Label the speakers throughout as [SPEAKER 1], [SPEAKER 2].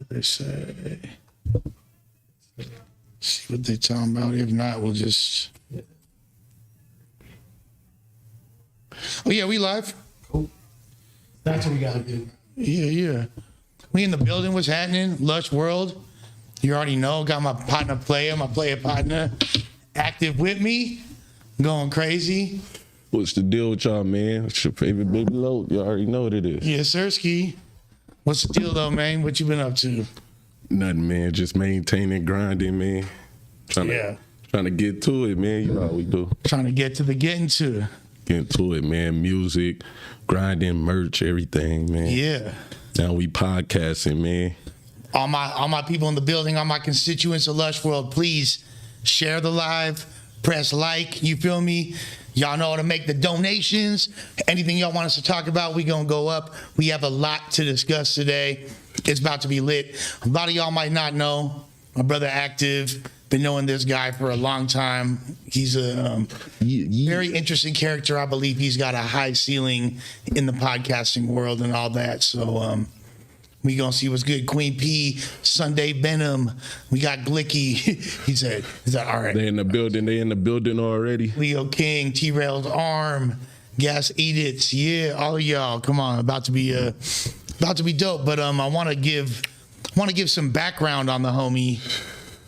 [SPEAKER 1] they say. See what they talking about. If not, we'll just. Oh yeah, we live.
[SPEAKER 2] Cool. That's what we gotta do.
[SPEAKER 1] Yeah. We in the building. What's happening? Lush World. You already know. Got my partner player, my player partner, active with me, going crazy.
[SPEAKER 3] What's the deal with y'all, man? It's your favorite baby load. You already know what it is.
[SPEAKER 1] Yes, sir, Ski. What's the deal though, man? What you been up to?
[SPEAKER 3] Nothing, man. Just maintaining, grinding, man. Trying to get to it, man. You know how we do.
[SPEAKER 1] Trying to get to the getting to.
[SPEAKER 3] Get to it, man. Music, grinding, merch, everything, man.
[SPEAKER 1] Yeah.
[SPEAKER 3] Now we podcasting, man.
[SPEAKER 1] All my people in the building, all my constituents of Lush World, please share the live, press like, you feel me? Y'all know how to make the donations. Anything y'all want us to talk about, we gonna go up. We have a lot to discuss today. It's about to be lit. A lot of y'all might not know, my brother Active, been knowing this guy for a long time. He's a very interesting character. I believe he's got a high ceiling in the podcasting world and all that. So we gonna see what's good. Queen P, Sunday Venom. We got Glicky. He said, all right.
[SPEAKER 3] They in the building already.
[SPEAKER 1] Leo King, T-Rail's Arm, Gas Edits. Yeah, all of y'all. Come on, about to be dope. But I want to give some background on the homie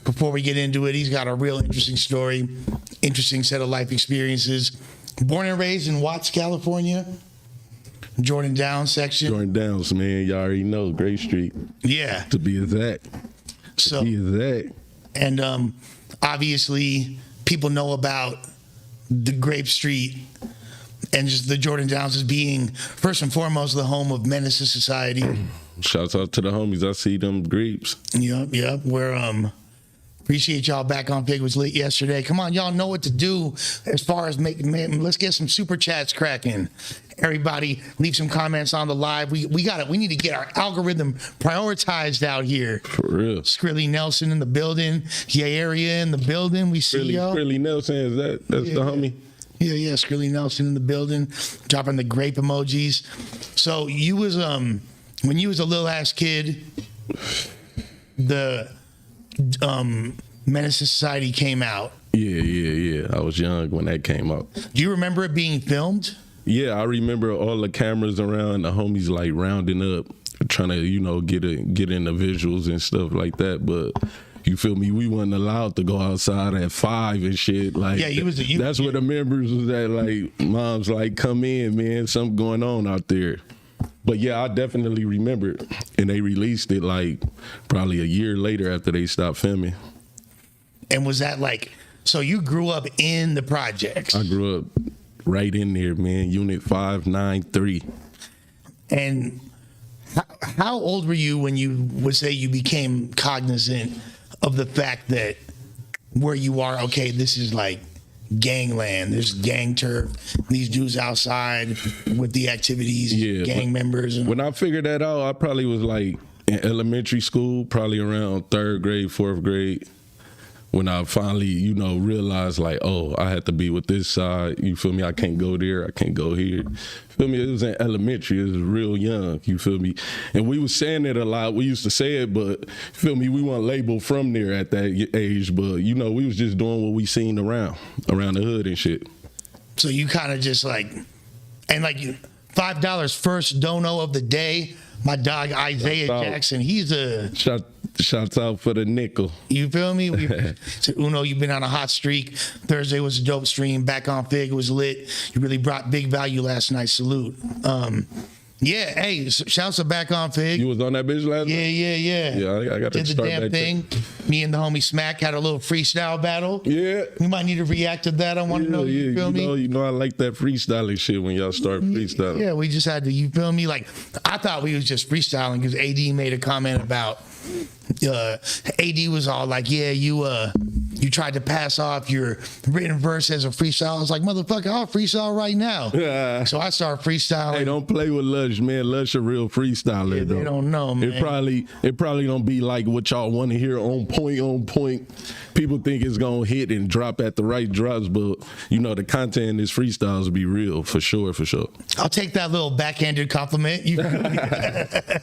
[SPEAKER 1] before we get into it. He's got a real interesting story, interesting set of life experiences. Born and raised in Watts, California. Jordan Downs section.
[SPEAKER 3] Jordan Downs, man. Y'all already know. Gray Street.
[SPEAKER 1] Yeah.
[SPEAKER 3] To be exact.
[SPEAKER 1] So, and obviously, people know about the Grape Street and just the Jordan Downs as being, first and foremost, the home of Menace to Society.
[SPEAKER 3] Shouts out to the homies. I see them grapes.
[SPEAKER 1] Yep. We're appreciate y'all back on Pig Was Lit yesterday. Come on, y'all know what to do as far as let's get some super chats cracking. Everybody leave some comments on the live. We need to get our algorithm prioritized out here.
[SPEAKER 3] For real.
[SPEAKER 1] Skrilly Nelson in the building. Yeah, area in the building. We see y'all.
[SPEAKER 3] Skrilly Nelson, that's the homie?
[SPEAKER 1] Yeah, Skrilly Nelson in the building. Dropping the grape emojis. So you was when you was a little ass kid, the Menace to Society came out.
[SPEAKER 3] Yeah. I was young when that came out.
[SPEAKER 1] Do you remember it being filmed?
[SPEAKER 3] Yeah, I remember all the cameras around, the homies like rounding up, trying to, get in the visuals and stuff like that. But you feel me? We wasn't allowed to go outside at 5 and shit. Like, yeah, that's where the members was at. Like, moms like, come in, man, something going on out there. But yeah, I definitely remember it. And they released it like probably a year later after they stopped filming.
[SPEAKER 1] And was that like, so you grew up in the projects?
[SPEAKER 3] I grew up right in there, man. Unit 593.
[SPEAKER 1] And how old were you when you would say you became cognizant of the fact that where you are, okay, this is like gangland, there's gang turf, these dudes outside with the activities, gang members.
[SPEAKER 3] When I figured that out, I probably was like in elementary school, probably around 3rd grade, 4th grade. When I finally, realized like, oh, I had to be with this side. You feel me? I can't go there. I can't go here. Feel me? It was in elementary. It was real young. You feel me? And we was saying it a lot. We used to say it, but feel me? We weren't labeled from there at that age. But we was just doing what we seen around the hood and shit.
[SPEAKER 1] So you kind of just like, and like $5 first dono of the day. My dog Isaiah Jackson. He's a
[SPEAKER 3] Shouts out for the nickel.
[SPEAKER 1] You feel me? So Uno, you've been on a hot streak. Thursday was a dope stream. Back on Fig was lit. You really brought big value last night. Salute. Yeah, hey, shouts to Back on Fig.
[SPEAKER 3] You was on that bitch last night?
[SPEAKER 1] Yeah.
[SPEAKER 3] Yeah, I got to start
[SPEAKER 1] Did the damn thing. Me and the homie Smack had a little freestyle battle.
[SPEAKER 3] Yeah.
[SPEAKER 1] We might need to react to that. I want to know, you feel me?
[SPEAKER 3] You know I like that freestyling shit when y'all start freestyling.
[SPEAKER 1] Yeah, we just had to, you feel me? Like, I thought we was just freestyling because AD made a comment about, AD was all like, yeah, you you tried to pass off your written verse as a freestyle. I was like, motherfucker, I'll freestyle right now.
[SPEAKER 3] Yeah.
[SPEAKER 1] So I started freestyling.
[SPEAKER 3] Hey, don't play with Lush, man. Lush a real freestyler,
[SPEAKER 1] Yeah,
[SPEAKER 3] though.
[SPEAKER 1] they don't know, man.
[SPEAKER 3] It probably don't be like what y'all want to hear on point. People think it's gonna hit and drop at the right drops, but you know the content in this freestyles will be real for sure.
[SPEAKER 1] I'll take that little backhanded compliment.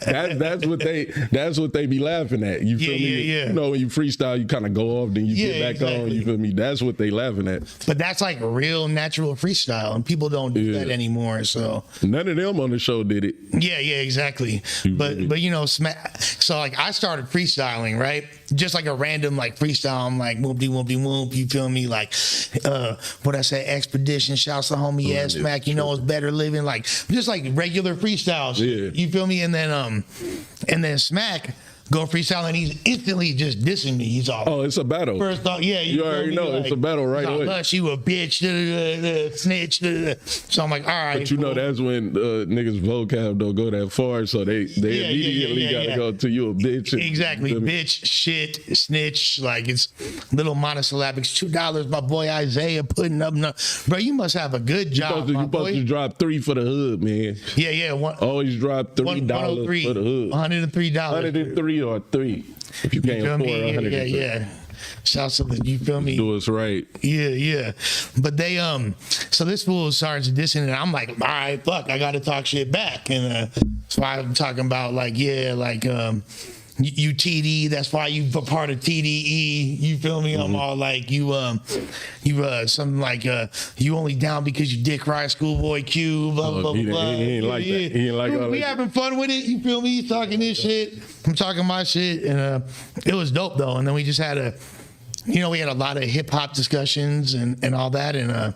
[SPEAKER 3] That's what they be laughing at. You feel me?
[SPEAKER 1] Yeah.
[SPEAKER 3] You know, when you freestyle, you kind of go off, then you get back on.
[SPEAKER 1] Exactly.
[SPEAKER 3] You feel me? That's what they laughing at.
[SPEAKER 1] But that's like real natural freestyle, and people don't do that anymore. So
[SPEAKER 3] None of them on the show did it.
[SPEAKER 1] yeah, exactly. But you know, so like I started freestyling, right? Just like a random like freestyle. I'm like whoopty whoopty whoop. You feel me? Like what I say, expedition. Shouts to homie S Mac. You know, it's better living. Like just like regular freestyles.
[SPEAKER 3] Yeah.
[SPEAKER 1] You feel me? And then Smack go freestyle, and he's instantly just dissing me. He's all,
[SPEAKER 3] Oh, it's a battle.
[SPEAKER 1] first thought, yeah,
[SPEAKER 3] You
[SPEAKER 1] feel
[SPEAKER 3] already
[SPEAKER 1] me?
[SPEAKER 3] know it's a battle right
[SPEAKER 1] he's all,
[SPEAKER 3] away.
[SPEAKER 1] Lush, you a bitch, snitch. So I'm like, all right.
[SPEAKER 3] But you know that's when niggas vocab don't go that far, so they immediately gotta go to you a bitch.
[SPEAKER 1] Exactly,
[SPEAKER 3] Feel me?
[SPEAKER 1] bitch, shit, snitch. Like it's little monosyllabics. $2, my boy Isaiah putting up. Bro, you must have a good job,
[SPEAKER 3] You
[SPEAKER 1] my
[SPEAKER 3] supposed to
[SPEAKER 1] boy.
[SPEAKER 3] drop 3 for the hood, man.
[SPEAKER 1] Yeah.
[SPEAKER 3] Always drop $3 for the hood.
[SPEAKER 1] $103.
[SPEAKER 3] 103 or 3 if you can't
[SPEAKER 1] You feel
[SPEAKER 3] afford
[SPEAKER 1] me?
[SPEAKER 3] 103.
[SPEAKER 1] Yeah. Shouts to the, you feel me?
[SPEAKER 3] Do us right.
[SPEAKER 1] Yeah. But they so this fool starts dissing, and I'm like, all right, fuck, I gotta talk shit back. And so I'm talking about like, you TD, that's why you a part of TDE. You feel me? I'm all like you something like you only down because you dick ride Schoolboy Q, blah blah
[SPEAKER 3] he
[SPEAKER 1] blah.
[SPEAKER 3] ain't like that. He ain't like all
[SPEAKER 1] we
[SPEAKER 3] that.
[SPEAKER 1] having fun with it. You feel me? He's talking this shit. I'm talking my shit, and it was dope though. And then we just had we had a lot of hip hop discussions and all that. And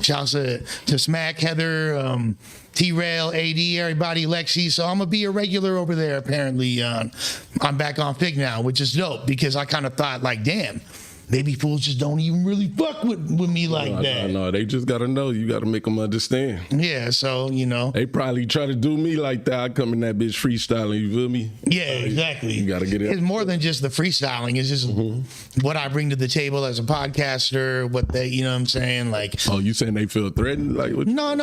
[SPEAKER 1] shouts to Smack, Heather, T-Rail, AD, everybody, Lexi. So I'm gonna be a regular over there. Apparently, I'm back on Fig now, which is dope because I kind of thought like, damn, maybe fools just don't even really fuck with me like that.
[SPEAKER 3] No, they just gotta know. You gotta make them understand.
[SPEAKER 1] Yeah, so
[SPEAKER 3] They probably try to do me like that. I come in that bitch freestyling. You feel me?
[SPEAKER 1] yeah, exactly.
[SPEAKER 3] You gotta get it.
[SPEAKER 1] It's more than just the freestyling. It's just what I bring to the table as a podcaster. What they, you know what I'm saying? Like,
[SPEAKER 3] Oh, you saying they feel threatened? Like what?
[SPEAKER 1] no.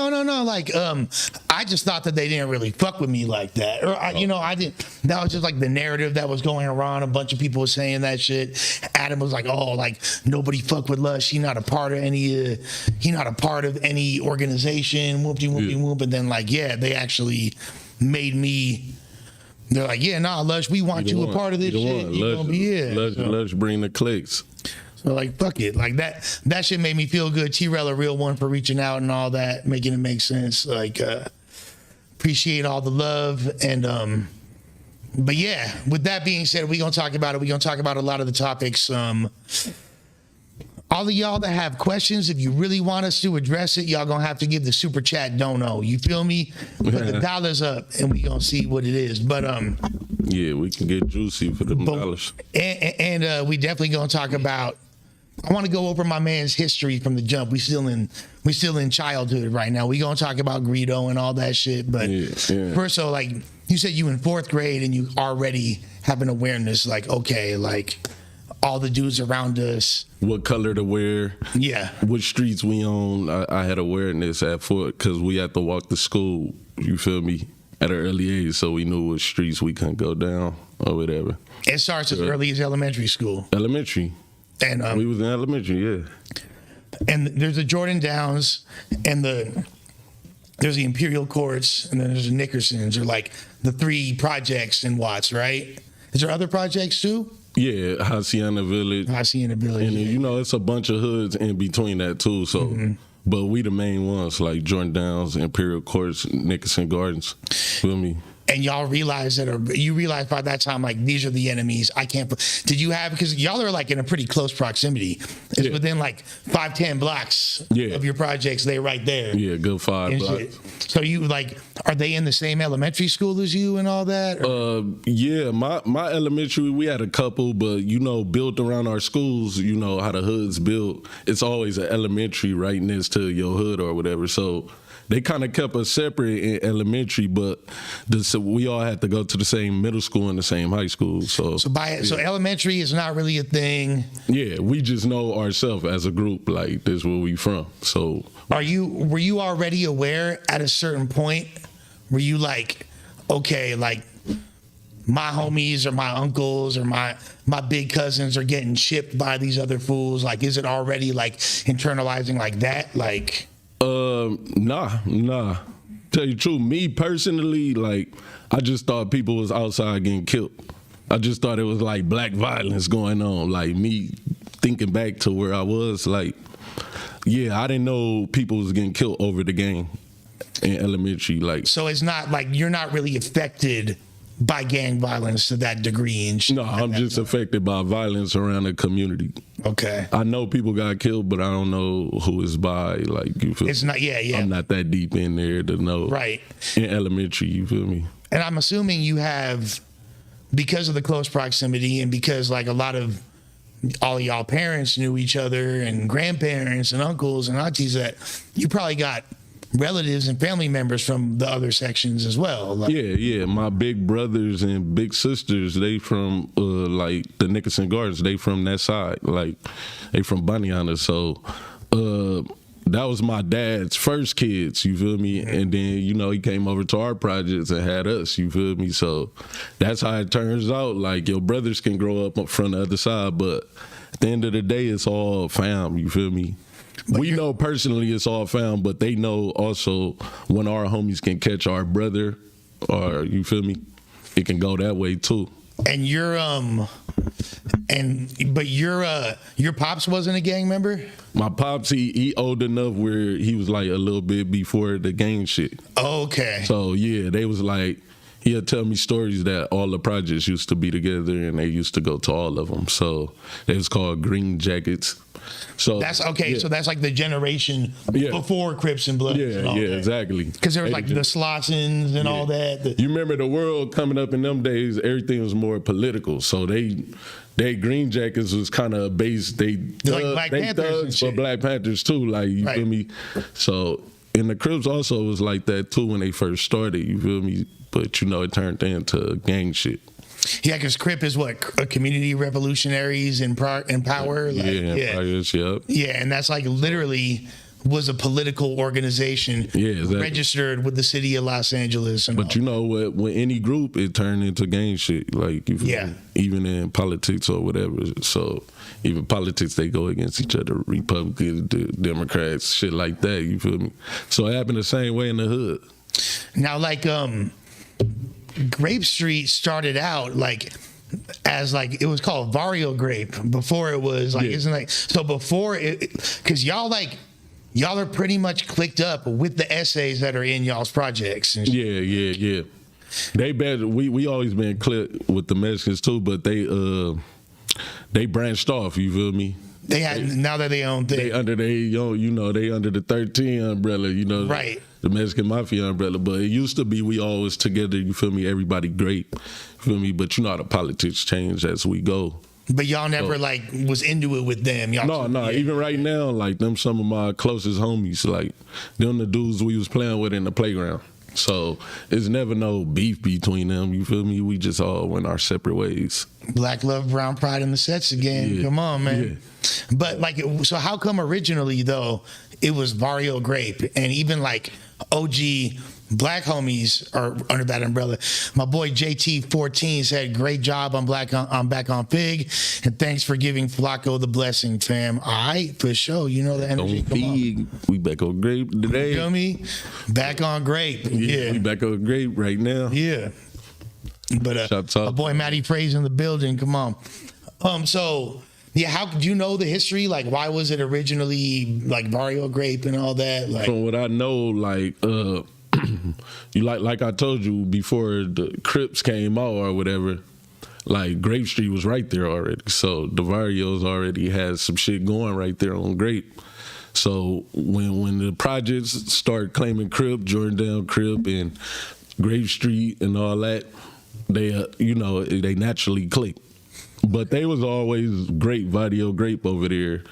[SPEAKER 1] Like, I just thought that they didn't really fuck with me like that. Or, I didn't. That was just like the narrative that was going around. A bunch of people were saying that shit. Adam was like, oh, like nobody fuck with Lush. He not a part of any. He not a part of any organization. Whoop. And then like, yeah, they actually made me. They're like, yeah, nah, Lush, we want you a part of this shit. You gonna be
[SPEAKER 3] Lush bring the clicks.
[SPEAKER 1] So like, fuck it, like that shit made me feel good. T-Rail a real one for reaching out and all that, making it make sense. Like, appreciate all the love and but yeah. With that being said, we gonna talk about it. We gonna talk about a lot of the topics. All of y'all that have questions, if you really want us to address it, y'all gonna have to give the super chat don't know. You feel me? Put the dollars up and we gonna see what it is. But
[SPEAKER 3] Yeah, we can get juicy for them dollars.
[SPEAKER 1] and we definitely gonna talk about. I want to go over my man's history from the jump. We still in childhood right now. We gonna talk about Greedo and all that shit. But first, so like you said, you in 4th grade and you already have an awareness. Like, okay, like all the dudes around us.
[SPEAKER 3] What color to wear?
[SPEAKER 1] Yeah.
[SPEAKER 3] What streets we on? I had awareness at 4 because we had to walk to school. You feel me? At an early age, so we knew what streets we couldn't go down or whatever.
[SPEAKER 1] It starts as early as elementary school.
[SPEAKER 3] Elementary.
[SPEAKER 1] And
[SPEAKER 3] We was in elementary, yeah.
[SPEAKER 1] and there's the Jordan Downs and there's the Imperial Courts and then there's the Nickersons, or like the 3 projects in Watts, right? Is there other projects too?
[SPEAKER 3] Yeah, Hacienda Village.
[SPEAKER 1] I see in the village.
[SPEAKER 3] And it's a bunch of hoods in between that too. So, but we the main ones like Jordan Downs, Imperial Courts, Nickerson Gardens. Feel me?
[SPEAKER 1] And y'all realize you realize by that time, like, these are the enemies. I can't. Did you have, because y'all are like in a pretty close proximity. It's within like 5-10 blocks of your projects. They're right there.
[SPEAKER 3] Yeah, good 5 blocks.
[SPEAKER 1] Shit. So you like, are they in the same elementary school as you and all that?
[SPEAKER 3] Yeah, my elementary, we had a couple, but built around our schools, how the hood's built. It's always an elementary right next to your hood or whatever. So They kind of kept us separate in elementary, but we all had to go to the same middle school and the same high school. So
[SPEAKER 1] elementary is not really a thing.
[SPEAKER 3] Yeah, we just know ourselves as a group, like this is where we from. So
[SPEAKER 1] were you already aware at a certain point? Were you like, okay, like my homies or my uncles or my big cousins are getting shipped by these other fools? Like, is it already like internalizing like that? Like,
[SPEAKER 3] nah. Tell you the truth, me personally, like, I just thought people was outside getting killed. I just thought it was like black violence going on. Like, me thinking back to where I was, like, yeah, I didn't know people was getting killed over the game in elementary. Like,
[SPEAKER 1] so it's not like you're not really affected by gang violence to that degree and shit.
[SPEAKER 3] No, I'm just affected by violence around the community.
[SPEAKER 1] Okay.
[SPEAKER 3] I know people got killed, but I don't know who it's by. Like, you feel
[SPEAKER 1] it's not, yeah.
[SPEAKER 3] I'm not that deep in there to know.
[SPEAKER 1] Right.
[SPEAKER 3] In elementary, you feel me?
[SPEAKER 1] And I'm assuming you have, because of the close proximity and because like a lot of all of y'all parents knew each other and grandparents and uncles and aunties, that you probably got relatives and family members from the other sections as well. Like,
[SPEAKER 3] yeah. My big brothers and big sisters, they from like the Nickerson Gardens. They from that side. Like, they from Bunnyana. So that was my dad's first kids, you feel me? And then, you know, he came over to our projects and had us, you feel me? So that's how it turns out. Like, your brothers can grow up from the other side, but at the end of the day, it's all fam, you feel me? We know personally it's all found, but they know also when our homies can catch our brother, or you feel me, it can go that way too.
[SPEAKER 1] And your pops wasn't a gang member?
[SPEAKER 3] My pops, he old enough where he was like a little bit before the gang shit.
[SPEAKER 1] Oh, okay.
[SPEAKER 3] So yeah, they was like, he'll tell me stories that all the projects used to be together and they used to go to all of them. So it was called Green Jackets. So
[SPEAKER 1] that's okay. Yeah. So that's like the generation before Crips and Bloods.
[SPEAKER 3] Yeah, exactly.
[SPEAKER 1] Because there was like the Slossons and all that.
[SPEAKER 3] You remember the world coming up in them days? Everything was more political. So they Green Jackets was kind of based. They
[SPEAKER 1] like Black Panthers
[SPEAKER 3] thugs for Black Panthers too. Like, you feel me? So and the Crips also was like that too when they first started. You feel me? But you know, it turned into gang shit.
[SPEAKER 1] Yeah, because Crip is what, a community revolutionaries in power. Like, yeah, and that's like literally was a political organization. Registered with the city of Los Angeles. And
[SPEAKER 3] but you know what? When any group, it turned into gang shit. Like, you feel me? Even in politics or whatever. So even politics, they go against each other. Republicans, Democrats, shit like that. You feel me? So it happened the same way in the hood.
[SPEAKER 1] Now, like, Grape Street started out like as like, it was called Barrio Grape before it was like, isn't like, so before it, because y'all are pretty much clicked up with the essays that are in y'all's projects. And
[SPEAKER 3] yeah. They better, we always been clicked with the Mexicans too, but they branched off, you feel me?
[SPEAKER 1] They had, now that they own thing.
[SPEAKER 3] They under they under the 13 umbrella, you know.
[SPEAKER 1] Right.
[SPEAKER 3] The Mexican Mafia umbrella. But it used to be we always together, you feel me, everybody great. You feel me? But you know how the politics change as we go.
[SPEAKER 1] But y'all never like was into it with them. Y'all
[SPEAKER 3] no. Even right now, like them some of my closest homies, like them the dudes we was playing with in the playground. So it's never no beef between them. You feel me? We just all went our separate ways.
[SPEAKER 1] Black love, brown pride in the sets again. Yeah. Come on, man. Yeah. But like, so how come originally though it was Barrio Grape, and even like OG Black homies are under that umbrella? My boy JT14 said, "Great job on Back on Fig, and thanks for giving Flacco the blessing, fam." All right, for sure. You know the energy. Come on.
[SPEAKER 3] We back on Grape today.
[SPEAKER 1] You feel me? Back on Grape. Yeah.
[SPEAKER 3] We back on Grape right now.
[SPEAKER 1] Yeah. But my boy Matty Praise in the building. Come on. So yeah, how do you know the history? Like, why was it originally like Barrio Grape and all that? Like,
[SPEAKER 3] from what I know, like you like I told you before the Crips came out or whatever, like Grape Street was right there already. So the Barrios already had some shit going right there on Grape. So when the projects start claiming Crip, Jordan Crip, and Grape Street and all that, they they naturally click. But they was always great Barrio Grape over there.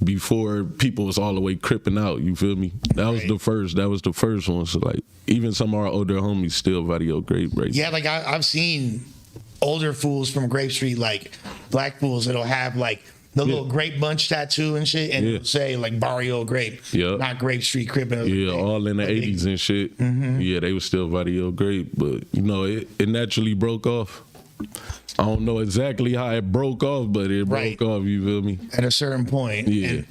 [SPEAKER 3] before people was all the way cripping out. You feel me? That was the first. That was the first one. So like, even some of our older homies still video grape right.
[SPEAKER 1] Yeah, like I've seen older fools from Grape Street, like black fools that'll have like the little grape bunch tattoo and shit, and it'll say like Barrio Grape, not Grape Street Crippin'.
[SPEAKER 3] Yeah, all in the 80s and shit. Yeah, they was still video grape, but you know, it naturally broke off. I don't know exactly how it broke off, but it broke off, you feel me?
[SPEAKER 1] At a certain point.
[SPEAKER 3] Yeah.
[SPEAKER 1] And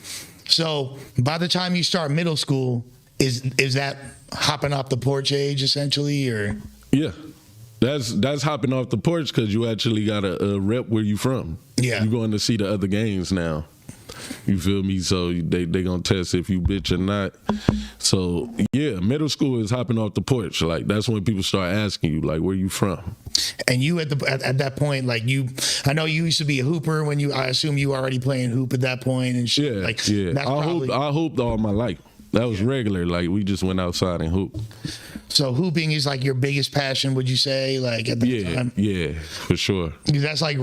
[SPEAKER 1] so by the time you start middle school, is that hopping off the porch age essentially, or?
[SPEAKER 3] Yeah. That's hopping off the porch because you actually got a rep where you from.
[SPEAKER 1] Yeah.
[SPEAKER 3] You're going to see the other games now. You feel me? So they going to test if you bitch or not. So, yeah, middle school is hopping off the porch. Like, that's when people start asking you, like, where you from?
[SPEAKER 1] And you at that point, like I know you used to be a hooper when I assume you were already playing hoop at that point and shit.
[SPEAKER 3] I hooped all my life. That was regular. Like, we just went outside and hooped.
[SPEAKER 1] So hooping is like your biggest passion, would you say? Like at the time?
[SPEAKER 3] Yeah, for sure.
[SPEAKER 1] That's like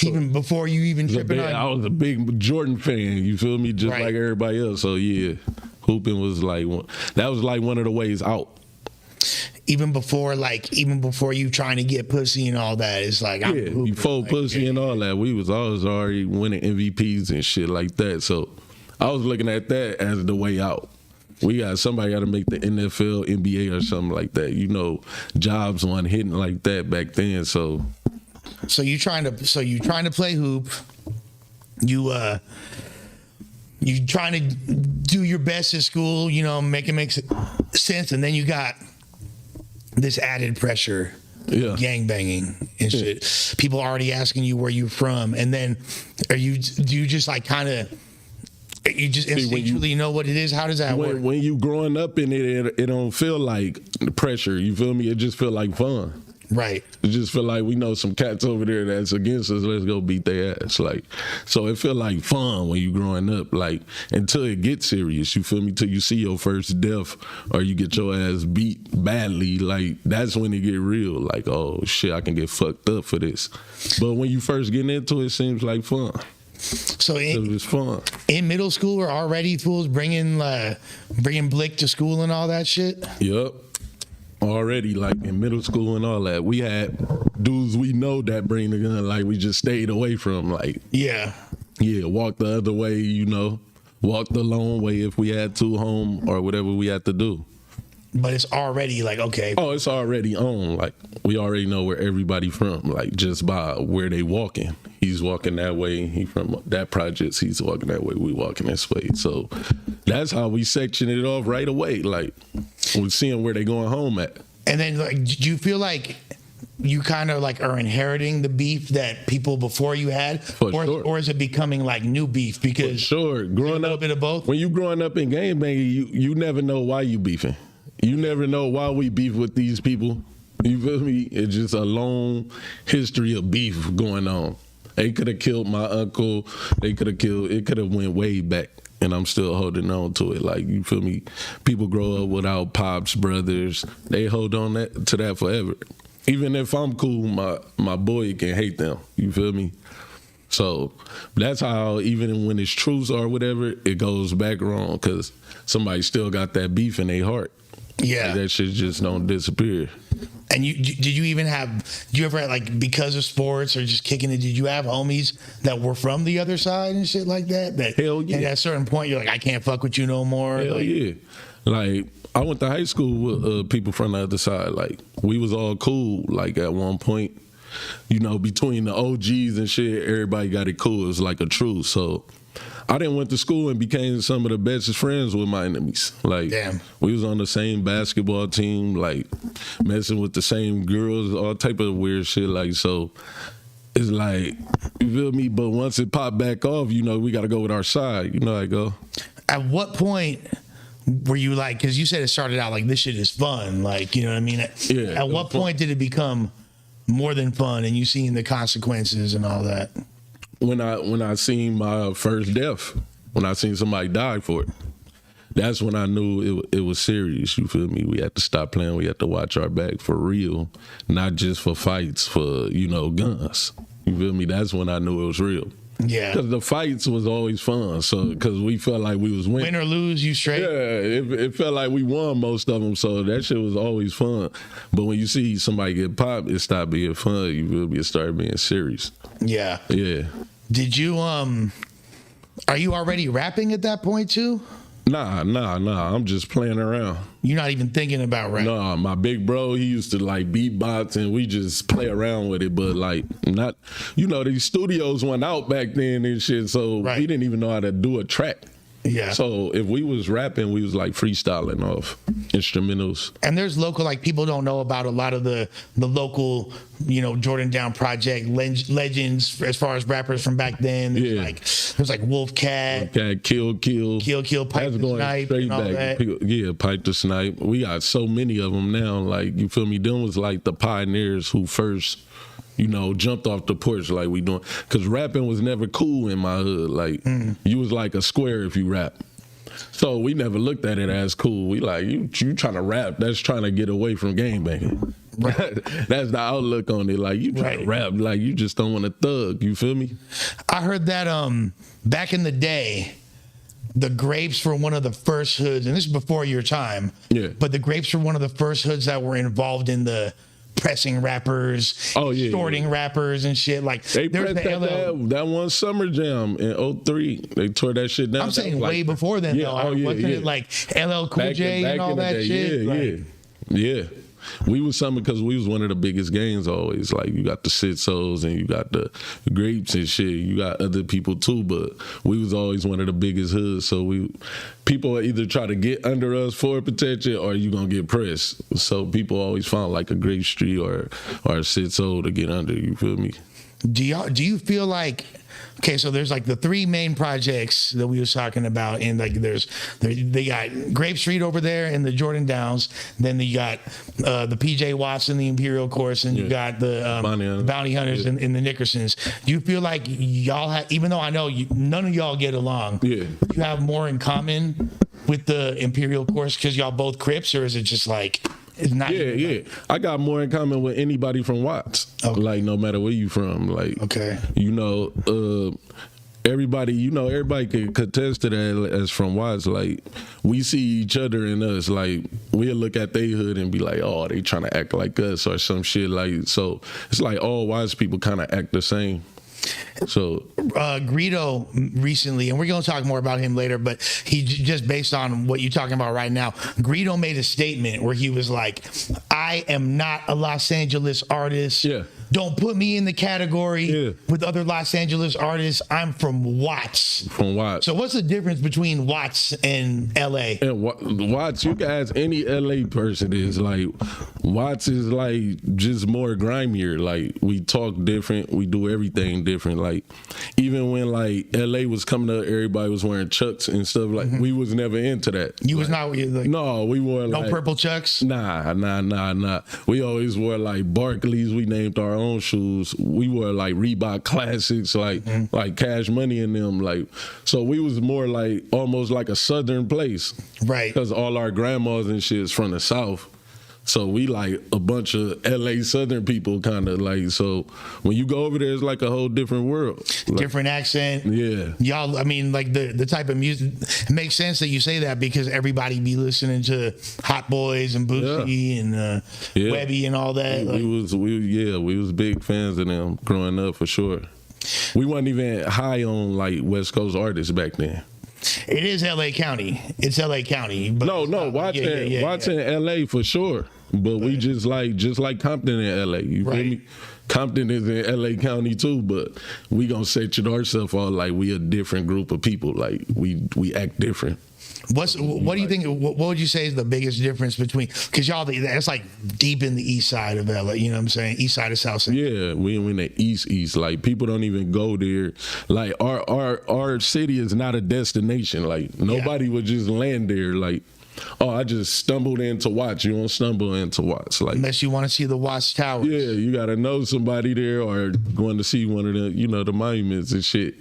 [SPEAKER 1] even before you even tripping on.
[SPEAKER 3] I was a big Jordan fan. You feel me? Just like everybody else. So yeah, hooping was like one of the ways out. Even before you trying to get pussy and all that, it's like I'm hooping. Before pussy and all that, we was always already winning MVPs and shit like that. So I was looking at that as the way out. Somebody got to make the NFL, NBA, or something like that. You know, jobs weren't hitting like that back then. So you trying to play hoop. You
[SPEAKER 1] trying to do your best at school. You know, make sense, and then you got this added pressure. Yeah. Gang banging and shit. People already asking you where you're from, and then do you just like kind of? You just instinctually know what it is. How does that work?
[SPEAKER 3] When you growing up in it don't feel like pressure. You feel me? It just feel like fun.
[SPEAKER 1] Right.
[SPEAKER 3] It just feel like we know some cats over there that's against us. Let's go beat their ass. Like, so it feel like fun when you growing up. Like, until it gets serious. You feel me? Till you see your first death or you get your ass beat badly. Like, that's when it get real. Like, oh shit, I can get fucked up for this. But when you first get into it, it seems like fun.
[SPEAKER 1] So
[SPEAKER 3] it was fun.
[SPEAKER 1] In middle school, we're already fools bringing Blick to school and all that shit.
[SPEAKER 3] Yep. Already, like in middle school and all that, we had dudes we know that bring the gun. Like we just stayed away from. Like walk the other way. You know, walk the long way if we had to home or whatever we had to do.
[SPEAKER 1] But it's already like, okay.
[SPEAKER 3] Oh, it's already on. Like, we already know where everybody from, like, just by where they walking. He's walking that way. He from that projects. He's walking that way. We walking this way. So that's how we section it off right away. Like, we're seeing where they going home at.
[SPEAKER 1] And then, like, do you feel like you kind of, like, are inheriting the beef that people before you had? Or is it becoming, like, new beef? Because
[SPEAKER 3] for sure. Growing up, a
[SPEAKER 1] bit of both?
[SPEAKER 3] When you growing up in gangbanging, you never know why you beefing. You never know why we beef with these people. You feel me? It's just a long history of beef going on. They could have killed my uncle. It could have went way back. And I'm still holding on to it. Like, you feel me? People grow up without pops, brothers. They hold on to that forever. Even if I'm cool, my boy can hate them. You feel me? So that's how, even when it's truth or whatever, it goes back wrong because somebody still got that beef in their heart.
[SPEAKER 1] Yeah.
[SPEAKER 3] Like, that shit just don't disappear.
[SPEAKER 1] And did you ever, like, because of sports or just kicking it, did you have homies that were from the other side and shit like that?
[SPEAKER 3] Hell yeah.
[SPEAKER 1] And at a certain point, you're like, I can't fuck with you no more.
[SPEAKER 3] Hell yeah. Like, I went to high school with people from the other side. Like, we was all cool, like, at one point. You know, between the OGs and shit, everybody got it cool. It was like a truce. So I didn't went to school and became some of the bestest friends with my enemies. Like, damn. We was on the same basketball team, like messing with the same girls, all type of weird shit. Like, so it's like, you feel me? But once it popped back off, you know, we got to go with our side. You know how I go.
[SPEAKER 1] At what point were you like, because you said it started out like, this shit is fun. Like, you know what I mean?
[SPEAKER 3] Yeah.
[SPEAKER 1] At what point did it become more than fun and you seen the consequences and all that?
[SPEAKER 3] When I seen my first death, when I seen somebody die for it, that's when I knew it was serious. You feel me? We had to stop playing. We had to watch our back for real, not just for fights, for, you know, guns. You feel me? That's when I knew it was real.
[SPEAKER 1] Yeah.
[SPEAKER 3] Because the fights was always fun. So, because we felt like we was winning.
[SPEAKER 1] Win or lose, you straight.
[SPEAKER 3] Yeah, it felt like we won most of them, so that shit was always fun. But when you see somebody get popped, it stopped being fun. You really start being serious.
[SPEAKER 1] Yeah.
[SPEAKER 3] Yeah.
[SPEAKER 1] Did you are you already rapping at that point too?
[SPEAKER 3] Nah. I'm just playing around.
[SPEAKER 1] You're not even thinking about rapping.
[SPEAKER 3] Nah, my big bro, he used to like beatbox and we just play around with it, but like not, these studios went out back then and shit, so
[SPEAKER 1] Right.
[SPEAKER 3] we didn't even know how to do a track.
[SPEAKER 1] Yeah.
[SPEAKER 3] So if we was rapping, we was like freestyling off instrumentals.
[SPEAKER 1] And there's local, like, people don't know about a lot of the local, Jordan Down Project legends as far as rappers from back then. There's like Wolf Cat,
[SPEAKER 3] Kill,
[SPEAKER 1] Pipe
[SPEAKER 3] that's
[SPEAKER 1] the
[SPEAKER 3] going
[SPEAKER 1] Snipe,
[SPEAKER 3] straight
[SPEAKER 1] and all
[SPEAKER 3] back.
[SPEAKER 1] that.
[SPEAKER 3] Yeah, Pipe the Snipe. We got so many of them now. Like, you feel me? Them was like the pioneers who first, jumped off the porch like we doing. Because rapping was never cool in my hood. Like, you was like a square if you rap. So we never looked at it as cool. We like, you trying to rap, that's trying to get away from gangbanging. Right. That's the outlook on it. Like, you trying to rap, like, you just don't want to thug. You feel me?
[SPEAKER 1] I heard that back in the day, the Grapes were one of the first hoods, and this is before your time.
[SPEAKER 3] Yeah.
[SPEAKER 1] But the Grapes were one of the first hoods that were involved in the pressing rappers, extorting rappers and shit. Like,
[SPEAKER 3] they
[SPEAKER 1] there's
[SPEAKER 3] pressed that one summer jam in 03. They tore that shit down.
[SPEAKER 1] I'm saying way before then, though. Wasn't it like LL Cool J and all that shit?
[SPEAKER 3] Yeah. We was something because we was one of the biggest gangs always. Like, you got the Sitsos and you got the Grapes and shit. You got other people too, but we was always one of the biggest hoods. So people either try to get under us for protection or you gonna get pressed. So people always found like a Grape Street or a Sitso to get under. You feel me?
[SPEAKER 1] Do you feel like, okay, so there's like the three main projects that we was talking about, and like they got Grape Street over there in the Jordan Downs, then you got the PJ Watson, the Imperial Course, and you got the Bounty Hunters in the Nickersons. Do you feel like y'all have, even though I know none of y'all get along, you have more in common with the Imperial Course because y'all both Crips, or is it just like... It's not
[SPEAKER 3] I got more in common with anybody from Watts. Okay. Like, no matter where you from. Like,
[SPEAKER 1] okay.
[SPEAKER 3] Everybody could attest to that as from Watts. Like, we see each other and us. Like, we'll look at they hood and be like, oh, they trying to act like us or some shit. Like, so it's like all Watts people kind of act the same. So
[SPEAKER 1] Greedo recently, and we're going to talk more about him later, but he just based on what you're talking about right now, Greedo made a statement where he was like, I am not a Los Angeles artist.
[SPEAKER 3] Yeah.
[SPEAKER 1] Don't put me in the category with other Los Angeles artists. I'm from Watts.
[SPEAKER 3] From Watts.
[SPEAKER 1] So what's the difference between Watts and LA?
[SPEAKER 3] And Watts, you guys, any LA person is like, Watts is like just more grimier. Like, we talk different, we do everything different. Like, even when like LA was coming up, everybody was wearing Chucks and stuff. Like, we was never into that.
[SPEAKER 1] You was not like,
[SPEAKER 3] no, we wore
[SPEAKER 1] no
[SPEAKER 3] like
[SPEAKER 1] purple Chucks.
[SPEAKER 3] Nah. We always wore like Barclays. We named our own shoes. We wore like Reebok Classics, like Cash Money in them. Like, so we was more like almost like a Southern place,
[SPEAKER 1] right?
[SPEAKER 3] Because all our grandmas and shit is from the South. So we like a bunch of LA Southern people, kind of like. So when you go over there, it's like a whole different world. Like,
[SPEAKER 1] different accent.
[SPEAKER 3] Yeah.
[SPEAKER 1] Y'all, I mean, like the type of music, it makes sense that you say that because everybody be listening to Hot Boys and Boosie and Webby and all that.
[SPEAKER 3] We was big fans of them growing up for sure. We wasn't even high on like West Coast artists back then.
[SPEAKER 1] It is LA County. It's LA County. But
[SPEAKER 3] watching LA for sure. But we just like Compton in LA. You feel me? Compton is in LA County too, but we gonna set it ourselves all like we a different group of people. Like we act different.
[SPEAKER 1] What do you think? What would you say is the biggest difference between? Because y'all, that's like deep in the east side of LA. You know what I'm saying? East side of South Side.
[SPEAKER 3] Yeah, we in the east. Like, people don't even go there. Like, our city is not a destination. Like, nobody would just land there. Like, oh, I just stumbled into Watts. You don't stumble into Watts. Like,
[SPEAKER 1] unless you want to see the Watts Towers.
[SPEAKER 3] Yeah, you got to know somebody there or going to see one of the, the monuments and shit.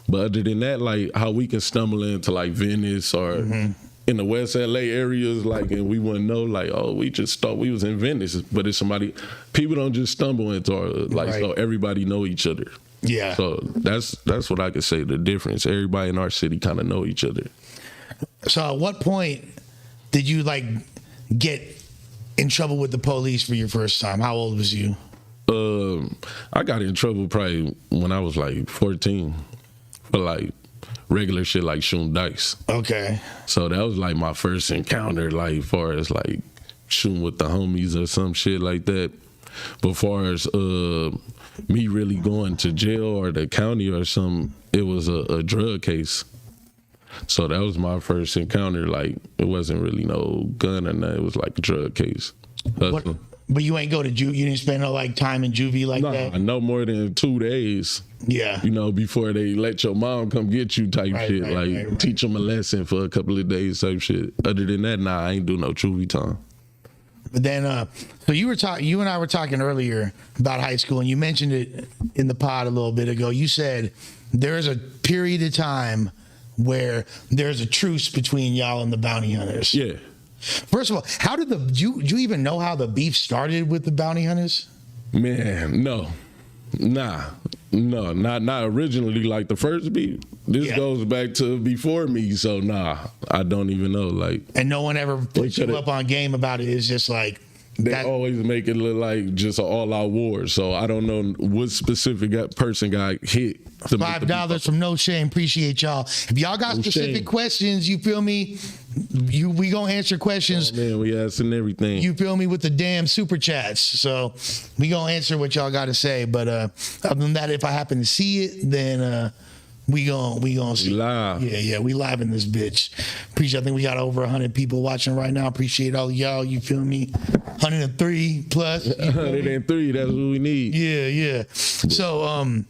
[SPEAKER 3] But other than that, like, how we can stumble into like Venice or in the West LA areas, like, and we wouldn't know, like, oh, we just thought we was in Venice, but it's somebody. People don't just stumble into our, like, so everybody know each other.
[SPEAKER 1] Yeah.
[SPEAKER 3] So that's what I could say the difference. Everybody in our city kind of know each other.
[SPEAKER 1] So at what point did you like get in trouble with the police for your first time? How old was you?
[SPEAKER 3] I got in trouble probably when I was like 14 for like regular shit like shooting dice.
[SPEAKER 1] Okay.
[SPEAKER 3] So that was like my first encounter, like far as like shooting with the homies or some shit like that. But far as me really going to jail or the county or something, it was a drug case. So that was my first encounter. Like it wasn't really no gun or nothing. It was like a drug case.
[SPEAKER 1] What, but you ain't go to you didn't spend no like time in juvie like that?
[SPEAKER 3] No more than 2 days.
[SPEAKER 1] Yeah.
[SPEAKER 3] You know, before they let your mom come get you type shit. Like teach them a lesson for a couple of days type shit. Other than that, nah, I ain't do no juvie time.
[SPEAKER 1] But then, so you and I were talking earlier about high school, and you mentioned it in the pod a little bit ago. You said there's a period of time where there's a truce between y'all and the bounty hunters.
[SPEAKER 3] Yeah.
[SPEAKER 1] First of all, how did do you even know how the beef started with the bounty hunters?
[SPEAKER 3] Man, no. Nah. No, not originally like the first beef. This goes back to before me, so nah, I don't even know. Like,
[SPEAKER 1] and no one ever put you up on game about it. It's just like
[SPEAKER 3] they always make it look like just an all-out war. So I don't know what specific person got hit.
[SPEAKER 1] $5 from No Shame. Appreciate y'all. If y'all got specific questions, you feel me? We gonna answer questions.
[SPEAKER 3] Oh, man, we asking everything.
[SPEAKER 1] You feel me with the damn super chats. So we gonna answer what y'all got to say. But other than that, if I happen to see it, then we gonna see.
[SPEAKER 3] We live.
[SPEAKER 1] Yeah, we live in this bitch. Appreciate. I think we got over 100 people watching right now. Appreciate all of y'all. You feel me? 103 plus.
[SPEAKER 3] 103. That's what we need.
[SPEAKER 1] Yeah. So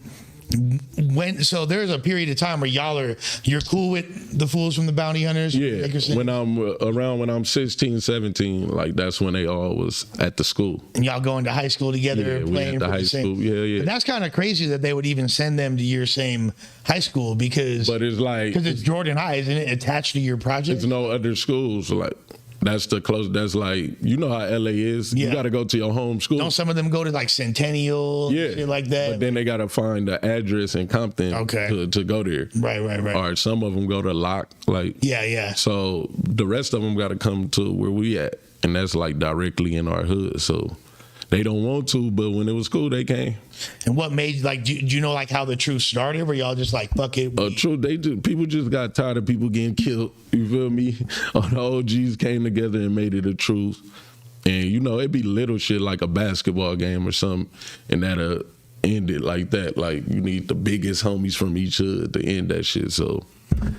[SPEAKER 1] so there's a period of time where you're cool with the fools from the bounty hunters.
[SPEAKER 3] Yeah, when I'm 16, 17, like that's when they all was at the school.
[SPEAKER 1] And y'all going to high school together,
[SPEAKER 3] yeah,
[SPEAKER 1] playing
[SPEAKER 3] we at the high school. Yeah.
[SPEAKER 1] But that's kind of crazy that they would even send them to your same high school because it's Jordan High, isn't it? Attached to your project.
[SPEAKER 3] There's no other schools like. That's like, you know how LA is. Yeah. You got to go to your home school.
[SPEAKER 1] Don't some of them go to like Centennial and shit like that?
[SPEAKER 3] But then they got to find the address in Compton to go there.
[SPEAKER 1] Right.
[SPEAKER 3] Or some of them go to Locke. Like,
[SPEAKER 1] yeah.
[SPEAKER 3] So the rest of them got to come to where we at. And that's like directly in our hood. So they don't want to, but when it was cool, they came.
[SPEAKER 1] And what made, like, do you know, like, how the truth started? Where y'all just like, fuck it?
[SPEAKER 3] True, people just got tired of people getting killed. You feel me? All the OGs came together and made it a truth. And, you know, it'd be little shit like a basketball game or something, and that'll end it like that. Like, you need the biggest homies from each hood to end that shit, so...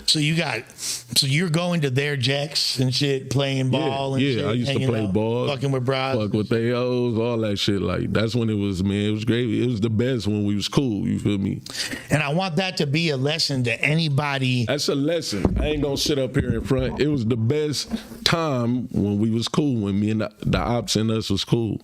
[SPEAKER 1] So you're going to their jacks and shit, playing ball and shit.
[SPEAKER 3] Yeah, I used to play ball,
[SPEAKER 1] fucking with bros,
[SPEAKER 3] fuck with they hoes, all that shit. Like that's when it was, man. It was great. It was the best when we was cool. You feel me?
[SPEAKER 1] And I want that to be a lesson to anybody.
[SPEAKER 3] That's a lesson. I ain't gonna sit up here in front. It was the best time when we was cool. When me and the ops and us was cool.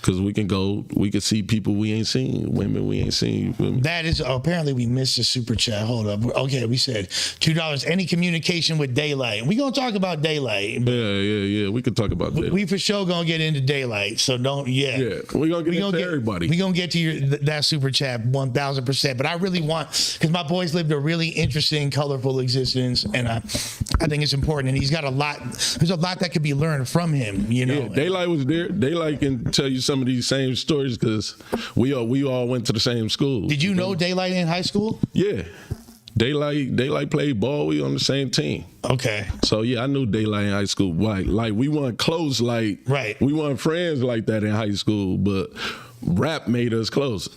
[SPEAKER 3] Because we can see people we ain't seen, women we ain't seen. You feel me?
[SPEAKER 1] That is, apparently we missed a super chat. Hold up. Okay, we said $2. Any communication with Daylight. We gonna talk about Daylight.
[SPEAKER 3] Yeah. We could talk about that.
[SPEAKER 1] We for sure gonna get into Daylight. So don't. Yeah.
[SPEAKER 3] We gonna get into everybody.
[SPEAKER 1] We gonna get to that super chat 1,000%. But I really want, because my boy's lived a really interesting, colorful existence, and I think it's important. And he's got a lot. There's a lot that could be learned from him. You know.
[SPEAKER 3] Yeah, Daylight was there. Daylight can tell you some of these same stories because we all went to the same school.
[SPEAKER 1] Did you know Daylight in high school?
[SPEAKER 3] Yeah. Daylight played ball. We on the same team.
[SPEAKER 1] Okay.
[SPEAKER 3] So yeah, I knew Daylight in high school. Like we weren't close. Like we weren't friends like that in high school, but rap made us close.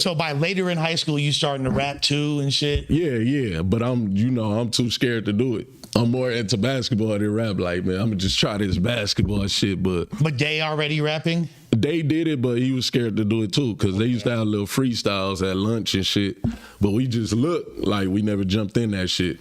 [SPEAKER 1] So by later in high school, you starting to rap too and shit.
[SPEAKER 3] Yeah. But I'm too scared to do it. I'm more into basketball than rap. Like, man, I'm gonna just try this basketball shit. But
[SPEAKER 1] Day already rapping?
[SPEAKER 3] They did it, but he was scared to do it too, because they used to have little freestyles at lunch and shit. But we just looked like we never jumped in that shit.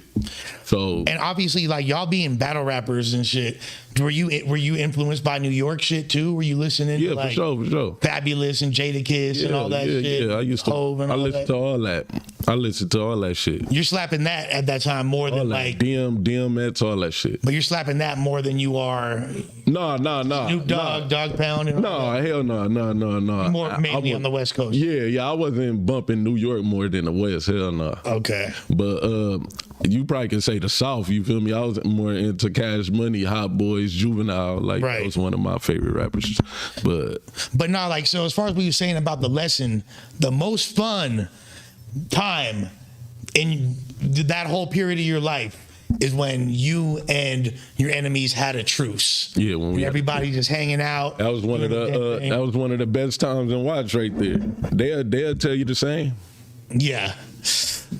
[SPEAKER 3] So,
[SPEAKER 1] and obviously, like y'all being battle rappers and shit, were you influenced by New York shit too? Were you listening to like
[SPEAKER 3] for sure.
[SPEAKER 1] Fabulous and Jadakiss and all that shit?
[SPEAKER 3] Yeah, I used to. I listened to all that. I listened to all that shit.
[SPEAKER 1] You're slapping that at that time more
[SPEAKER 3] All
[SPEAKER 1] than
[SPEAKER 3] that
[SPEAKER 1] like,
[SPEAKER 3] DMX, all that shit.
[SPEAKER 1] but you're slapping that more than you are
[SPEAKER 3] Nah.
[SPEAKER 1] Snoop Dogg, Dog Pound, and all
[SPEAKER 3] No,
[SPEAKER 1] that.
[SPEAKER 3] hell no.
[SPEAKER 1] More mainly on the West Coast.
[SPEAKER 3] Yeah, I wasn't bumping New York more than the West. Hell no.
[SPEAKER 1] Okay.
[SPEAKER 3] But you probably can say the South. You feel me? I was more into Cash Money, Hot Boys, Juvenile. Like
[SPEAKER 1] Right.
[SPEAKER 3] that was one of my favorite rappers. But
[SPEAKER 1] not like, so as far as we were saying about the lesson, the most fun time in that whole period of your life is when you and your enemies had a truce.
[SPEAKER 3] Yeah, when we
[SPEAKER 1] everybody just hanging out.
[SPEAKER 3] that was one of the best times in watch right there. They'll tell you the same.
[SPEAKER 1] Yeah.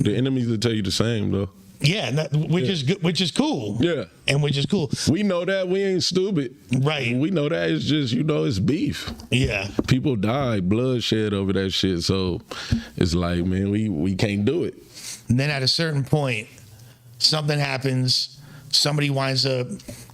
[SPEAKER 3] The enemies will tell you the same though.
[SPEAKER 1] Yeah, which is cool.
[SPEAKER 3] Yeah.
[SPEAKER 1] And which is cool.
[SPEAKER 3] We know that. We ain't stupid.
[SPEAKER 1] Right.
[SPEAKER 3] We know that. It's just, it's beef.
[SPEAKER 1] Yeah.
[SPEAKER 3] People die, bloodshed over that shit. So it's like, man, we can't do it.
[SPEAKER 1] And then at a certain point, something happens. Somebody winds up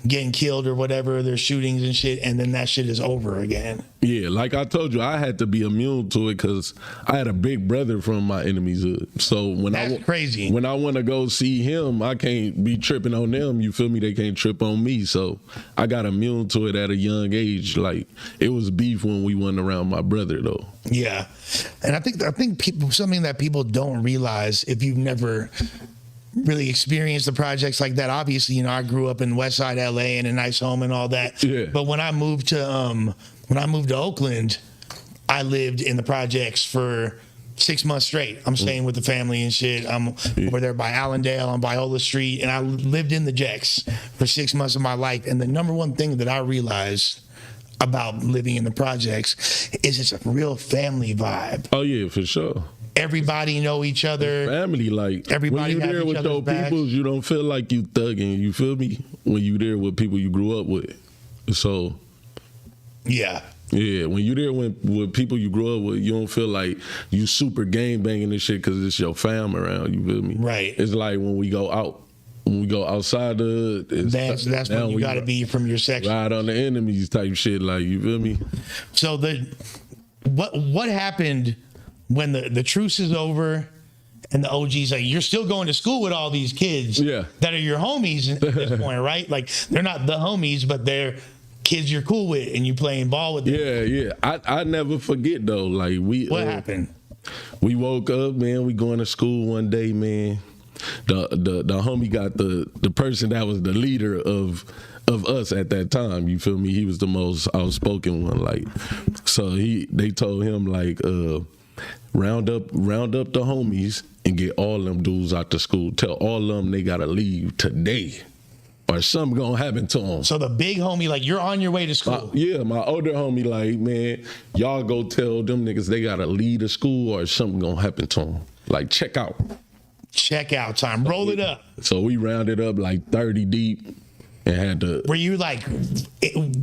[SPEAKER 1] getting killed or whatever. There's shootings and shit, and then that shit is over again.
[SPEAKER 3] Yeah, like I told you, I had to be immune to it because I had a big brother from my enemy's hood. So
[SPEAKER 1] That's crazy.
[SPEAKER 3] When I want to go see him, I can't be tripping on them. You feel me? They can't trip on me. So I got immune to it at a young age. Like it was beef when we went around my brother though.
[SPEAKER 1] Yeah, and I think people, something that people don't realize if you've never really experienced the projects like that. Obviously, I grew up in West Side LA in a nice home and all that.
[SPEAKER 3] Yeah.
[SPEAKER 1] But when I moved to Oakland, I lived in the projects for 6 months straight. I'm staying with the family and shit. I'm over there by Allendale on Viola Street, and I lived in the Jacks for 6 months of my life. And the number one thing that I realized about living in the projects is it's a real family vibe.
[SPEAKER 3] Oh yeah, for sure.
[SPEAKER 1] Everybody know each other.
[SPEAKER 3] Family, like
[SPEAKER 1] Everybody
[SPEAKER 3] when you
[SPEAKER 1] have
[SPEAKER 3] there
[SPEAKER 1] each
[SPEAKER 3] with
[SPEAKER 1] other's
[SPEAKER 3] those
[SPEAKER 1] backs.
[SPEAKER 3] people, you don't feel like you thugging. You feel me? When you there with people you grew up with. So
[SPEAKER 1] Yeah.
[SPEAKER 3] yeah, when you there with people you grew up with, you don't feel like you super gang banging and shit because it's your fam around. You feel me?
[SPEAKER 1] Right.
[SPEAKER 3] It's like when we go out. When we go outside the
[SPEAKER 1] That's when you got to be from your section.
[SPEAKER 3] ride on the enemies type shit. Like you feel me?
[SPEAKER 1] So what happened when the truce is over and the OG's like, you're still going to school with all these kids
[SPEAKER 3] Yeah.
[SPEAKER 1] that are your homies at this point, right? Like they're not the homies, but they're kids you're cool with and you playing ball with them.
[SPEAKER 3] Yeah. I never forget though. Like
[SPEAKER 1] What happened?
[SPEAKER 3] We woke up, man. We going to school one day, man. The homie got the person that was the leader of us at that time. You feel me? He was the most outspoken one. Like, so they told him like, round up the homies and get all them dudes out the school. Tell all of them they gotta leave today, or something gonna happen to them.
[SPEAKER 1] So the big homie, like you're on your way to school.
[SPEAKER 3] My older homie, like, man, y'all go tell them niggas they gotta leave the school or something gonna happen to them. Like, check out.
[SPEAKER 1] Check out time. Roll it up.
[SPEAKER 3] So we rounded up like 30 deep and had to.
[SPEAKER 1] Were you like,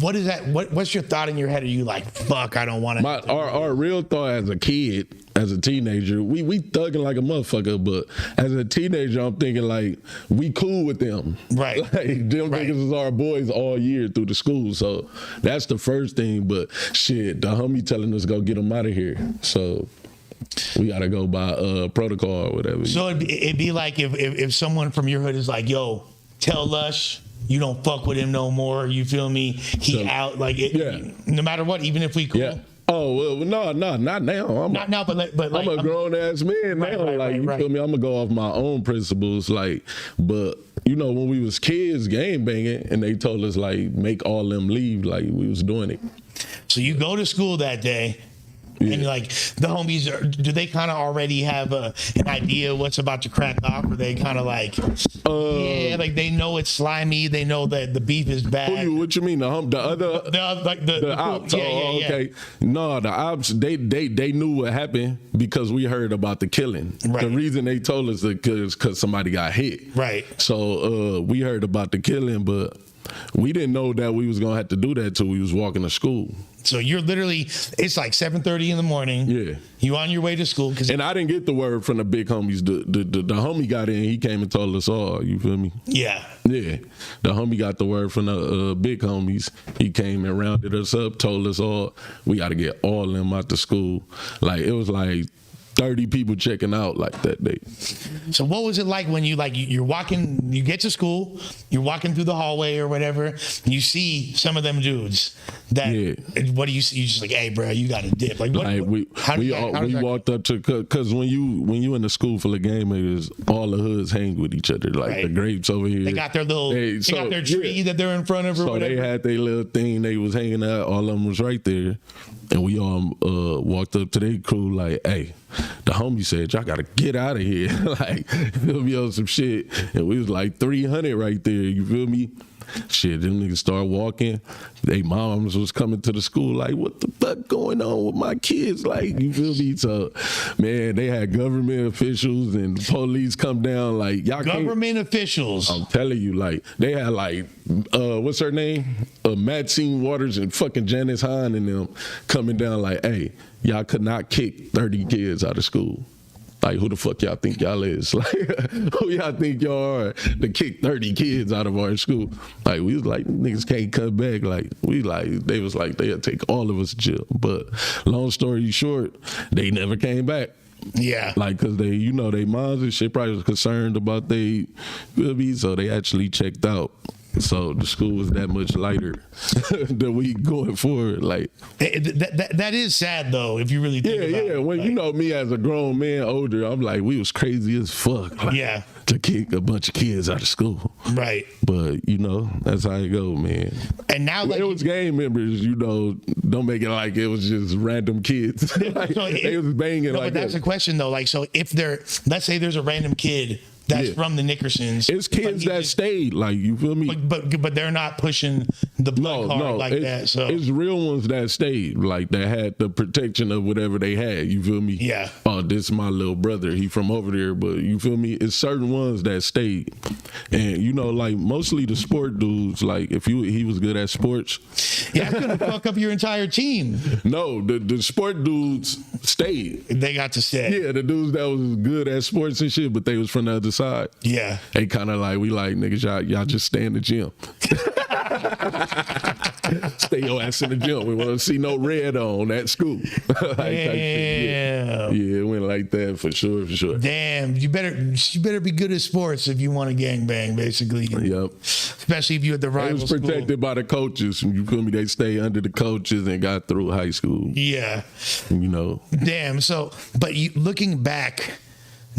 [SPEAKER 1] what is that? What's your thought in your head? Are you like, fuck, I don't want to.
[SPEAKER 3] Our real thought as a kid, as a teenager, we thugging like a motherfucker, but as a teenager, I'm thinking like, we cool with them.
[SPEAKER 1] Right.
[SPEAKER 3] Like, them
[SPEAKER 1] Right.
[SPEAKER 3] niggas is our boys all year through the school. So that's the first thing. But shit, the homie telling us go get them out of here. So we gotta go by protocol or whatever.
[SPEAKER 1] So it'd be like if someone from your hood is like, yo, tell Lush you don't fuck with him no more. You feel me? He out. Like,
[SPEAKER 3] Yeah.
[SPEAKER 1] no matter what, even if we cool.
[SPEAKER 3] Yeah. Oh well, no, not now.
[SPEAKER 1] Not now, but like,
[SPEAKER 3] I'm a grown ass man now.
[SPEAKER 1] Right,
[SPEAKER 3] you
[SPEAKER 1] right.
[SPEAKER 3] feel me? I'm gonna go off my own principles. Like, but when we was kids, game banging, and they told us like make all them leave. Like we was doing it.
[SPEAKER 1] So you go to school that day.
[SPEAKER 3] Yeah.
[SPEAKER 1] And like the homies, do they kind of already have an idea what's about to crack off? Or they kind of like, yeah, like they know it's slimy. They know that the beef is bad.
[SPEAKER 3] What you mean? The other the ops?
[SPEAKER 1] Yeah.
[SPEAKER 3] Okay. No, the ops. They knew what happened because we heard about the killing.
[SPEAKER 1] Right.
[SPEAKER 3] The reason they told us because somebody got hit.
[SPEAKER 1] Right.
[SPEAKER 3] So we heard about the killing, but we didn't know that we was gonna have to do that till we was walking to school.
[SPEAKER 1] So you're literally, it's like 7:30 in the morning.
[SPEAKER 3] Yeah.
[SPEAKER 1] You on your way to school.
[SPEAKER 3] And I didn't get the word from the big homies. The homie got in. He came and told us all. You feel me?
[SPEAKER 1] Yeah.
[SPEAKER 3] Yeah. The homie got the word from the big homies. He came and rounded us up, told us all we got to get all of them out the school. Like, it was like 30 people checking out like that day.
[SPEAKER 1] So what was it like when you're walking, you get to school, you're walking through the hallway or whatever, and you see some of them dudes that, what do you see? You just like, hey, bro, you got to dip. Like,
[SPEAKER 3] We walked up to, because when you in the school full of gang niggas, all the hoods hang with each other. Like the grapes over here.
[SPEAKER 1] They got their little, they got their tree that they're in front of or whatever.
[SPEAKER 3] So they had their little thing they was hanging out. All of them was right there. And we all walked up to their crew like, hey, the homie said, y'all got to get out of here. Like, feel me on some shit. And we was like 300 right there. You feel me? Shit, them niggas start walking. They moms was coming to the school like, what the fuck going on with my kids? Like, you feel me? So, man, they had government officials and police come down like, y'all
[SPEAKER 1] government officials.
[SPEAKER 3] I'm telling you, like, they had like, what's her name? Maxine Waters and fucking Janice Hahn and them coming down like, hey, y'all could not kick 30 kids out of school. Like, who the fuck y'all think y'all is? Like, who y'all think y'all are to kick 30 kids out of our school? Like, we was like, niggas can't come back. Like, they was like, they'll take all of us to jail. But long story short, they never came back.
[SPEAKER 1] Yeah.
[SPEAKER 3] Like, cause they, you know, they moms and shit probably was concerned about they, so they actually checked out. So the school was that much lighter the week going forward. Like
[SPEAKER 1] that is sad though, if you really think about it.
[SPEAKER 3] When
[SPEAKER 1] like,
[SPEAKER 3] you know me as a grown man, older, I'm like, we was crazy as fuck. Like, to kick a bunch of kids out of school.
[SPEAKER 1] Right.
[SPEAKER 3] But you know, that's how it go, man.
[SPEAKER 1] And now
[SPEAKER 3] it was gang members, you know, don't make it like it was just random kids. Like, they was banging like
[SPEAKER 1] that. But that's the question though. Like, so if let's say there's a random kid that's from the Nickersons.
[SPEAKER 3] It's kids that stayed, like, you feel me?
[SPEAKER 1] But they're not pushing the blood card like that. So
[SPEAKER 3] it's real ones that stayed, like that had the protection of whatever they had. You feel me?
[SPEAKER 1] Yeah.
[SPEAKER 3] Oh, this is my little brother. He from over there, but you feel me? It's certain ones that stayed, and you know, like mostly the sport dudes. Like if he was good at sports.
[SPEAKER 1] Yeah, that's gonna fuck up your entire team.
[SPEAKER 3] No, the sport dudes stayed.
[SPEAKER 1] They got to stay.
[SPEAKER 3] Yeah, the dudes that was good at sports and shit, but they was from the other side.
[SPEAKER 1] Yeah.
[SPEAKER 3] They kind of like, we like, niggas, y'all just stay in the gym. Stay your ass in the gym. We want to see no red on at school. Like, yeah, it went like that for sure.
[SPEAKER 1] Damn, you better be good at sports if you want to gangbang, basically.
[SPEAKER 3] Yep.
[SPEAKER 1] Especially if you at the rival
[SPEAKER 3] school. It was protected by the coaches. You feel me? They stay under the coaches and got through high school.
[SPEAKER 1] Yeah.
[SPEAKER 3] You know.
[SPEAKER 1] Damn. So, but you looking back,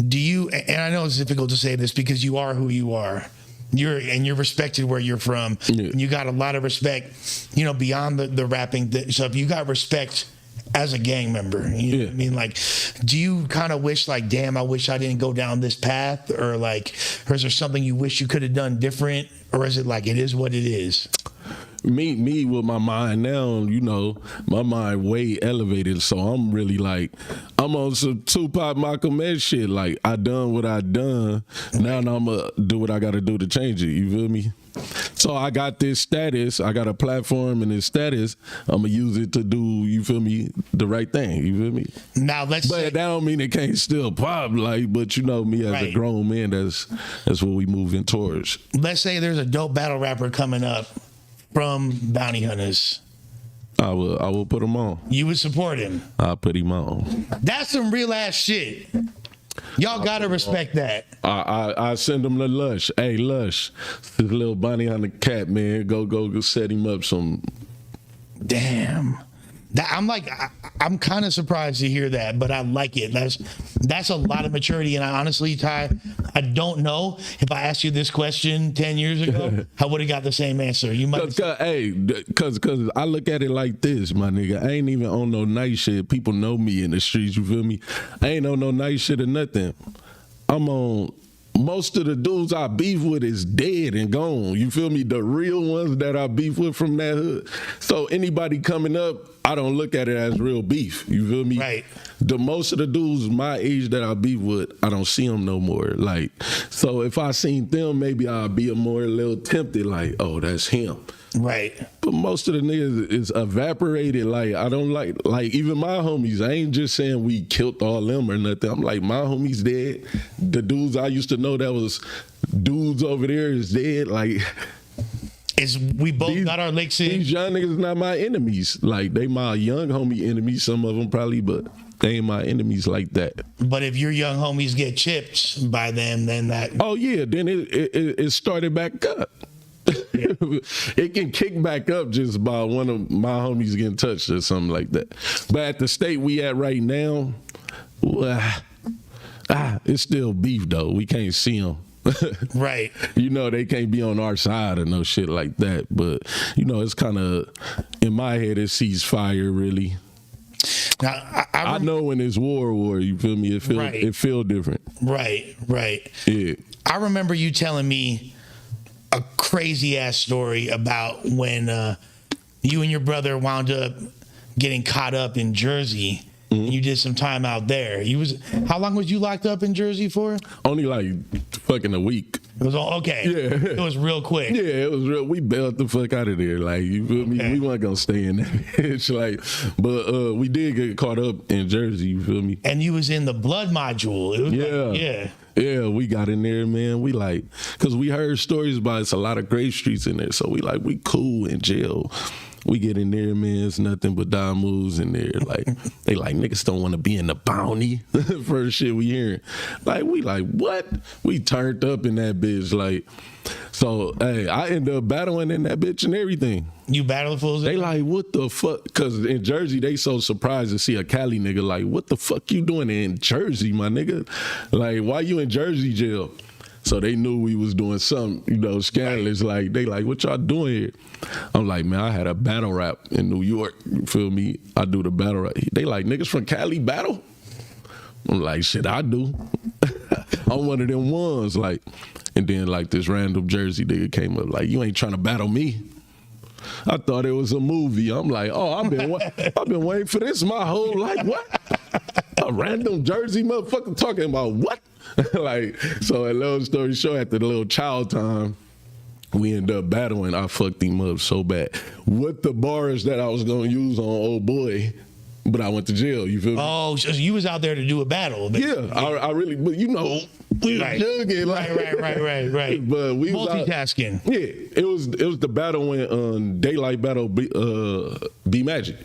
[SPEAKER 1] do you? And I know it's difficult to say this because you are who you are. You're respected where you're from. Yeah. And you got a lot of respect, you know, beyond the rapping. So if you got respect as a gang member, you know what I mean? Like, do you kind of wish like, damn, I wish I didn't go down this path, or is there something you wish you could have done different, or is it like it is what it is?
[SPEAKER 3] Me with my mind now, you know, my mind way elevated. So I'm really like, I'm on some Tupac Malcolm X shit. Like, I done what I done. Now I'm gonna do what I gotta do to change it. You feel me? So I got this status. I got a platform and this status. I'm gonna use it to do, you feel me, the right thing. You feel me?
[SPEAKER 1] Now but
[SPEAKER 3] that don't mean it can't still pop. Like, but you know me as a grown man, that's what we moving towards.
[SPEAKER 1] Let's say there's a dope battle rapper coming up from Bounty Hunters.
[SPEAKER 3] I will put him on.
[SPEAKER 1] You would support him?
[SPEAKER 3] I'll put him on.
[SPEAKER 1] That's some real ass shit. Y'all gotta respect that.
[SPEAKER 3] I send him to Lush. Hey, Lush, this little Bounty Hunter cat, man. Go set him up some.
[SPEAKER 1] Damn. I'm kind of surprised to hear that, but I like it. That's a lot of maturity, and I honestly, Ty, I don't know if I asked you this question 10 years ago, I would have got the same answer. You might.
[SPEAKER 3] Cause I look at it like this, my nigga. I ain't even on no nice shit. People know me in the streets. You feel me? I ain't on no nice shit or nothing. I'm on. Most of the dudes I beef with is dead and gone. You feel me? The real ones that I beef with from that hood. So anybody coming up, I don't look at it as real beef. You feel me?
[SPEAKER 1] Right.
[SPEAKER 3] The most of the dudes my age that I beef with, I don't see them no more. Like, so if I seen them, maybe I'll be a little tempted. Like, oh, that's him.
[SPEAKER 1] Right.
[SPEAKER 3] But most of the niggas is evaporated. Like, I don't like even my homies. I ain't just saying we killed all them or nothing. I'm like, my homies dead. The dudes I used to know that was dudes over there is dead. Like,
[SPEAKER 1] we both got our licks in.
[SPEAKER 3] These young niggas not my enemies. Like, they my young homie enemies, some of them probably, but They ain't my enemies like that.
[SPEAKER 1] But if your young homies get chipped by them, then that.
[SPEAKER 3] Oh yeah, then it started back up. It can kick back up just by one of my homies getting touched or something like that. But at the state we at right now, it's still beef though. We can't see them.
[SPEAKER 1] Right.
[SPEAKER 3] You know, they can't be on our side or no shit like that. But, you know, it's kind of, in my head, it sees fire, really.
[SPEAKER 1] Now,
[SPEAKER 3] I know when it's war, you feel me? It feel different.
[SPEAKER 1] Right.
[SPEAKER 3] Yeah.
[SPEAKER 1] I remember you telling me a crazy-ass story about when you and your brother wound up getting caught up in Jersey. And you did some time out there. How long was you locked up in Jersey for?
[SPEAKER 3] Only like fucking a week.
[SPEAKER 1] It was all okay.
[SPEAKER 3] Yeah.
[SPEAKER 1] It was real quick.
[SPEAKER 3] Yeah, it was real. We bailed the fuck out of there. Like, you feel me? We weren't gonna stay in that bitch. Like, but we did get caught up in Jersey. You feel me?
[SPEAKER 1] And you was in the blood module. It was
[SPEAKER 3] Yeah, we got in there, man. We like, cause we heard stories about it's a lot of grave streets in there. So we cool in jail. We get in there, man, it's nothing but dime moves in there. Like, they like, niggas don't want to be in the bounty. First shit we hearing. Like, we like, what? We turned up in that bitch. Like, so, hey, I ended up battling in that bitch and everything.
[SPEAKER 1] You battled fools?
[SPEAKER 3] They like, what the fuck? Because in Jersey, they so surprised to see a Cali nigga. Like, what the fuck you doing in Jersey, my nigga? Like, why you in Jersey jail? So they knew we was doing something, you know, scandalous. Like, they like, what y'all doing here? I'm like, man, I had a battle rap in New York. You feel me? I do the battle rap. They like, niggas from Cali battle? I'm like, shit, I do. I'm one of them ones. Like, and then like this random Jersey nigga came up like, you ain't trying to battle me. I thought it was a movie. I'm like, oh, I've been waiting for this my whole life. What? A random Jersey motherfucker talking about what? Like, so a long story short, after the little child time, we ended up battling. I fucked him up so bad with the bars that I was gonna use on old boy, but I went to jail. You feel me?
[SPEAKER 1] Oh, so you was out there to do a battle?
[SPEAKER 3] Yeah, I really, but you know, we was jugging, like,
[SPEAKER 1] right.
[SPEAKER 3] But we was
[SPEAKER 1] multitasking.
[SPEAKER 3] Yeah, it was the battle when Daylight battle B Magic.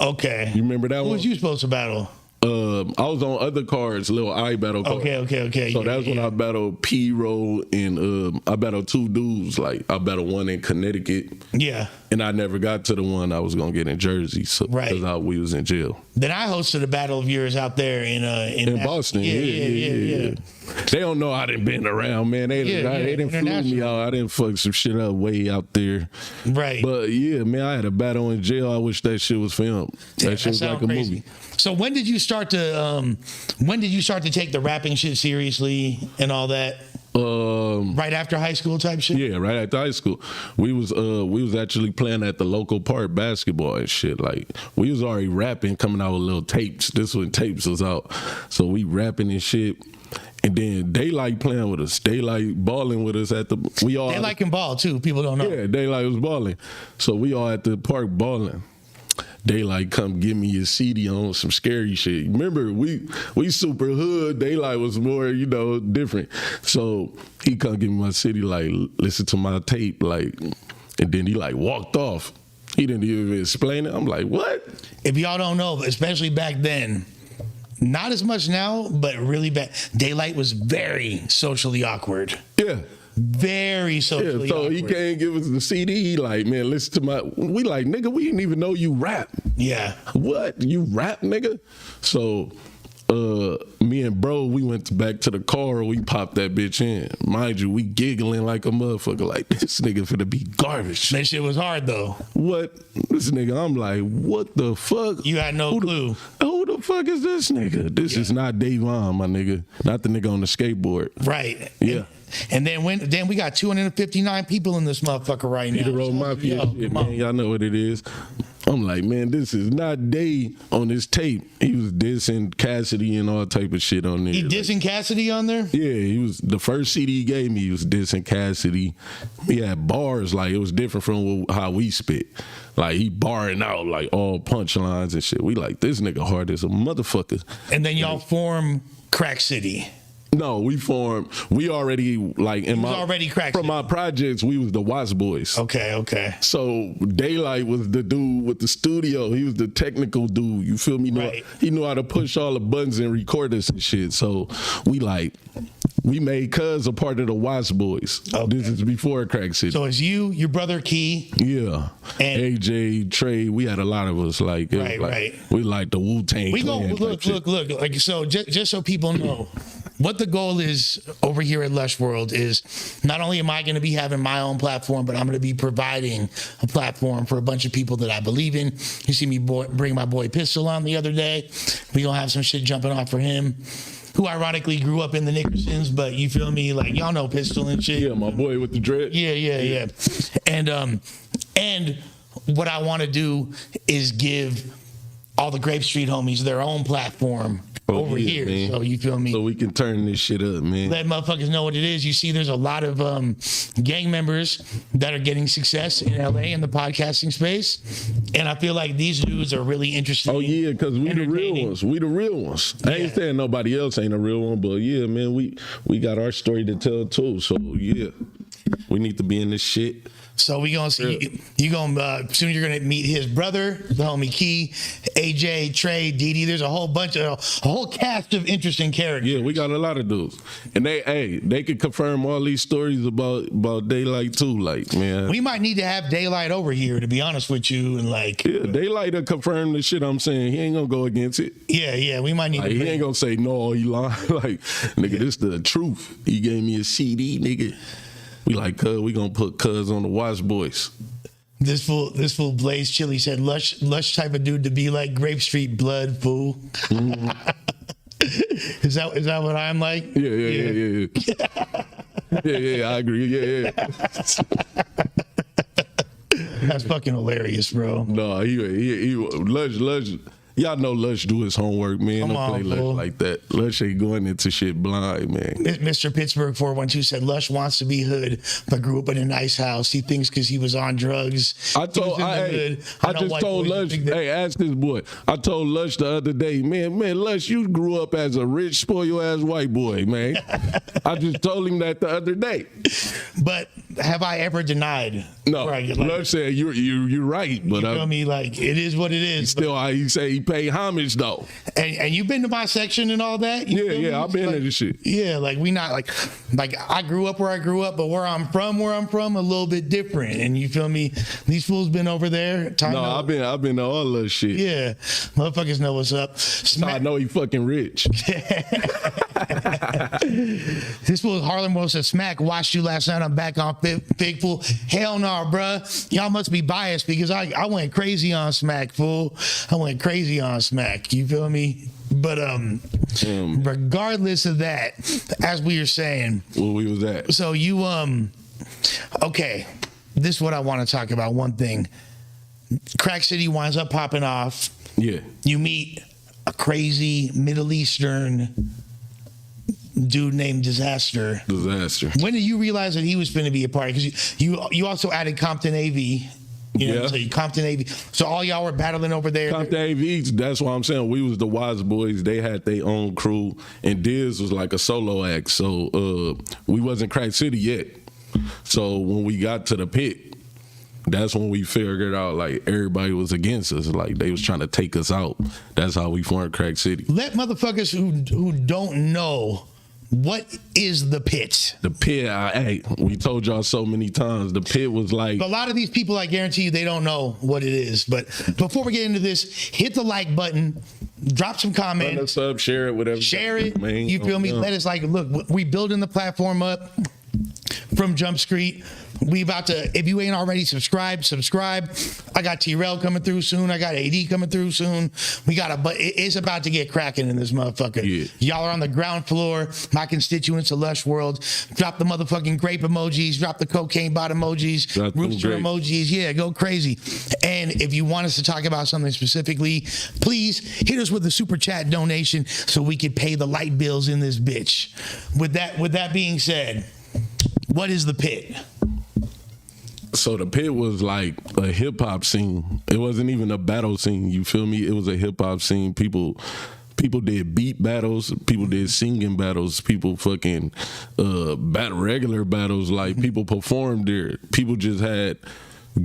[SPEAKER 1] Okay,
[SPEAKER 3] you remember that one?
[SPEAKER 1] Who was you supposed to battle?
[SPEAKER 3] I was on other cards, little I battle cards.
[SPEAKER 1] Okay.
[SPEAKER 3] So that's when I battled P-Roll and I battled two dudes. Like, I battled one in Connecticut.
[SPEAKER 1] Yeah.
[SPEAKER 3] And I never got to the one I was going to get in Jersey. So, because we was in jail.
[SPEAKER 1] Then I hosted a battle of yours out there in
[SPEAKER 3] Boston. Yeah. They don't know I didn't been around, man. They didn't flew me out. I didn't fuck some shit up way out there.
[SPEAKER 1] Right.
[SPEAKER 3] But yeah, man, I had a battle in jail. I wish that shit was filmed. That shit was like a movie.
[SPEAKER 1] So when did you start to take the rapping shit seriously and all that? Right after high school type shit?
[SPEAKER 3] Yeah, right after high school. We was actually playing at the local park basketball and shit. Like, we was already rapping, coming out with little tapes. This when tapes was out. So we rapping and shit. And then Daylight playing with us. Daylight balling with us at the Daylight
[SPEAKER 1] can ball too. People don't know.
[SPEAKER 3] Yeah, Daylight was balling. So we all at the park balling. Daylight come give me his CD on some scary shit. Remember, we super hood. Daylight was more, you know, different. So he come give me my CD, like, listen to my tape, like, and then he like walked off. He didn't even explain it. I'm like, what?
[SPEAKER 1] If y'all don't know, especially back then, not as much now, but really bad. Daylight was very socially awkward.
[SPEAKER 3] Yeah.
[SPEAKER 1] Very socially
[SPEAKER 3] so
[SPEAKER 1] awkward.
[SPEAKER 3] He can't give us the CD. He like, man, listen to my. We like, nigga, we didn't even know you rap.
[SPEAKER 1] Yeah.
[SPEAKER 3] What? You rap, nigga? So, me and bro, we went back to the car. We popped that bitch in. Mind you, we giggling like a motherfucker. Like, this nigga finna be garbage.
[SPEAKER 1] That shit was hard though.
[SPEAKER 3] What? This nigga, I'm like, what the fuck?
[SPEAKER 1] You had no clue.
[SPEAKER 3] Who the fuck is this nigga? This is not Davon, my nigga. Not the nigga on the skateboard.
[SPEAKER 1] Right.
[SPEAKER 3] Yeah.
[SPEAKER 1] And then we got 259 people in this motherfucker right now.
[SPEAKER 3] Peter Road Mafia shit, man. Y'all know what it is. I'm like, man, this is not Day on this tape. He was dissing Cassidy and all type of shit on there.
[SPEAKER 1] He dissing Cassidy on there?
[SPEAKER 3] Yeah, he was the first CD he gave me. He was dissing Cassidy. He had bars, like, it was different from how we spit. Like, he barring out like all punchlines and shit. We like, this nigga hard as a motherfucker.
[SPEAKER 1] And then y'all form Crack City.
[SPEAKER 3] No, we formed. We already like in
[SPEAKER 1] was already Crack
[SPEAKER 3] from
[SPEAKER 1] City.
[SPEAKER 3] my projects. We was the Watts Boys.
[SPEAKER 1] Okay.
[SPEAKER 3] So Daylight was the dude with the studio. He was the technical dude. You feel me?
[SPEAKER 1] Right.
[SPEAKER 3] He knew how to push all the buttons and record us and shit. So we made Cuz a part of the Watts Boys.
[SPEAKER 1] Okay.
[SPEAKER 3] This is before Crack City.
[SPEAKER 1] So it's you, your brother Key.
[SPEAKER 3] Yeah,
[SPEAKER 1] And-
[SPEAKER 3] AJ, Trey, we had a lot of us. Like, it was
[SPEAKER 1] Right,
[SPEAKER 3] like
[SPEAKER 1] right.
[SPEAKER 3] we like the Wu-Tang
[SPEAKER 1] We go
[SPEAKER 3] Clan type shit.
[SPEAKER 1] look. Like so, just so people know, what the goal is over here at Lush World is not only am I going to be having my own platform, but I'm going to be providing a platform for a bunch of people that I believe in. You see me bring my boy Pistol on the other day. We gonna have some shit jumping off for him, who ironically grew up in the Nickersons, but you feel me? Like y'all know Pistol and shit.
[SPEAKER 3] Yeah, my boy with the dread.
[SPEAKER 1] Yeah. And what I want to do is give all the Grape Street homies their own platform over
[SPEAKER 3] yeah,
[SPEAKER 1] here.
[SPEAKER 3] man.
[SPEAKER 1] So you feel me?
[SPEAKER 3] So we can turn this shit up, man.
[SPEAKER 1] Let motherfuckers know what it is. You see, there's a lot of gang members that are getting success in LA in the podcasting space, and I feel like these dudes are really interested.
[SPEAKER 3] Oh yeah, because we the real
[SPEAKER 1] entertaining.
[SPEAKER 3] ones. We the real ones. I ain't
[SPEAKER 1] Yeah.
[SPEAKER 3] saying nobody else ain't a real one, but yeah, man, we got our story to tell too. So yeah, we need to be in this shit.
[SPEAKER 1] So we gonna see you gonna soon. You're gonna meet his brother, the homie Key, AJ, Trey, Didi. There's a whole bunch of a whole cast of interesting characters.
[SPEAKER 3] Yeah, we got a lot of dudes, and they could confirm all these stories about Daylight too. Like, man,
[SPEAKER 1] We might need to have Daylight over here, to be honest with you, and like,
[SPEAKER 3] yeah, Daylight to confirm the shit I'm saying. He ain't gonna go against it.
[SPEAKER 1] yeah, we might need
[SPEAKER 3] Like,
[SPEAKER 1] to.
[SPEAKER 3] he ain't gonna say no, he lying. Like, nigga, this the truth. He gave me a CD, nigga. We like, Cuz, we gonna put Cuz on the Watch Boys.
[SPEAKER 1] This fool Blaze Chili said lush type of dude to be like Grape Street blood fool.
[SPEAKER 3] Mm-hmm.
[SPEAKER 1] Is that what I'm like?
[SPEAKER 3] Yeah. Yeah, I agree. Yeah.
[SPEAKER 1] That's fucking hilarious, bro.
[SPEAKER 3] No, he Lush. Y'all know Lush do his homework, man.
[SPEAKER 1] Come
[SPEAKER 3] Don't
[SPEAKER 1] on,
[SPEAKER 3] play Lush
[SPEAKER 1] fool.
[SPEAKER 3] like that. Lush ain't going into shit blind, man.
[SPEAKER 1] Mr. Pittsburgh 412 said Lush wants to be hood, but grew up in a nice house. He thinks because he was on drugs.
[SPEAKER 3] I
[SPEAKER 1] he
[SPEAKER 3] told,
[SPEAKER 1] was in the
[SPEAKER 3] I
[SPEAKER 1] hood. I know
[SPEAKER 3] just
[SPEAKER 1] white
[SPEAKER 3] told
[SPEAKER 1] boys
[SPEAKER 3] Lush,
[SPEAKER 1] think that-
[SPEAKER 3] hey, ask this boy. I told Lush the other day, man, Lush, you grew up as a rich, spoiled ass white boy, man. I just told him that the other day.
[SPEAKER 1] But have I ever denied?
[SPEAKER 3] No,
[SPEAKER 1] Right, like,
[SPEAKER 3] Lush said you're right, but
[SPEAKER 1] you feel me? Like it is what it is.
[SPEAKER 3] still, he said he paid homage though.
[SPEAKER 1] And you've been to my section and all that. You feel me?
[SPEAKER 3] Yeah, I've been
[SPEAKER 1] Like,
[SPEAKER 3] to this shit.
[SPEAKER 1] Yeah, like we not like I grew up where I grew up, but where I'm from, a little bit different. And you feel me? These fools been over there.
[SPEAKER 3] No, I've been to all that shit.
[SPEAKER 1] Yeah, motherfuckers know what's up.
[SPEAKER 3] I know he fucking rich.
[SPEAKER 1] This fool Harlem World said, "Smack watched you last night. I'm back on Big Fool." Hell no, bruh. Y'all must be biased because I went crazy on Smack, fool. I went crazy on Smack. You feel me? But regardless of that, as we were saying,
[SPEAKER 3] Where we was at?
[SPEAKER 1] so you okay, this is what I want to talk about. One thing, Crack City winds up popping off.
[SPEAKER 3] Yeah.
[SPEAKER 1] You meet a crazy Middle Eastern dude named Disaster. When did you realize that he was going to be a part? Because you also added Compton AV. You know,
[SPEAKER 3] Yeah.
[SPEAKER 1] so Compton AV. So all y'all were battling over there.
[SPEAKER 3] Compton AV, that's why I'm saying we was the Wise Boys. They had their own crew, and Diz was like a solo act. So we wasn't Crack City yet. So when we got to the pit, that's when we figured out like everybody was against us. Like they was trying to take us out. That's how we formed Crack City.
[SPEAKER 1] Let motherfuckers who don't know, what is the pit?
[SPEAKER 3] The pit, hey, we told y'all so many times. The pit was like
[SPEAKER 1] A lot of these people, I guarantee you, they don't know what it is. But before we get into this, hit the like button, drop some
[SPEAKER 3] run
[SPEAKER 1] comments,
[SPEAKER 3] us up, share it, whatever.
[SPEAKER 1] share it.
[SPEAKER 3] Man,
[SPEAKER 1] You feel me?
[SPEAKER 3] yeah.
[SPEAKER 1] Let us look. We building the platform up from Jump Street. We about to, if you ain't already subscribe. I got T-Rel coming through soon. I got AD coming through soon. But it's about to get cracking in this motherfucker.
[SPEAKER 3] Yeah.
[SPEAKER 1] Y'all are on the ground floor. My constituents of Lush World. Drop the motherfucking grape emojis. Drop the cocaine bot emojis.
[SPEAKER 3] Drop them
[SPEAKER 1] Rooster
[SPEAKER 3] grapes.
[SPEAKER 1] emojis. Yeah, go crazy. And if you want us to talk about something specifically, please hit us with a super chat donation so we can pay the light bills in this bitch. With that being said, what is the pit?
[SPEAKER 3] So the pit was like a hip hop scene. It wasn't even a battle scene. You feel me? It was a hip hop scene. People People did beat battles. People did singing battles. People fucking regular battles. Like people performed there. People just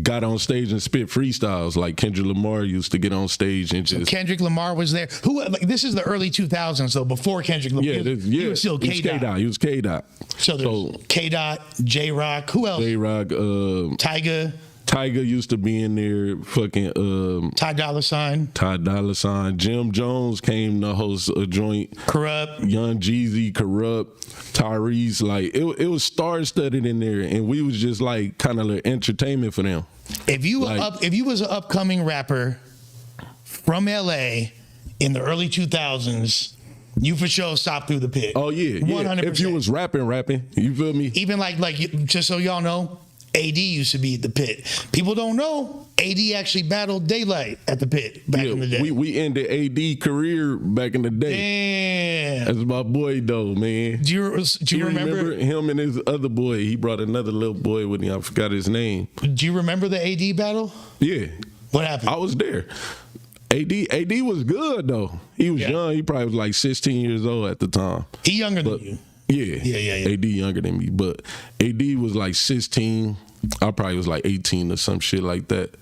[SPEAKER 3] got on stage and spit freestyles. Like Kendrick Lamar used to get on stage and just.
[SPEAKER 1] Kendrick Lamar was there. Who? Like, this is the early 2000s, though. Before Kendrick Lamar, he was still K Dot.
[SPEAKER 3] He was K Dot.
[SPEAKER 1] So there's K Dot, J Rock. Who else?
[SPEAKER 3] J Rock.
[SPEAKER 1] Tyga.
[SPEAKER 3] Tyga used to be in there. Fucking
[SPEAKER 1] Ty Dolla $ign.
[SPEAKER 3] Ty Dolla $ign. Jim Jones came to host a joint.
[SPEAKER 1] Corrupt.
[SPEAKER 3] Young Jeezy, Corrupt, Tyrese. Like it was star studded in there, and we was just like kind of like entertainment for them.
[SPEAKER 1] If you was an upcoming rapper from LA in the early 2000s, you for sure stopped through the pit.
[SPEAKER 3] Oh yeah,
[SPEAKER 1] 100%.
[SPEAKER 3] If you was rapping, you feel me?
[SPEAKER 1] Even like just so y'all know, AD used to be at the pit. People don't know AD actually battled Daylight at the pit back in the day.
[SPEAKER 3] We ended AD career back in the day.
[SPEAKER 1] Damn.
[SPEAKER 3] That's my boy though, man.
[SPEAKER 1] Do you remember
[SPEAKER 3] him and his other boy? He brought another little boy with him. I forgot his name.
[SPEAKER 1] Do you remember the AD battle?
[SPEAKER 3] Yeah.
[SPEAKER 1] What happened?
[SPEAKER 3] I was there. AD was good though. He was young. He probably was like 16 years old at the time.
[SPEAKER 1] He younger than you.
[SPEAKER 3] Yeah. AD younger than me, but AD was like 16. I probably was like 18 or some shit like that.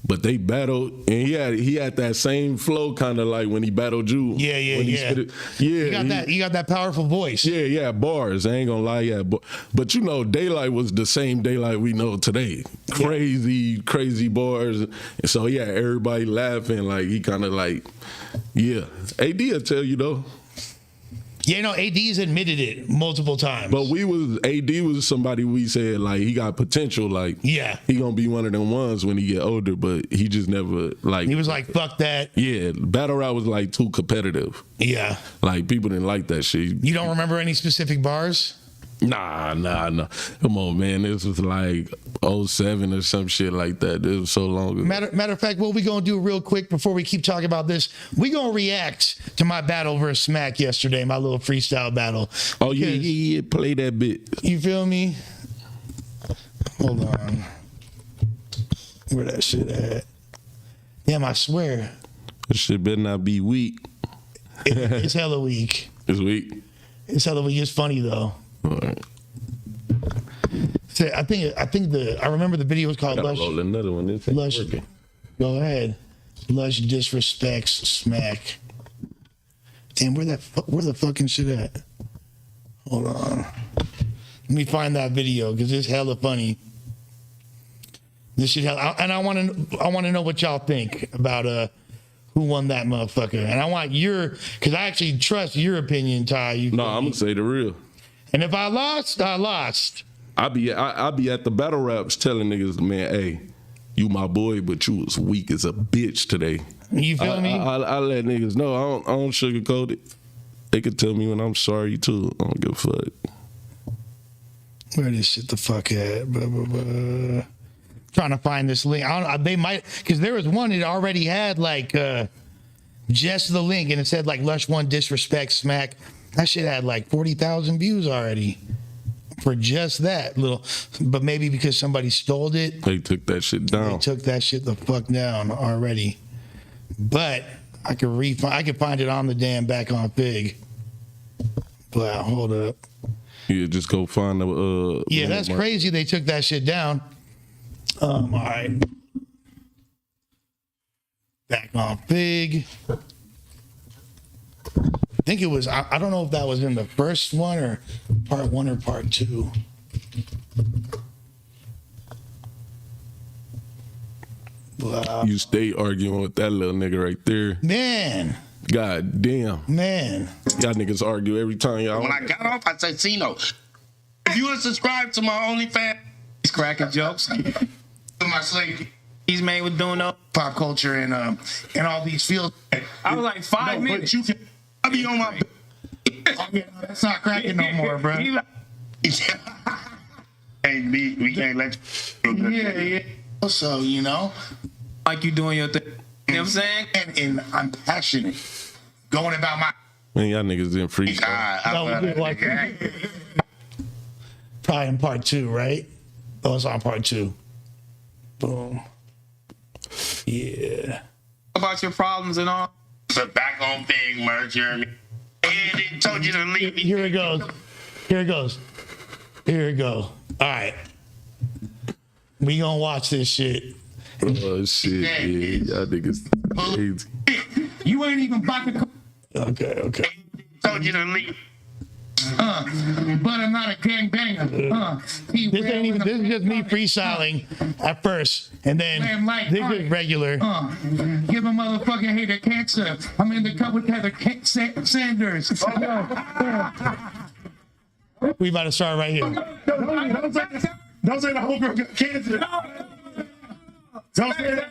[SPEAKER 3] But they battled, and he had that same flow, kind of like when he battled you.
[SPEAKER 1] Yeah. You got that powerful voice.
[SPEAKER 3] Yeah, bars. I ain't gonna lie, but you know, Daylight was the same Daylight we know today. Crazy bars. And so yeah, everybody laughing, like he kind of like, AD will tell you though.
[SPEAKER 1] Yeah, AD's admitted it multiple times.
[SPEAKER 3] But AD was somebody we said like he got potential, like he gonna be one of them ones when he get older, but he just never like.
[SPEAKER 1] He was like, fuck that.
[SPEAKER 3] Yeah, battle rap was like too competitive.
[SPEAKER 1] Yeah,
[SPEAKER 3] like people didn't like that shit.
[SPEAKER 1] You don't remember any specific bars?
[SPEAKER 3] Nah. Come on, man. This was like 07 or some shit like that. It was so long ago.
[SPEAKER 1] Matter of fact, what we gonna do real quick before we keep talking about this, we gonna react to my battle versus Smack yesterday, my little freestyle battle.
[SPEAKER 3] Oh yeah. Play that bit.
[SPEAKER 1] You feel me? Hold on. Where that shit at? Damn, I swear.
[SPEAKER 3] This shit better not be weak.
[SPEAKER 1] It's hella weak.
[SPEAKER 3] It's weak.
[SPEAKER 1] It's hella weak. It's funny though.
[SPEAKER 3] All right.
[SPEAKER 1] So I remember the video was called Lush.
[SPEAKER 3] Roll another one. This ain't
[SPEAKER 1] Lush.
[SPEAKER 3] working.
[SPEAKER 1] Go ahead. Lush disrespects Smack. Damn, where the fucking shit at? Hold on. Let me find that video because it's hella funny. This shit hella, and I want to know what y'all think about who won that motherfucker. And I want because I actually trust your opinion, Ty.
[SPEAKER 3] No, I'm gonna say the real.
[SPEAKER 1] And if I lost, I lost.
[SPEAKER 3] I be at the battle raps telling niggas, man, hey, you my boy, but you was weak as a bitch today.
[SPEAKER 1] You feel me?
[SPEAKER 3] I let niggas know. I don't sugarcoat it. They could tell me when I'm sorry too. I don't give a fuck.
[SPEAKER 1] Where this shit the fuck at? Blah, blah, blah. Trying to find this link. I don't know. They might, because there was one that already had like just the link, and it said like Lush One disrespect Smack. That shit had like 40,000 views already for just that little. But maybe because somebody stole it,
[SPEAKER 3] they took that shit down.
[SPEAKER 1] They took that shit the fuck down already. But I could find it on the damn Back on Fig. Wow, hold up.
[SPEAKER 3] Yeah, just go find the.
[SPEAKER 1] Yeah, that's crazy. They took that shit down. All right. Back on Fig. I think it was, I don't know if that was in the first one or part 1 or part 2. Wow.
[SPEAKER 3] You stay arguing with that little nigga right there.
[SPEAKER 1] Man.
[SPEAKER 3] God damn.
[SPEAKER 1] Man.
[SPEAKER 3] Y'all niggas argue every time y'all.
[SPEAKER 4] When I got off, I said, Cino, if you want to subscribe to my OnlyFans,
[SPEAKER 5] He's cracking jokes.
[SPEAKER 4] my slave,
[SPEAKER 5] He's made with doing no
[SPEAKER 1] Pop culture and all these fields.
[SPEAKER 5] I was like 5 minutes.
[SPEAKER 4] but you can, I be on my.
[SPEAKER 1] Oh, yeah, that's not cracking no more, bro.
[SPEAKER 5] He like,
[SPEAKER 4] we can't let you.
[SPEAKER 1] Yeah. So,
[SPEAKER 5] like you doing your thing. You know what I'm saying?
[SPEAKER 1] and I'm passionate. Going about my.
[SPEAKER 3] Man, y'all niggas didn't freeze.
[SPEAKER 1] Probably in part 2, right? Oh, it's on part 2. Boom. Yeah.
[SPEAKER 5] About your problems and all.
[SPEAKER 4] So back on big merch, you hear me? And it told you to leave me.
[SPEAKER 1] Here it goes. Here it goes. Here it goes. All right. We gonna watch this shit.
[SPEAKER 3] Oh shit, yeah, y'all niggas crazy.
[SPEAKER 5] You ain't even about to.
[SPEAKER 1] Okay.
[SPEAKER 4] Told you to leave.
[SPEAKER 5] But I'm not a gangbanger.
[SPEAKER 1] This ain't even. This is just me freestyling at first, and then this is regular.
[SPEAKER 5] Give a motherfucking hater cancer. I'm in the cup with Heather Sanders.
[SPEAKER 1] We about to start right here.
[SPEAKER 2] Don't say the whole girl got cancer. Don't say that.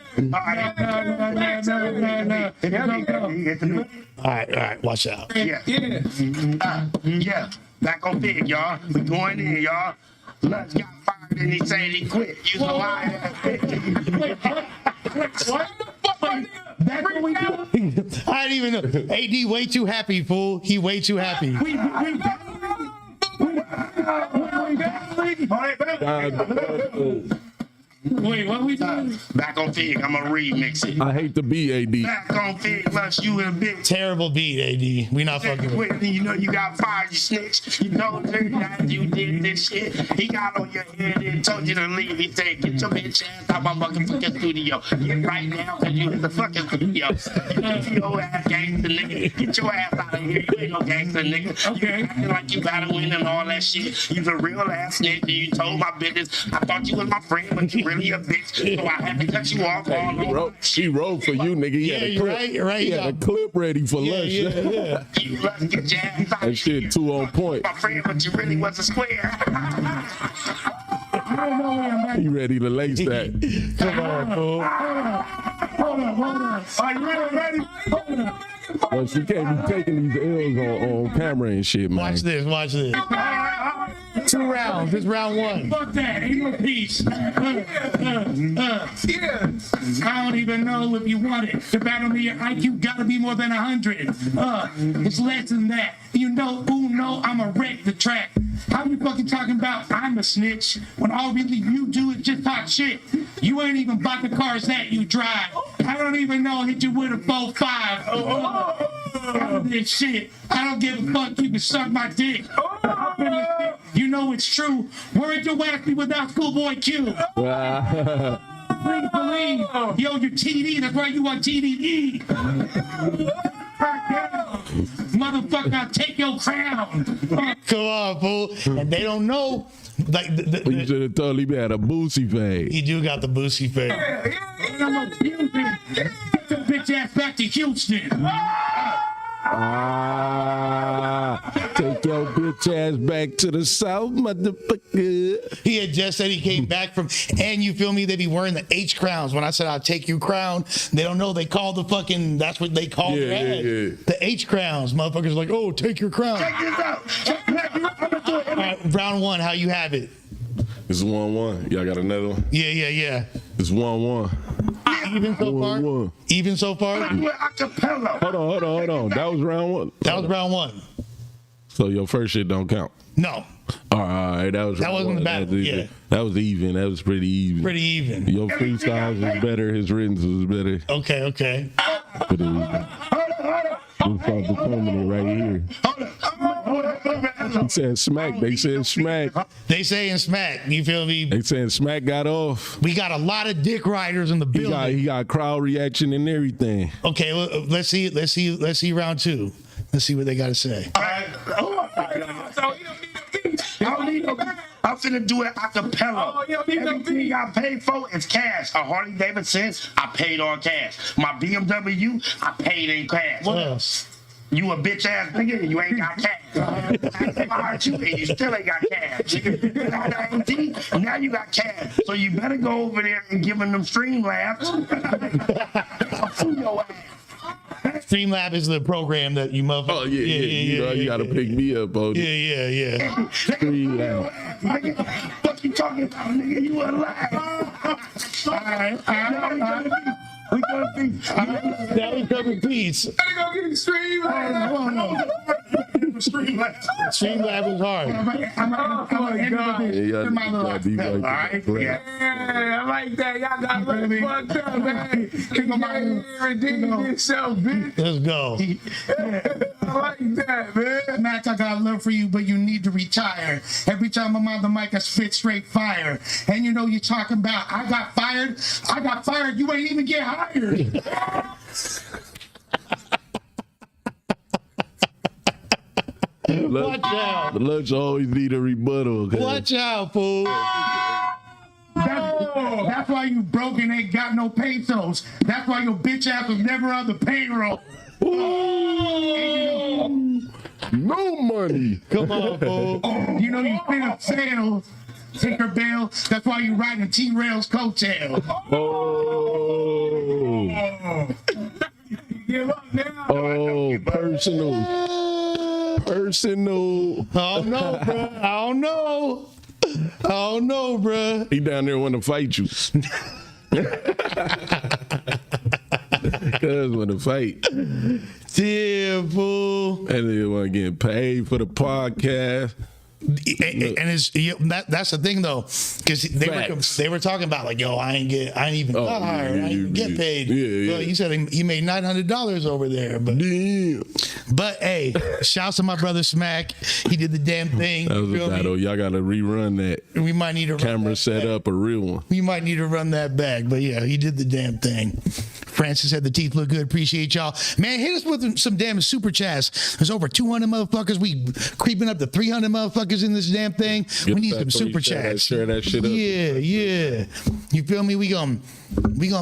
[SPEAKER 5] No.
[SPEAKER 1] All right. Watch out.
[SPEAKER 4] Yeah. Back on big, y'all. We going in, y'all. Lush got fired and he said he quit. You a liar ass bitch.
[SPEAKER 5] What the fuck? That's what we do.
[SPEAKER 1] I didn't even know. AD way too happy, fool. He way too happy.
[SPEAKER 5] Wait, what we doing?
[SPEAKER 4] Back on Fig, I'm gonna remix it.
[SPEAKER 3] I hate to be AD.
[SPEAKER 4] Back on Fig, Lush, you in a big
[SPEAKER 1] Terrible beat, AD. We not fucking with.
[SPEAKER 4] quick. You know you got fired, you snitch. You know that you did this shit. He got on your head and told you to leave. He said, get your bitch ass out my fucking studio. Get right now, cause you in the fucking studio. Your ass gangster nigga. Get your ass out of here. You ain't no gangster nigga. You acting like you gotta win and all that shit. You a real ass snitch. You told my business. I thought you was my friend, but you really a bitch. So I had to cut you off all over.
[SPEAKER 3] She wrote for you, nigga. He had a
[SPEAKER 1] you're
[SPEAKER 3] clip.
[SPEAKER 1] right. You're right.
[SPEAKER 3] He had a clip ready for Lush.
[SPEAKER 1] Yeah.
[SPEAKER 4] You Lush, get your ass out
[SPEAKER 3] That
[SPEAKER 4] of
[SPEAKER 3] shit
[SPEAKER 4] here.
[SPEAKER 3] too on point.
[SPEAKER 4] My friend, but you really was a square.
[SPEAKER 3] He ready to lace that.
[SPEAKER 1] Come on, fool.
[SPEAKER 5] Hold on.
[SPEAKER 2] Are you ready?
[SPEAKER 3] But she can't be taking these L's on camera and shit, man.
[SPEAKER 1] Watch this. 2 rounds. This round 1.
[SPEAKER 5] Fuck that. Ain't no peace. I don't even know if you want it. To battle me, your IQ gotta be more than 100. It's less than that. You know, I'ma wreck the track. How you fucking talking about I'm a snitch when all really you do is just talk shit? You ain't even bought the cars that you drive. I don't even know hit you with a 4-5. This shit. I don't give a fuck. You can suck my dick. You know it's true. Where'd your ass be without Schoolboy Q? Please believe. Yo, your TD. That's why you on TDE. Motherfucker, I'll take your crown.
[SPEAKER 1] Come on, fool. And they don't know. Like
[SPEAKER 3] You should have told him he had a boosie fade.
[SPEAKER 1] he do got the boosty face.
[SPEAKER 5] I'm a Houston. Get your bitch ass back to Houston.
[SPEAKER 3] Take your bitch ass back to the south, motherfucker.
[SPEAKER 1] He had just said he came back from, and you feel me? They be wearing the H crowns. When I said I'll take you crown, they don't know they call the fucking. That's what they call
[SPEAKER 3] Yeah,
[SPEAKER 1] their
[SPEAKER 3] yeah,
[SPEAKER 1] ass.
[SPEAKER 3] yeah.
[SPEAKER 1] The H crowns. Motherfuckers like, oh, take your crown.
[SPEAKER 4] Check this out.
[SPEAKER 1] All right, round 1. How you have it?
[SPEAKER 3] It's 1-1. Y'all got another one?
[SPEAKER 1] Yeah.
[SPEAKER 3] It's 1-1.
[SPEAKER 1] Even so far.
[SPEAKER 3] 1-1.
[SPEAKER 1] Even so far.
[SPEAKER 4] Do it acapella.
[SPEAKER 3] Hold on. That was round 1.
[SPEAKER 1] That was round 1.
[SPEAKER 3] So your first shit don't count.
[SPEAKER 1] No,
[SPEAKER 3] All right, that was
[SPEAKER 1] That
[SPEAKER 3] round
[SPEAKER 1] wasn't
[SPEAKER 3] one.
[SPEAKER 1] the battle,
[SPEAKER 3] That was
[SPEAKER 1] yeah.
[SPEAKER 3] even. That was even. That was pretty even.
[SPEAKER 1] pretty even.
[SPEAKER 3] Your freestyles was better. His written was better.
[SPEAKER 1] Okay.
[SPEAKER 3] Pretty even. We start determining right here. He said smack. They said smack.
[SPEAKER 1] They saying smack. You feel me?
[SPEAKER 3] They said smack got off.
[SPEAKER 1] We got a lot of dick riders in the
[SPEAKER 3] He
[SPEAKER 1] building.
[SPEAKER 3] got crowd reaction and everything.
[SPEAKER 1] Okay, let's see round 2. Let's see what they got to say.
[SPEAKER 4] I'm finna do it acapella. Everything I paid for is cash. A Harley Davidson, I paid on cash. My BMW, I paid in cash.
[SPEAKER 1] What else?
[SPEAKER 4] You a bitch ass nigga and you ain't got cash. I fired you and you still ain't got cash. Nigga. You got the AT, and now you got cash. So you better go over there and give them Streamlabs. I'll fool your ass.
[SPEAKER 1] Streamlab is the program that you motherfucker.
[SPEAKER 3] Oh yeah. You gotta pick me up on it.
[SPEAKER 1] Yeah.
[SPEAKER 3] Streamlab.
[SPEAKER 4] What you talking about, nigga? You a liar.
[SPEAKER 5] We gonna be.
[SPEAKER 1] Now we come in peace.
[SPEAKER 5] Gotta go get extreme.
[SPEAKER 1] Streamlab was hard.
[SPEAKER 5] I'm gonna end with this.
[SPEAKER 3] Yeah,
[SPEAKER 5] In my little
[SPEAKER 3] gotta be
[SPEAKER 5] hotel,
[SPEAKER 3] right
[SPEAKER 5] all right?
[SPEAKER 3] there.
[SPEAKER 5] Yeah, I like that. Y'all got really fucked up, man. Yeah, redeem yourself, bitch.
[SPEAKER 1] Let's go.
[SPEAKER 5] I like that, man. Max, I got love for you, but you need to retire. Every time I'm on the mic, I spit straight fire. And you know you're talking about, I got fired, you ain't even get hired.
[SPEAKER 1] Watch out.
[SPEAKER 3] The lunch always need a rebuttal. Okay?
[SPEAKER 1] Watch out, fool.
[SPEAKER 5] That's why you broke and ain't got no pesos. That's why your bitch ass was never on the payroll.
[SPEAKER 3] No money.
[SPEAKER 1] Come on, fool.
[SPEAKER 5] You know you spin up sales, Tinker Bell. That's why you riding T-Rail's coattail.
[SPEAKER 3] Oh.
[SPEAKER 5] Give up now.
[SPEAKER 3] Oh, personal.
[SPEAKER 1] Oh no, bro. I don't know, bro.
[SPEAKER 3] He down there want to fight you. Cuz want to fight.
[SPEAKER 1] Damn, fool.
[SPEAKER 3] And they want to get paid for the podcast.
[SPEAKER 1] And it's that's the thing though, because they were talking about like, yo, I ain't even got hired, I ain't get paid.
[SPEAKER 3] Yeah.
[SPEAKER 1] Well, you said he made $900 over there, but
[SPEAKER 3] Damn.
[SPEAKER 1] But hey, shouts to my brother Smack. He did the damn thing.
[SPEAKER 3] That was
[SPEAKER 1] You
[SPEAKER 3] a
[SPEAKER 1] feel me?
[SPEAKER 3] battle. Y'all got to rerun that.
[SPEAKER 1] We might need to run
[SPEAKER 3] Camera
[SPEAKER 1] that
[SPEAKER 3] set
[SPEAKER 1] back.
[SPEAKER 3] up a real one.
[SPEAKER 1] We might need to run that back, but yeah, he did the damn thing. Francis said the teeth look good. Appreciate y'all, man. Hit us with some damn super chats. There's over 200 motherfuckers. We creeping up to 300 motherfuckers in this damn thing. We need some super chats.
[SPEAKER 3] Share that shit up.
[SPEAKER 1] Yeah. You feel me? We gonna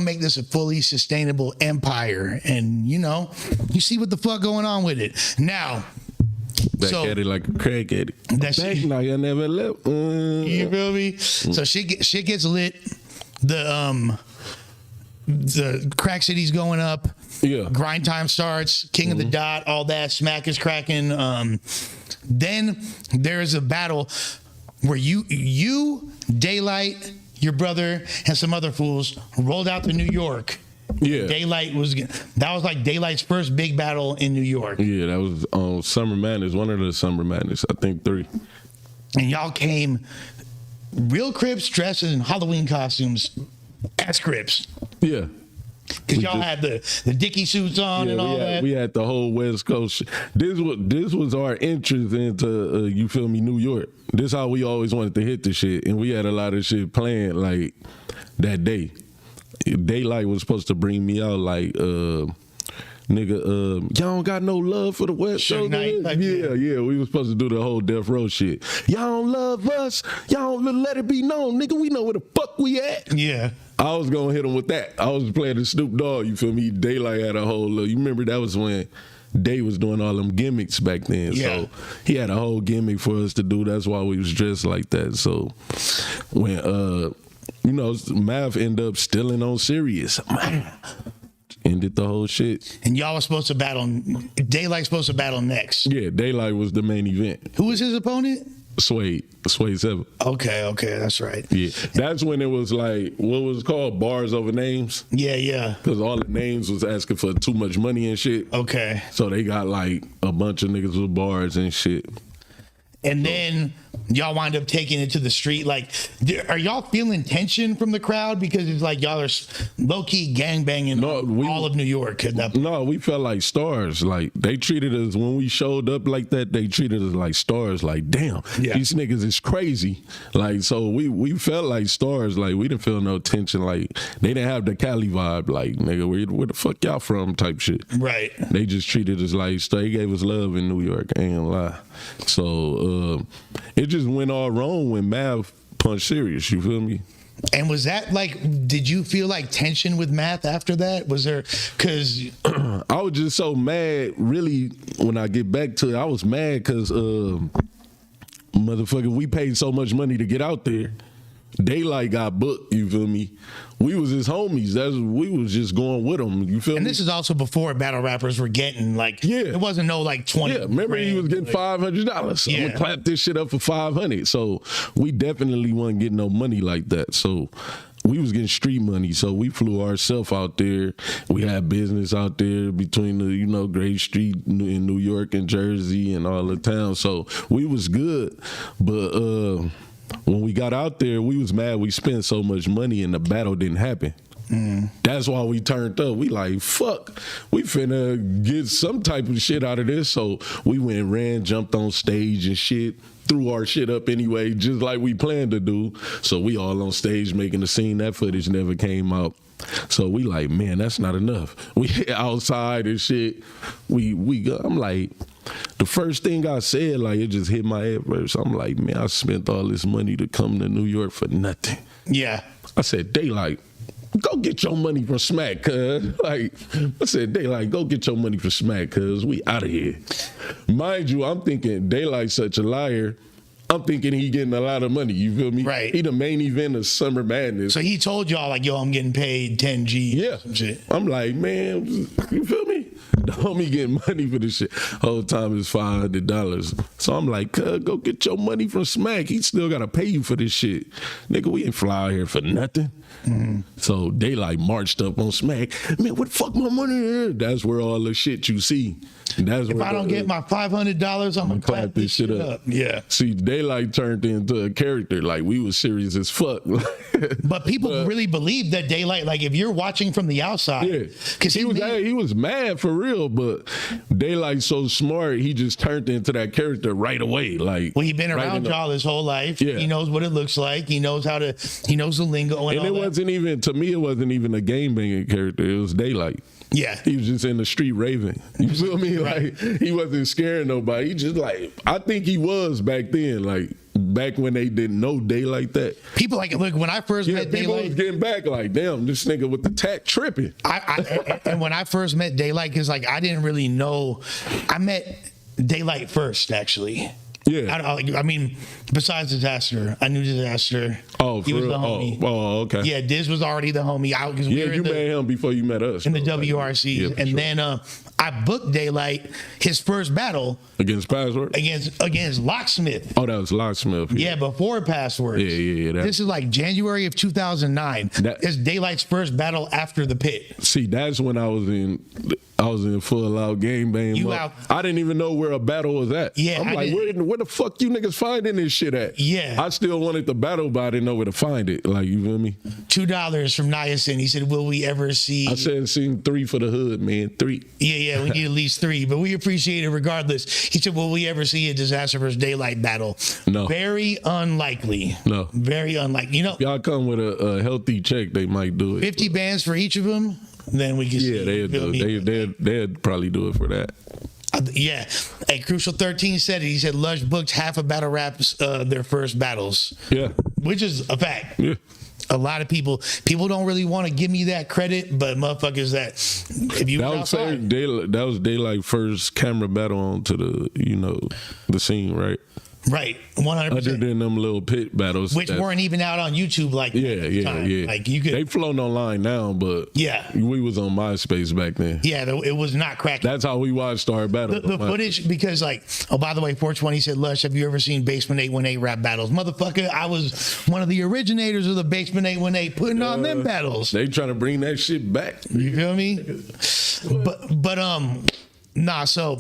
[SPEAKER 1] make this a fully sustainable empire, and you see what the fuck going on with it now.
[SPEAKER 3] Back at it like a crack at it.
[SPEAKER 1] That
[SPEAKER 3] Back
[SPEAKER 1] shit-
[SPEAKER 3] like I never left.
[SPEAKER 1] You feel me? So shit gets lit. The crack city's going up.
[SPEAKER 3] Yeah.
[SPEAKER 1] Grind time starts. King of the Dot. All that. Smack is cracking. Then there's a battle where you, Daylight, your brother, and some other fools rolled out to New York.
[SPEAKER 3] Yeah.
[SPEAKER 1] That was like Daylight's first big battle in New York.
[SPEAKER 3] Yeah, that was on Summer Madness, one of the Summer Madness, I think 3.
[SPEAKER 1] And y'all came real Crips dressed in Halloween costumes as Crips.
[SPEAKER 3] Yeah.
[SPEAKER 1] Because y'all had the Dickie suits on and all that.
[SPEAKER 3] We had the whole West Coast. This was our entrance into you feel me, New York. This how we always wanted to hit the shit, and we had a lot of shit planned like that day. Daylight was supposed to bring me out like nigga, y'all don't got no love for the West
[SPEAKER 1] Suge
[SPEAKER 3] Coast.
[SPEAKER 1] Knight, like,
[SPEAKER 3] Yeah. We was supposed to do the whole Death Row shit. Y'all don't love us. Y'all don't let it be known, nigga. We know where the fuck we at.
[SPEAKER 1] Yeah.
[SPEAKER 3] I was gonna hit him with that. I was playing the Snoop Dogg. You feel me? Daylight had a whole. You remember that was when Day was doing all them gimmicks back then.
[SPEAKER 1] Yeah.
[SPEAKER 3] So he had a whole gimmick for us to do. That's why we was dressed like that. So when Mav ended up stealing on Sirius. Ended the whole shit.
[SPEAKER 1] And y'all was supposed to battle. Daylight's supposed to battle next.
[SPEAKER 3] Yeah, Daylight was the main event.
[SPEAKER 1] Who was his opponent?
[SPEAKER 3] Swade 7.
[SPEAKER 1] Okay, that's right.
[SPEAKER 3] Yeah, that's when it was like what was it called, bars over names.
[SPEAKER 1] Yeah.
[SPEAKER 3] Because all the names was asking for too much money and shit.
[SPEAKER 1] Okay.
[SPEAKER 3] So they got like a bunch of niggas with bars and shit.
[SPEAKER 1] And then y'all wind up taking it to the street. Like, are y'all feeling tension from the crowd? Because it's like y'all are low-key gangbanging all of New York.
[SPEAKER 3] No, we felt like stars. Like, they treated us, when we showed up like that, they treated us like stars. Like, damn, these niggas is crazy. Like, so we felt like stars. Like, we didn't feel no tension. Like, they didn't have the Cali vibe. Like, nigga, where the fuck y'all from type shit.
[SPEAKER 1] Right.
[SPEAKER 3] They just treated us like, they gave us love in New York. I ain't gonna lie. So, it just went all wrong when Mav punched Sirius, you feel me?
[SPEAKER 1] And was that like, did you feel like tension with Math after that? Was there, because
[SPEAKER 3] I was just so mad, really, when I get back to it, I was mad because, motherfucker, we paid so much money to get out there. Daylight got booked, you feel me? We was his homies. We was just going with him, you feel me?
[SPEAKER 1] And this is also before battle rappers were getting like, it wasn't no like 20.
[SPEAKER 3] Yeah, remember he was getting $500. I'm gonna clap this shit up for $500. So we definitely wasn't getting no money like that. So we was getting street money, so we flew ourselves out there. We had business out there between the, Great Street in New York and Jersey and all the towns. So we was good. But when we got out there, we was mad we spent so much money and the battle didn't happen. That's why we turned up. We like, fuck, we finna get some type of shit out of this. So we went and ran, jumped on stage and shit, threw our shit up anyway, just like we planned to do. So we all on stage making the scene. That footage never came out. So we like, man, that's not enough. We outside and shit. I'm like, the first thing I said, like, it just hit my head first. I'm like, man, I spent all this money to come to New York for nothing.
[SPEAKER 1] Yeah.
[SPEAKER 3] I said, Daylight, go get your money from Smack, cuz. Like, I said, Daylight, go get your money from Smack, cuz. We out of here. Mind you, I'm thinking Daylight's such a liar. I'm thinking he getting a lot of money. You feel me?
[SPEAKER 1] Right.
[SPEAKER 3] He the main event of Summer Madness.
[SPEAKER 1] So he told y'all, like, yo, I'm getting paid 10 G.
[SPEAKER 3] Yeah.
[SPEAKER 1] Some shit.
[SPEAKER 3] I'm like, man, you feel me? The homie getting money for this shit. Whole time is $500. So I'm like, cuz, go get your money from Smack. He still got to pay you for this shit. Nigga, we ain't fly out here for nothing. So they like marched up on Smack. Man, what the fuck my money here? That's where all the shit you see. That's
[SPEAKER 1] If I don't get my $500, I'm gonna clap this shit up. Yeah.
[SPEAKER 3] See, Daylight turned into a character. Like, we was serious as fuck.
[SPEAKER 1] But people really believe that Daylight, like, if you're watching from the outside,
[SPEAKER 3] Yeah,
[SPEAKER 1] because
[SPEAKER 3] he was mad for real, but Daylight's so smart, he just turned into that character right away. Like,
[SPEAKER 1] well, he's been around y'all his whole life.
[SPEAKER 3] Yeah.
[SPEAKER 1] He knows what it looks like. He knows he knows the lingo and all
[SPEAKER 3] it
[SPEAKER 1] that.
[SPEAKER 3] wasn't even, to me, it wasn't even a game banging character. It was Daylight.
[SPEAKER 1] Yeah.
[SPEAKER 3] He was just in the street raving. You feel me? Like, he wasn't scaring nobody. He just like, I think he was back then, like, back when they didn't know Day like that.
[SPEAKER 1] People like, look, when I first met
[SPEAKER 3] people
[SPEAKER 1] Daylight,
[SPEAKER 3] was getting back like, damn, this nigga with the tat tripping.
[SPEAKER 1] and when I first met Daylight, because like I didn't really know, I met Daylight first actually.
[SPEAKER 3] Yeah.
[SPEAKER 1] I mean, besides Disaster, I knew Disaster.
[SPEAKER 3] Oh,
[SPEAKER 1] he was the homie.
[SPEAKER 3] Oh, okay.
[SPEAKER 1] Yeah, Diz was already the homie.
[SPEAKER 3] You met him before you met us.
[SPEAKER 1] In the WRC.
[SPEAKER 3] Yeah,
[SPEAKER 1] and then I booked Daylight his first battle.
[SPEAKER 3] Against Password?
[SPEAKER 1] Against Locksmith.
[SPEAKER 3] Oh, that was Locksmith.
[SPEAKER 1] Yeah, before Passwords.
[SPEAKER 3] Yeah.
[SPEAKER 1] This is like January of 2009. It's Daylight's first battle after the pit.
[SPEAKER 3] See, that's when I was in full out gangbang. I didn't even know where a battle was at.
[SPEAKER 1] Yeah,
[SPEAKER 3] I'm like, where the fuck you niggas finding this shit at?
[SPEAKER 1] Yeah.
[SPEAKER 3] I still wanted the battle, but I didn't know where to find it. Like, you feel me?
[SPEAKER 1] $2 from Niacin. He said, will we ever see?
[SPEAKER 3] I said, seen 3 for the hood, man. 3.
[SPEAKER 1] Yeah, we need at least 3, but we appreciate it regardless. He said, will we ever see a Disaster vs. Daylight battle?
[SPEAKER 3] No.
[SPEAKER 1] Very unlikely.
[SPEAKER 3] No.
[SPEAKER 1] Very unlikely. You know,
[SPEAKER 3] if y'all come with a healthy check, they might do it.
[SPEAKER 1] 50 bands for each of them, then we can see.
[SPEAKER 3] Yeah, they'd probably do it for that.
[SPEAKER 1] Yeah. Hey, Crucial 13 said it. He said Lush booked half of battle raps their first battles.
[SPEAKER 3] Yeah.
[SPEAKER 1] Which is a fact.
[SPEAKER 3] Yeah.
[SPEAKER 1] A lot of people don't really want to give me that credit, but motherfuckers that if you
[SPEAKER 3] that was Daylight first camera battle onto the scene, right?
[SPEAKER 1] Right, 100%.
[SPEAKER 3] Other than them little pit battles,
[SPEAKER 1] which weren't even out on YouTube like
[SPEAKER 3] yeah.
[SPEAKER 1] Like you could,
[SPEAKER 3] they flown online now, but we was on MySpace back then.
[SPEAKER 1] Yeah, it was not cracking.
[SPEAKER 3] That's how we watched our battle.
[SPEAKER 1] The footage, because like, oh, by the way, 420 said, Lush, have you ever seen Basement 818 rap battles? Motherfucker, I was one of the originators of the Basement 818 putting on them battles.
[SPEAKER 3] They trying to bring that shit back.
[SPEAKER 1] You feel me? But so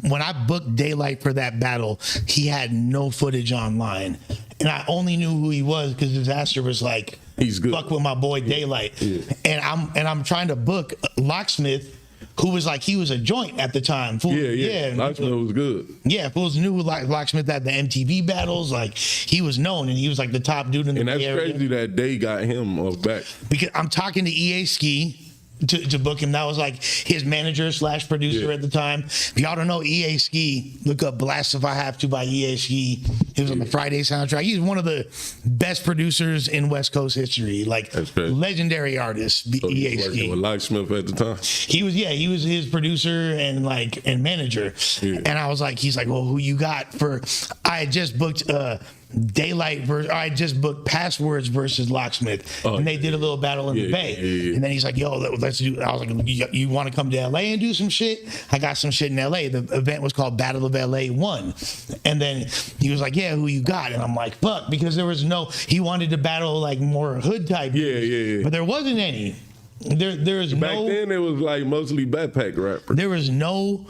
[SPEAKER 1] when I booked Daylight for that battle, he had no footage online. And I only knew who he was because Disaster was like,
[SPEAKER 3] he's good.
[SPEAKER 1] Fuck with my boy Daylight. Yeah. And I'm trying to book Locksmith, who was like, he was a joint at the time.
[SPEAKER 3] Locksmith was good.
[SPEAKER 1] Yeah, fools knew Locksmith at the MTV battles. Like, he was known and he was like the top dude in the area.
[SPEAKER 3] And that's crazy that they got him off back.
[SPEAKER 1] Because I'm talking to EA Ski to book him. That was like his manager / producer at the time. If y'all don't know EA Ski, look up Blast If I Have To by EA Ski. He was on the Friday soundtrack. He's one of the best producers in West Coast history. Like, legendary artist, EA Ski.
[SPEAKER 3] With Locksmith at the time.
[SPEAKER 1] He was his producer and manager. Yeah. And I was like, he's like, well, who you got for? I had just booked I just booked Passwords versus Locksmith, and they did a little battle in the Bay. And then he's like, yo, let's do. I was like, you want to come to LA and do some shit? I got some shit in LA. The event was called Battle of LA 1. And then he was like, yeah, who you got? And I'm like, fuck, because there was no, he wanted to battle like more hood type.
[SPEAKER 3] Yeah.
[SPEAKER 1] But there wasn't any. There is
[SPEAKER 3] Back
[SPEAKER 1] no.
[SPEAKER 3] then, it was like mostly backpack rappers.
[SPEAKER 1] There was no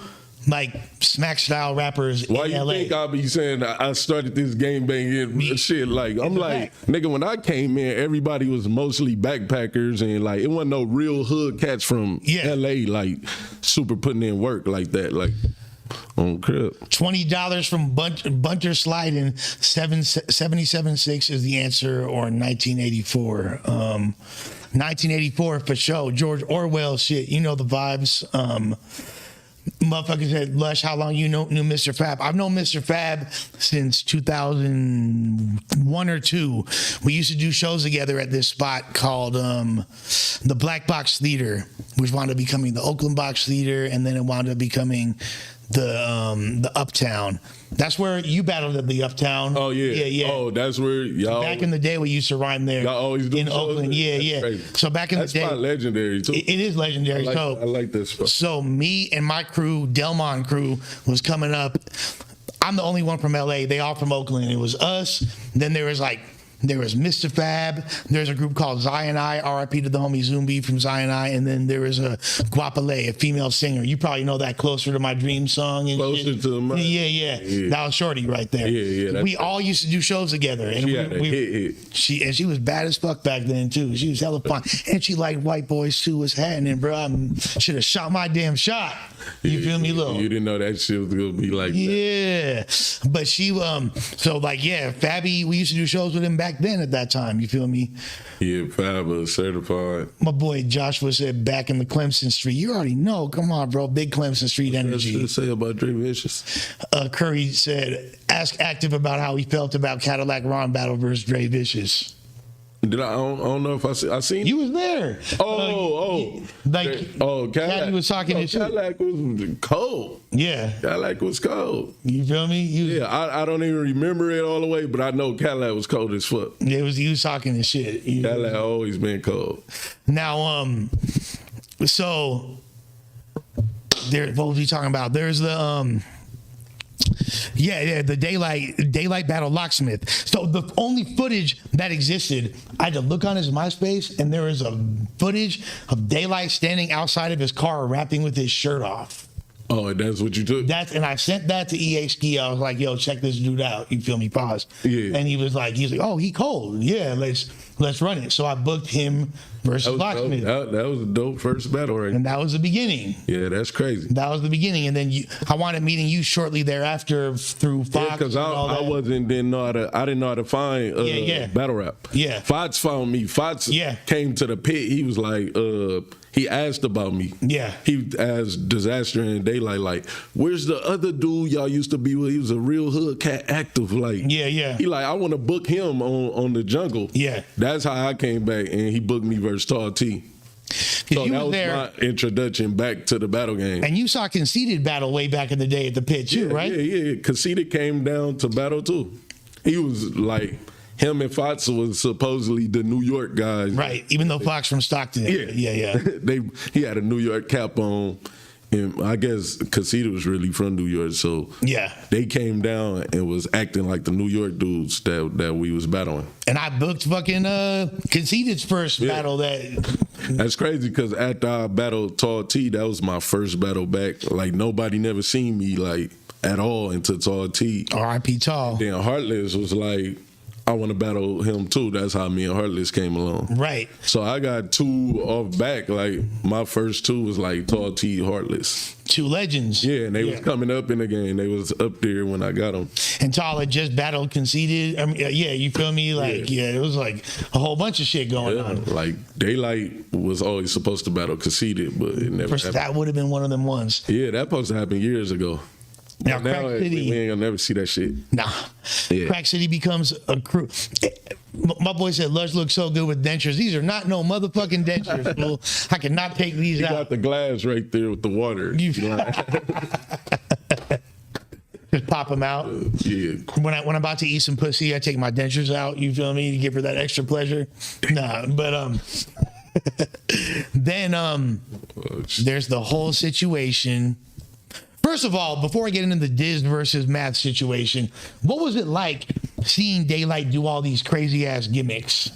[SPEAKER 1] like smack style rappers
[SPEAKER 3] Why
[SPEAKER 1] in
[SPEAKER 3] you
[SPEAKER 1] LA.
[SPEAKER 3] think I'll be saying I started this gangbang shit? Like, I'm like, nigga, when I came in, everybody was mostly backpackers and like, it wasn't no real hood cats from LA, like super putting in work like that. Like, on crib.
[SPEAKER 1] $20 from Bunter Sliding, 77.6 is the answer, or 1984. 1984 for sure. George Orwell shit. You know the vibes. Motherfucker said, Lush, how long you knew Mr. Fab? I've known Mr. Fab since 2001 or 2. We used to do shows together at this spot called the Black Box Theater, which wound up becoming the Oakland Box Theater, and then it wound up becoming the Uptown. That's where you battled at the Uptown.
[SPEAKER 3] Oh yeah.
[SPEAKER 1] Yeah.
[SPEAKER 3] Oh, that's where y'all.
[SPEAKER 1] Back in the day, we used to rhyme there.
[SPEAKER 3] Y'all always do
[SPEAKER 1] in
[SPEAKER 3] shows
[SPEAKER 1] Oakland.
[SPEAKER 3] there?
[SPEAKER 1] Yeah.
[SPEAKER 3] Crazy.
[SPEAKER 1] So back in
[SPEAKER 3] That's
[SPEAKER 1] the day,
[SPEAKER 3] spot legendary too.
[SPEAKER 1] it is legendary.
[SPEAKER 3] I
[SPEAKER 1] So
[SPEAKER 3] like this spot.
[SPEAKER 1] so me and my crew, Delmon crew, was coming up. I'm the only one from LA. They all from Oakland. It was us. Then there was Mr. Fab. There's a group called Zion I, RIP to the homie Zumbi from Zion I. And then there was a Guapale, a female singer. You probably know that, Closer to My Dream song. And
[SPEAKER 3] Closer
[SPEAKER 1] shit.
[SPEAKER 3] to My-
[SPEAKER 1] Yeah. That was Shorty right there.
[SPEAKER 3] Yeah.
[SPEAKER 1] We all used to do shows together. And
[SPEAKER 3] She had a hit.
[SPEAKER 1] She was bad as fuck back then too. She was hella fun. And she liked white boys too. Was happening, bro. I should have shot my damn shot. You feel me, Lil?
[SPEAKER 3] You didn't know that shit was gonna be like that.
[SPEAKER 1] Yeah, but she so like Fabby, we used to do shows with him back then at that time. You feel me?
[SPEAKER 3] Yeah, Fab was certified.
[SPEAKER 1] My boy Joshua said back in the Clemson Street. You already know. Come on, bro. Big Clemson Street
[SPEAKER 3] What
[SPEAKER 1] energy.
[SPEAKER 3] to say about Dre Vicious?
[SPEAKER 1] Curry said, ask Active about how he felt about Cadillac Ron battle versus Dre Vicious.
[SPEAKER 3] Did I don't know if I seen
[SPEAKER 1] You was there.
[SPEAKER 3] Cadillac.
[SPEAKER 1] Caddy was talking his shit.
[SPEAKER 3] Cadillac was cold.
[SPEAKER 1] Yeah.
[SPEAKER 3] Cadillac was cold.
[SPEAKER 1] You feel me?
[SPEAKER 3] Yeah, I don't even remember it all the way, but I know Cadillac was cold as fuck.
[SPEAKER 1] He was talking his shit.
[SPEAKER 3] Cadillac always been cold.
[SPEAKER 1] Now, so there. What was he talking about? There's the the daylight battle locksmith. So the only footage that existed, I had to look on his MySpace, and there is a footage of Daylight standing outside of his car rapping with his shirt off.
[SPEAKER 3] Oh, that's what you took?
[SPEAKER 1] And I sent that to EHD. I was like, yo, check this dude out. You feel me? Pause.
[SPEAKER 3] Yeah.
[SPEAKER 1] And he was like, oh, he cold. Yeah, let's run it. So I booked him versus Locksmith.
[SPEAKER 3] That was a dope first battle right
[SPEAKER 1] And that was the beginning.
[SPEAKER 3] Yeah, that's crazy.
[SPEAKER 1] That was the beginning. And then I wound up meeting you shortly thereafter through Fox.
[SPEAKER 3] Yeah, because I didn't know how to find battle rap.
[SPEAKER 1] Yeah.
[SPEAKER 3] Fox found me. Fox came to the pit. He was like, he asked about me.
[SPEAKER 1] Yeah.
[SPEAKER 3] He asked Disaster and Daylight, like, where's the other dude y'all used to be with? He was a real hood cat active. Like,
[SPEAKER 1] yeah.
[SPEAKER 3] He like, I want to book him on the jungle.
[SPEAKER 1] Yeah.
[SPEAKER 3] That's how I came back, and he booked me versus Tall T. So that was my introduction back to the battle game.
[SPEAKER 1] And you saw Conceited battle way back in the day at the pit too, right?
[SPEAKER 3] Yeah. Conceited came down to battle too. He was like, him and Fox was supposedly the New York guys.
[SPEAKER 1] Right, even though Fox from Stockton. Yeah.
[SPEAKER 3] He had a New York cap on. And I guess Conceited was really from New York, so they came down and was acting like the New York dudes that we was battling.
[SPEAKER 1] And I booked fucking Conceited's first battle.
[SPEAKER 3] That's crazy because after I battled Tall T, that was my first battle back. Like nobody never seen me like at all until Tall T.
[SPEAKER 1] R.I.P. Tall.
[SPEAKER 3] Then Heartless was like, I want to battle him too. That's how me and Heartless came along.
[SPEAKER 1] Right.
[SPEAKER 3] So I got 2 off back. Like my first 2 was like Tall T, Heartless.
[SPEAKER 1] 2 legends.
[SPEAKER 3] Yeah, and they was coming up in the game. They was up there when I got them.
[SPEAKER 1] And Tall had just battled Conceited. I mean, you feel me? Like, it was like a whole bunch of shit going on.
[SPEAKER 3] Like Daylight was always supposed to battle Conceited, but it never happened.
[SPEAKER 1] That would have been one of them ones.
[SPEAKER 3] Yeah, that supposed to happen years ago.
[SPEAKER 1] Now Crack City,
[SPEAKER 3] we ain't gonna never see that shit.
[SPEAKER 1] Nah. Crack City becomes a crew. My boy said Lush looks so good with dentures. These are not no motherfucking dentures, fool. I cannot take these out.
[SPEAKER 3] You got the glass right there with the water.
[SPEAKER 1] Just pop them out. When I'm about to eat some pussy, I take my dentures out. You feel me? To give her that extra pleasure. Nah, but Then there's the whole situation. First of all, before I get into the Diz versus Math situation, what was it like seeing Daylight do all these crazy ass gimmicks?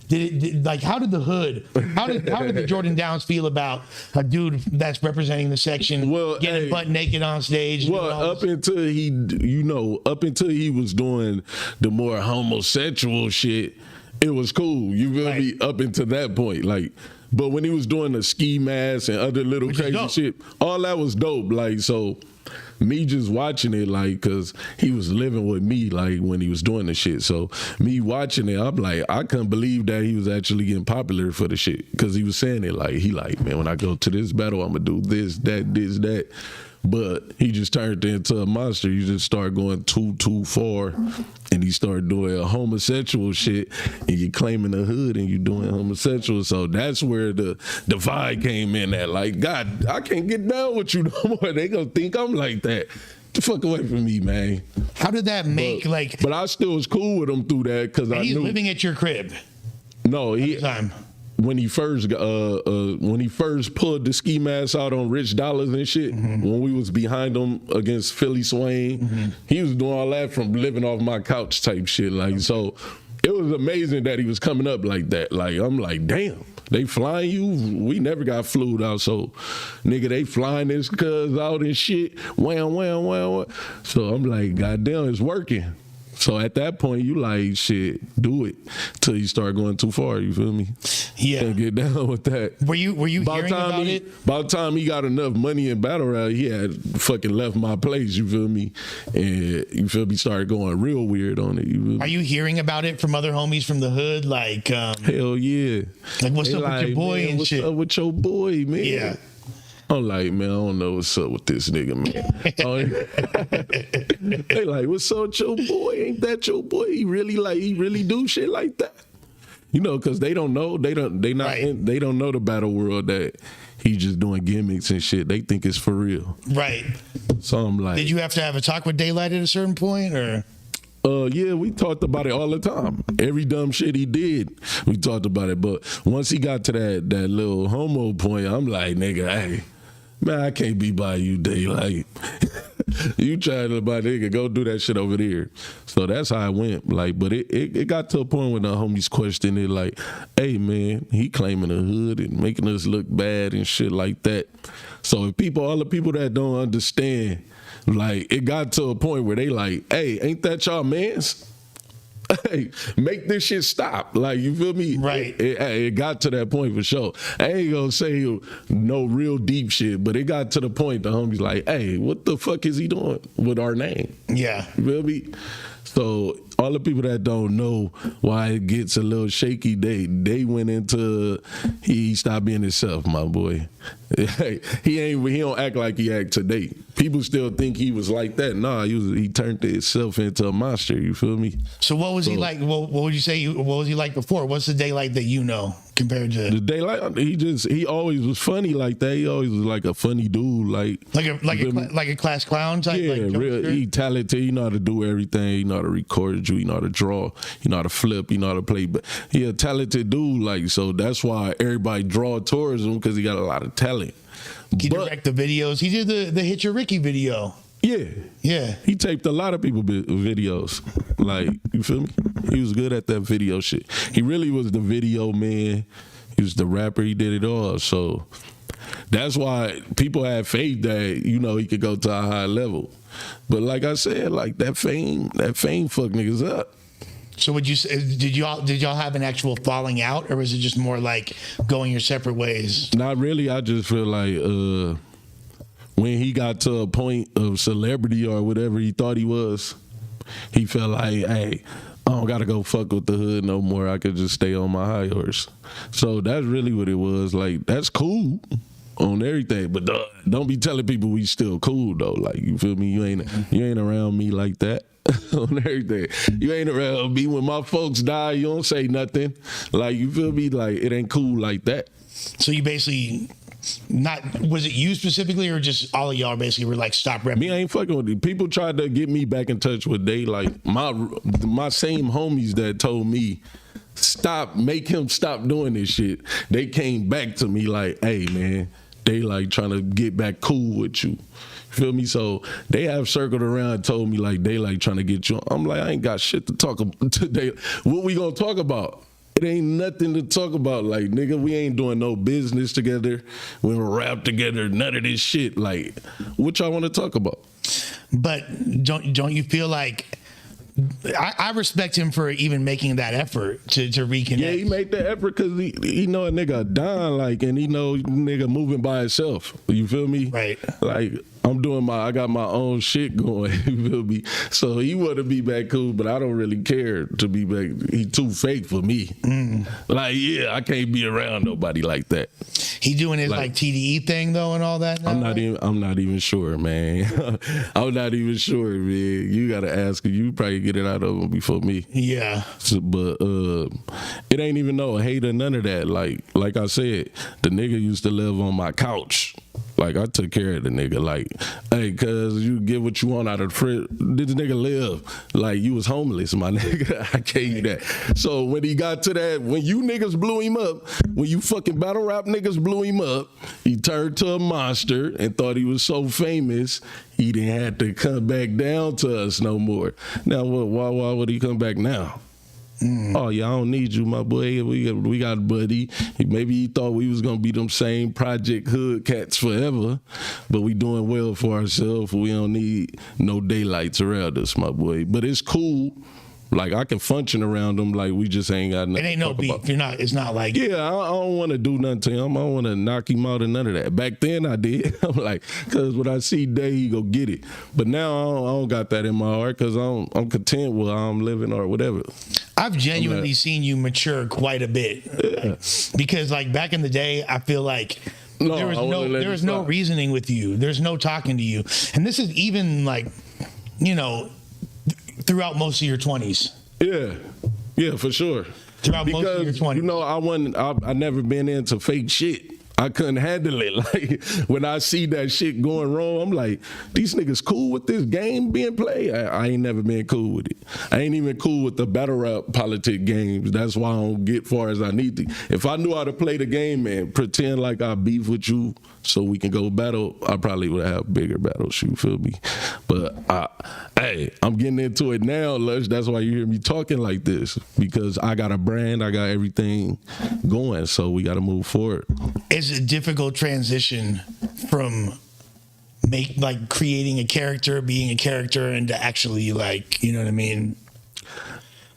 [SPEAKER 1] How did the hood, how did the Jordan Downs feel about a dude that's representing the section getting butt naked on stage?
[SPEAKER 3] Well, up until he was doing the more homosexual shit, it was cool. You feel me? Up until that point, like. But when he was doing the ski mask and other little crazy shit, all that was dope. Like, so me just watching it, like, cause he was living with me, like, when he was doing the shit. So me watching it, I'm like, I couldn't believe that he was actually getting popular for the shit. Cause he was saying it like, man, when I go to this battle, I'm gonna do this, that. But he just turned into a monster. You just start going too far, and he started doing homosexual shit, and you claiming the hood, and you doing homosexual. So that's where the divide came in at. Like, God, I can't get down with you no more. They gonna think I'm like that. Get the fuck away from me, man.
[SPEAKER 1] How did that make
[SPEAKER 3] But I still was cool with him through that because I knew
[SPEAKER 1] he's living at your crib.
[SPEAKER 3] No, when he first pulled the ski mask out on Rich Dollars and shit, when we was behind him against Philly Swain, he was doing all that from living off my couch type shit. Like, so it was amazing that he was coming up like that. Like, I'm like, damn, they flying you? We never got flued out, so nigga, they flying this cuz out and shit. Wham. So I'm like, goddamn, it's working. So at that point, you like, shit, do it till you start going too far. You feel me?
[SPEAKER 1] Yeah.
[SPEAKER 3] Can't get down with that.
[SPEAKER 1] Were you hearing about it?
[SPEAKER 3] By the time he got enough money in battle rap, he had fucking left my place. You feel me? And you feel me? Started going real weird on it. You feel me?
[SPEAKER 1] Are you hearing about it from other homies from the hood? Like,
[SPEAKER 3] hell yeah.
[SPEAKER 1] Like, what's up with your boy and shit?
[SPEAKER 3] What's up with your boy, man?
[SPEAKER 1] Yeah.
[SPEAKER 3] I'm like, man, I don't know what's up with this nigga, man. They like, what's up with your boy? Ain't that your boy? He really do shit like that. You know, because they don't know. They don't know the battle world that he's just doing gimmicks and shit. They think it's for real.
[SPEAKER 1] Right.
[SPEAKER 3] So I'm like,
[SPEAKER 1] did you have to have a talk with Daylight at a certain point, or?
[SPEAKER 3] Yeah, we talked about it all the time. Every dumb shit he did, we talked about it. But once he got to that little homo point, I'm like, nigga, hey, man, I can't be by you, Daylight. You trying to, my nigga, go do that shit over there. So that's how it went. Like, but it got to a point when the homies questioned it, like, hey, man, he claiming the hood and making us look bad and shit like that. So if all the people that don't understand, like, it got to a point where they like, hey, ain't that y'all mans? Hey, make this shit stop. Like, you feel me?
[SPEAKER 1] Right.
[SPEAKER 3] It got to that point for sure. I ain't gonna say no real deep shit, but it got to the point the homie's like, hey, what the fuck is he doing with our name?
[SPEAKER 1] Yeah.
[SPEAKER 3] You feel me? So all the people that don't know why it gets a little shaky, they went into he stopped being himself, my boy. He don't act like he act today. People still think he was like that. Nah, he turned himself into a monster. You feel me?
[SPEAKER 1] So what was he like? What would you say? What was he like before? What's the Daylight that you know compared to
[SPEAKER 3] the Daylight? He always was funny like that. He always was like a funny dude, like
[SPEAKER 1] a class clown type.
[SPEAKER 3] Yeah,
[SPEAKER 1] like
[SPEAKER 3] real. He talented. He know how to do everything. He know how to record you. He know how to draw. He know how to flip. He know how to play. But he a talented dude. Like, so that's why everybody draw towards him, because he got a lot of talent.
[SPEAKER 1] He direct the videos. He did the Hit Your Ricky video.
[SPEAKER 3] Yeah. He taped a lot of people videos. Like, you feel me? He was good at that video shit. He really was the video man. He was the rapper. He did it all. So that's why people had faith that, you know, he could go to a high level. But like I said, like that fame fuck niggas up.
[SPEAKER 1] So would you say, did y'all have an actual falling out, or was it just more like going your separate ways?
[SPEAKER 3] Not really. I just feel like when he got to a point of celebrity or whatever he thought he was, he felt like, hey, I don't gotta go fuck with the hood no more. I could just stay on my high horse. So that's really what it was. Like, that's cool on everything, but don't be telling people we still cool though. Like, you feel me? You ain't around me like that. On everything. You ain't around me when my folks die. You don't say nothing. Like, you feel me? Like, it ain't cool like that.
[SPEAKER 1] So you basically was it you specifically, or just all of y'all basically were like, stop repping?
[SPEAKER 3] Me, I ain't fucking with you. People tried to get me back in touch with my same homies that told me make him stop doing this shit. They came back to me like, hey man, they like trying to get back cool with you. Feel me? So they have circled around and told me like they like trying to get you. I'm like, I ain't got shit to talk about today. What we gonna talk about? It ain't nothing to talk about. Like, nigga, we ain't doing no business together. We don't rap together. None of this shit. Like, what y'all want to talk about?
[SPEAKER 1] But don't you feel like I respect him for even making that effort to reconnect?
[SPEAKER 3] Yeah, he made the effort because he know a nigga dying, like, and he know nigga moving by himself. You feel me?
[SPEAKER 1] Right.
[SPEAKER 3] Like, I got my own shit going. You feel me? So he want to be back cool, but I don't really care to be back. He too fake for me. Like, yeah, I can't be around nobody like that.
[SPEAKER 1] He doing his like TDE thing though and all that now?
[SPEAKER 3] I'm not even sure, man. I'm not even sure, man. You gotta ask him. You probably get it out of him before me.
[SPEAKER 1] Yeah.
[SPEAKER 3] So, but it ain't even no hate or none of that. Like I said, the nigga used to live on my couch. Like, I took care of the nigga. Like, hey, cuz you get what you want out of the fridge. This nigga live like you was homeless, my nigga. I gave you that. So when he got to that, when you niggas blew him up, when you fucking battle rap niggas blew him up, he turned to a monster and thought he was so famous, he didn't have to come back down to us no more. Now, why would he come back now? Oh yeah, I don't need you, my boy. We got a buddy. Maybe he thought we was gonna be them same Project Hood cats forever, but we doing well for ourselves. We don't need no daylights around us, my boy. But it's cool. Like, I can function around them. Like, we just ain't got nothing.
[SPEAKER 1] It ain't no
[SPEAKER 3] to talk
[SPEAKER 1] beef.
[SPEAKER 3] about.
[SPEAKER 1] It's not like.
[SPEAKER 3] Yeah, I don't want to do nothing to him. I don't want to knock him out or none of that. Back then I did. I'm like, because when I see Day, he go get it. But now I don't got that in my heart because I'm content with how I'm living or whatever.
[SPEAKER 1] I've genuinely seen you mature quite a bit.
[SPEAKER 3] Yeah.
[SPEAKER 1] Because like back in the day, I feel like there was no reasoning with you. There's no talking to you. And this is even like, throughout most of your 20s.
[SPEAKER 3] Yeah, for sure.
[SPEAKER 1] Throughout most of your 20s.
[SPEAKER 3] I never been into fake shit. I couldn't handle it. Like, when I see that shit going wrong, I'm like, these niggas cool with this game being played? I ain't never been cool with it. I ain't even cool with the battle rap politic games. That's why I don't get far as I need to. If I knew how to play the game and pretend like I beef with you so we can go battle, I probably would have bigger battles, you feel me? But, I'm getting into it now, Lush. That's why you hear me talking like this, because I got a brand, I got everything going, so we got to move forward.
[SPEAKER 1] It's a difficult transition from creating a character, being a character, and to actually you know what I mean?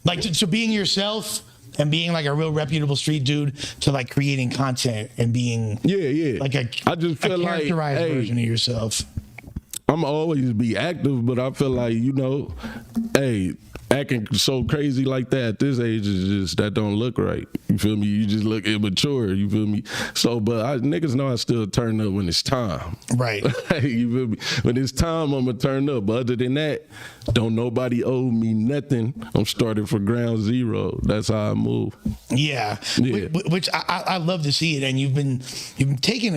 [SPEAKER 1] Like to being yourself and being like a real reputable street dude to like creating content and being like
[SPEAKER 3] I just feel
[SPEAKER 1] a characterized version of yourself.
[SPEAKER 3] I'm always be active, but I feel like, acting so crazy like that at this age is just, that don't look right. You feel me? You just look immature. You feel me? So, but niggas know I still turn up when it's time.
[SPEAKER 1] Right.
[SPEAKER 3] You feel me? When it's time, I'm gonna turn up. But other than that, don't nobody owe me nothing. I'm starting for ground zero. That's how I move.
[SPEAKER 1] Yeah. Which I love to see it, and you've been taking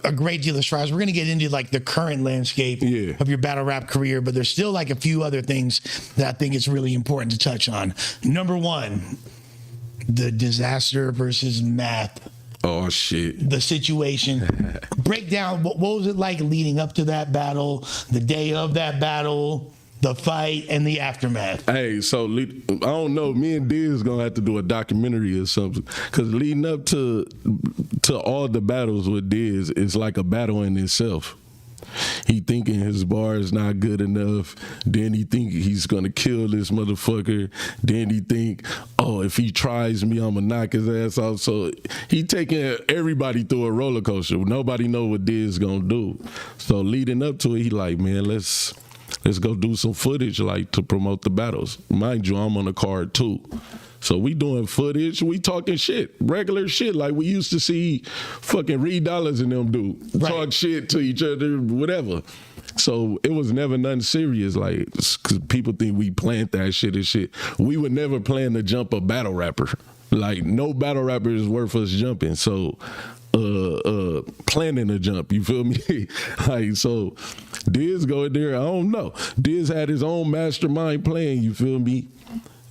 [SPEAKER 1] a great deal of strides. We're gonna get into like the current landscape of your battle rap career, but there's still like a few other things that I think it's really important to touch on. Number one, the Disaster versus Math.
[SPEAKER 3] Oh shit.
[SPEAKER 1] The situation. Break down what was it like leading up to that battle, the day of that battle, the fight, and the aftermath.
[SPEAKER 3] Hey, so I don't know. Me and Diz gonna have to do a documentary or something, because leading up to all the battles with Diz is like a battle in itself. He thinking his bar is not good enough. Then he think he's gonna kill this motherfucker. Then he think, oh, if he tries me, I'm gonna knock his ass out. So he taking everybody through a roller coaster. Nobody know what Diz gonna do. So leading up to it, he like, man, let's go do some footage like to promote the battles. Mind you, I'm on the card too. So we doing footage, we talking shit, regular shit like we used to see fucking Reed Dollars and them do. Right. Talk shit to each other, whatever. So it was never nothing serious, like, because people think we planned that shit and shit. We would never plan to jump a battle rapper. Like, no battle rapper is worth us jumping. So planning a jump, you feel me? Like, so Diz go in there, I don't know. Diz had his own mastermind plan, you feel me?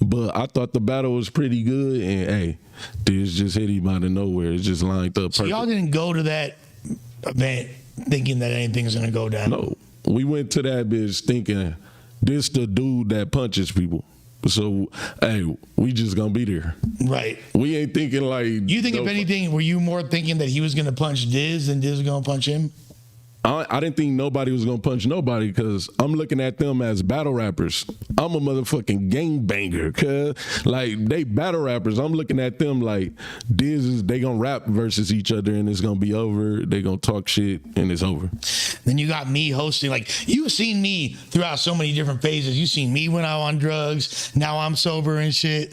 [SPEAKER 3] But I thought the battle was pretty good, and hey, Diz just hit him out of nowhere. It just lined up
[SPEAKER 1] So
[SPEAKER 3] perfect.
[SPEAKER 1] y'all didn't go to that event thinking that anything's gonna go down.
[SPEAKER 3] No, we went to that bitch thinking this the dude that punches people. So, hey, we just gonna be there.
[SPEAKER 1] Right.
[SPEAKER 3] We ain't thinking like...
[SPEAKER 1] You think, if anything, were you more thinking that he was gonna punch Diz than Diz was gonna punch him?
[SPEAKER 3] I didn't think nobody was gonna punch nobody because I'm looking at them as battle rappers. I'm a motherfucking gangbanger, cuz like they battle rappers. I'm looking at them like they gonna rap versus each other and it's gonna be over. They gonna talk shit and it's over.
[SPEAKER 1] Then you got me hosting. Like, you've seen me throughout so many different phases. You've seen me when I was on drugs. Now I'm sober and shit.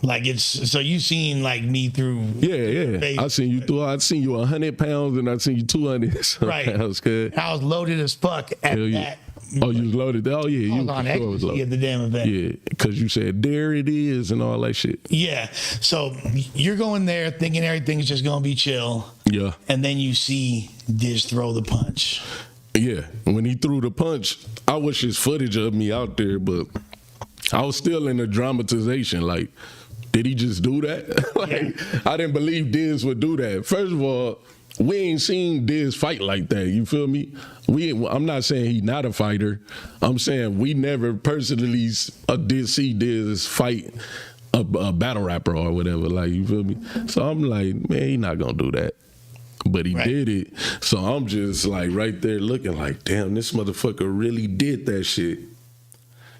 [SPEAKER 1] Like, it's so you've seen like me through.
[SPEAKER 3] Yeah. I seen you 100 pounds and I seen you 200. So
[SPEAKER 1] Right.
[SPEAKER 3] that was good.
[SPEAKER 1] I was loaded as fuck at
[SPEAKER 3] Hell yeah.
[SPEAKER 1] that.
[SPEAKER 3] Oh, you was loaded? Oh yeah,
[SPEAKER 1] I
[SPEAKER 3] you
[SPEAKER 1] was on
[SPEAKER 3] for sure was
[SPEAKER 1] ecstasy
[SPEAKER 3] loaded.
[SPEAKER 1] at the damn event.
[SPEAKER 3] Yeah, because you said there it is and all that shit.
[SPEAKER 1] Yeah. So you're going there thinking everything's just gonna be chill,
[SPEAKER 3] Yeah.
[SPEAKER 1] and then you see Diz throw the punch.
[SPEAKER 3] Yeah, when he threw the punch, I wish his footage of me out there, but I was still in the dramatization. Like, did he just do that? I didn't believe Diz would do that. First of all, we ain't seen Diz fight like that. You feel me? I'm not saying he's not a fighter. I'm saying we never personally did see Diz fight a battle rapper or whatever. Like, you feel me? So I'm like, man, he not gonna do that. But he did it. So I'm just like right there looking like, damn, this motherfucker really did that shit.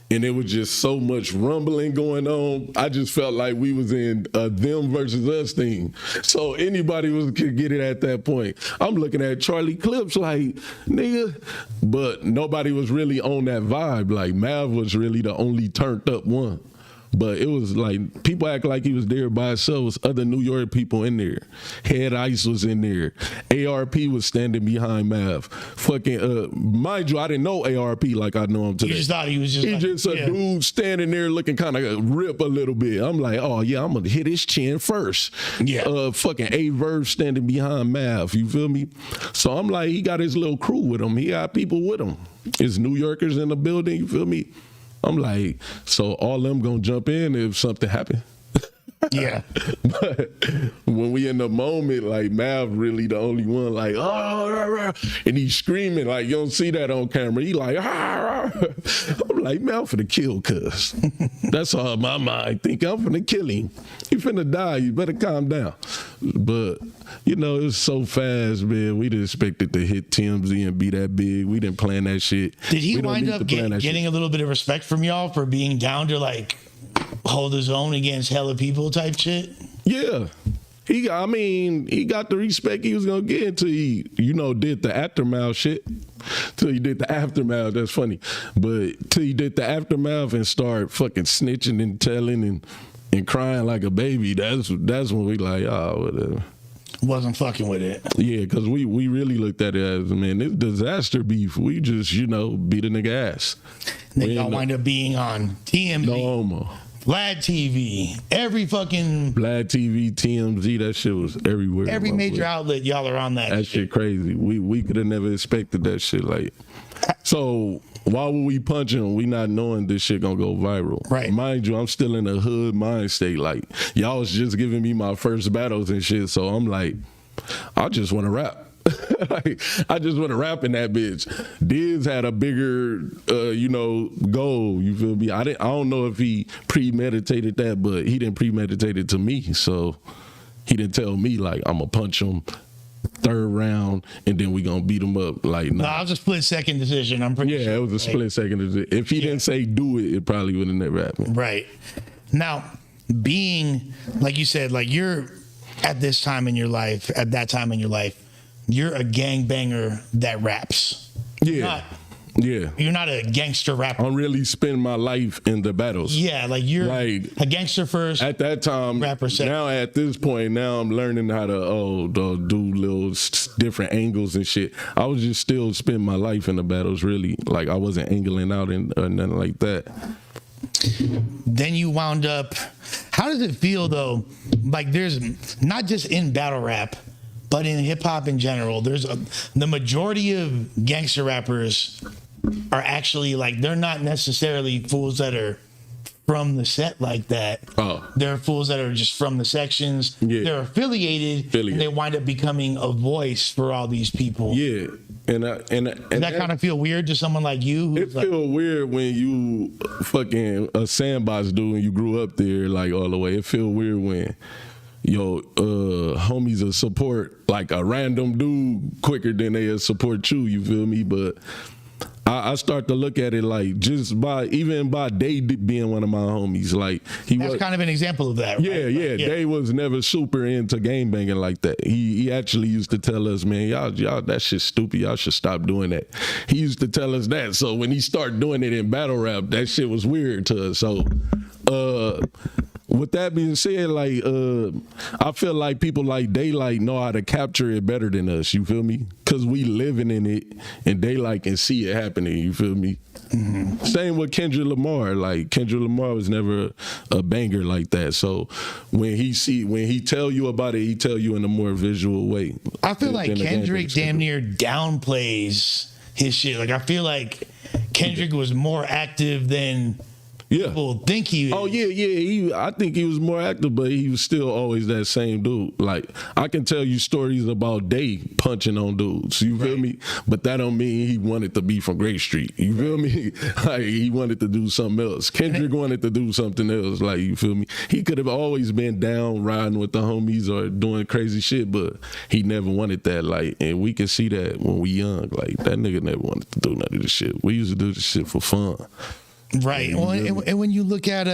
[SPEAKER 3] And it was just so much rumbling going on. I just felt like we was in a them versus us thing. So anybody could get it at that point. I'm looking at Charlie Clips like, nigga. But nobody was really on that vibe. Like, Mav was really the only turned up one. But it was like, people act like he was there by himself. It was other New York people in there. Head Ice was in there. ARP was standing behind Mav. Fucking, mind you, I didn't know ARP like I know him today.
[SPEAKER 1] You just thought he was just like,
[SPEAKER 3] Just a dude standing there looking kind of rip a little bit. I'm like, oh yeah, I'm gonna hit his chin first.
[SPEAKER 1] Yeah.
[SPEAKER 3] Fucking A-Verse standing behind Mav. You feel me? So I'm like, he got his little crew with him. He got people with him. His New Yorkers in the building. You feel me? I'm like, so all them gonna jump in if something happen.
[SPEAKER 1] Yeah.
[SPEAKER 3] But when we in the moment, like, Mav really the only one, like, oh, and he's screaming, like, you don't see that on camera. He like, I'm like, man, I'm finna kill cuz. That's all my mind think. I'm finna kill him. He finna die. You better calm down. But, you know, it was so fast, man. We didn't expect it to hit TMZ and be that big. We didn't plan that shit.
[SPEAKER 1] Did he
[SPEAKER 3] We don't
[SPEAKER 1] wind
[SPEAKER 3] need
[SPEAKER 1] up
[SPEAKER 3] to plan that
[SPEAKER 1] getting
[SPEAKER 3] shit.
[SPEAKER 1] a little bit of respect from y'all for being down to like hold his own against hella people type shit?
[SPEAKER 3] Yeah. He got the respect he was gonna get until he, did the aftermath shit. Till he did the aftermath, that's funny. But till he did the aftermath and start fucking snitching and telling and crying like a baby, that's when we like, whatever.
[SPEAKER 1] Wasn't fucking with it.
[SPEAKER 3] Yeah, because we really looked at it as, man, this disaster beef. We just, beat a nigga ass.
[SPEAKER 1] And then y'all wind up being on TMZ,
[SPEAKER 3] No homo.
[SPEAKER 1] Vlad TV, every fucking
[SPEAKER 3] Vlad TV, TMZ, that shit was everywhere.
[SPEAKER 1] every
[SPEAKER 3] my
[SPEAKER 1] major
[SPEAKER 3] boy.
[SPEAKER 1] outlet. Y'all are on that.
[SPEAKER 3] That shit crazy. We could have never expected that shit. Like, so why would we punch him? We not knowing this shit gonna go viral.
[SPEAKER 1] Right.
[SPEAKER 3] Mind you, I'm still in a hood mind state. Like, y'all was just giving me my first battles and shit. So I'm like, I just want to rap. Like, I just want to rap in that bitch. Diz had a bigger, goal. You feel me? I don't know if he premeditated that, but he didn't premeditate it to me. So he didn't tell me like I'm gonna punch him third round and then we gonna beat him up. Like,
[SPEAKER 1] No,
[SPEAKER 3] nah.
[SPEAKER 1] it was a split second decision. I'm pretty sure.
[SPEAKER 3] Yeah, it was a split second. If he didn't say do it, it probably would have never happened.
[SPEAKER 1] Right. Now, being, like you said, like you're at this time in your life, at that time in your life, you're a gangbanger that raps.
[SPEAKER 3] Yeah. Yeah.
[SPEAKER 1] You're not a gangster rapper.
[SPEAKER 3] I'm really spending my life in the battles.
[SPEAKER 1] Yeah, like you're
[SPEAKER 3] Like,
[SPEAKER 1] a gangster first.
[SPEAKER 3] At that time,
[SPEAKER 1] Rapper second.
[SPEAKER 3] now at this point, now I'm learning how to do little different angles and shit. I was just still spending my life in the battles, really. Like, I wasn't angling out or nothing like that.
[SPEAKER 1] Then you wound up. How does it feel though? Like there's not just in battle rap, but in hip hop in general. The majority of gangster rappers are actually like they're not necessarily fools that are from the set like that.
[SPEAKER 3] Oh.
[SPEAKER 1] There are fools that are just from the sections.
[SPEAKER 3] Yeah.
[SPEAKER 1] They're affiliated, and they wind up becoming a voice for all these people.
[SPEAKER 3] Yeah, and
[SPEAKER 1] Does that kind of feel weird to someone like you?
[SPEAKER 3] It feel weird when you fucking a sandbox dude and you grew up there like all the way. It feel weird when your homies will support like a random dude quicker than they support you. You feel me? But I start to look at it like just by Day being one of my homies. Like
[SPEAKER 1] That's kind of an example of that.
[SPEAKER 3] Yeah,
[SPEAKER 1] right?
[SPEAKER 3] yeah. Day was never super into gangbanging like that. He actually used to tell us, man, y'all that shit's stupid. Y'all should stop doing that. He used to tell us that. So when he started doing it in battle rap, that shit was weird to us. So with that being said, like I feel like people like Daylight know how to capture it better than us. You feel me? Because we living in it, and Daylight can see it happening. You feel me? Mm-hmm. Same with Kendrick Lamar. Like Kendrick Lamar was never a banger like that. So when he tell you about it, he tell you in a more visual way.
[SPEAKER 1] I feel like Kendrick damn near downplays his shit. Like I feel like Kendrick was more active than people think he is.
[SPEAKER 3] Oh yeah. I think he was more active, but he was still always that same dude. Like I can tell you stories about Day punching on dudes. You feel me? But that don't mean he wanted to be from Great Street. You feel me? Like he wanted to do something else. Kendrick wanted to do something else. Like you feel me? He could have always been down riding with the homies or doing crazy shit, but he never wanted that. Like, and we can see that when we young. Like that nigga never wanted to do none of this shit. We used to do this shit for fun.
[SPEAKER 1] Right. Well, and when you look at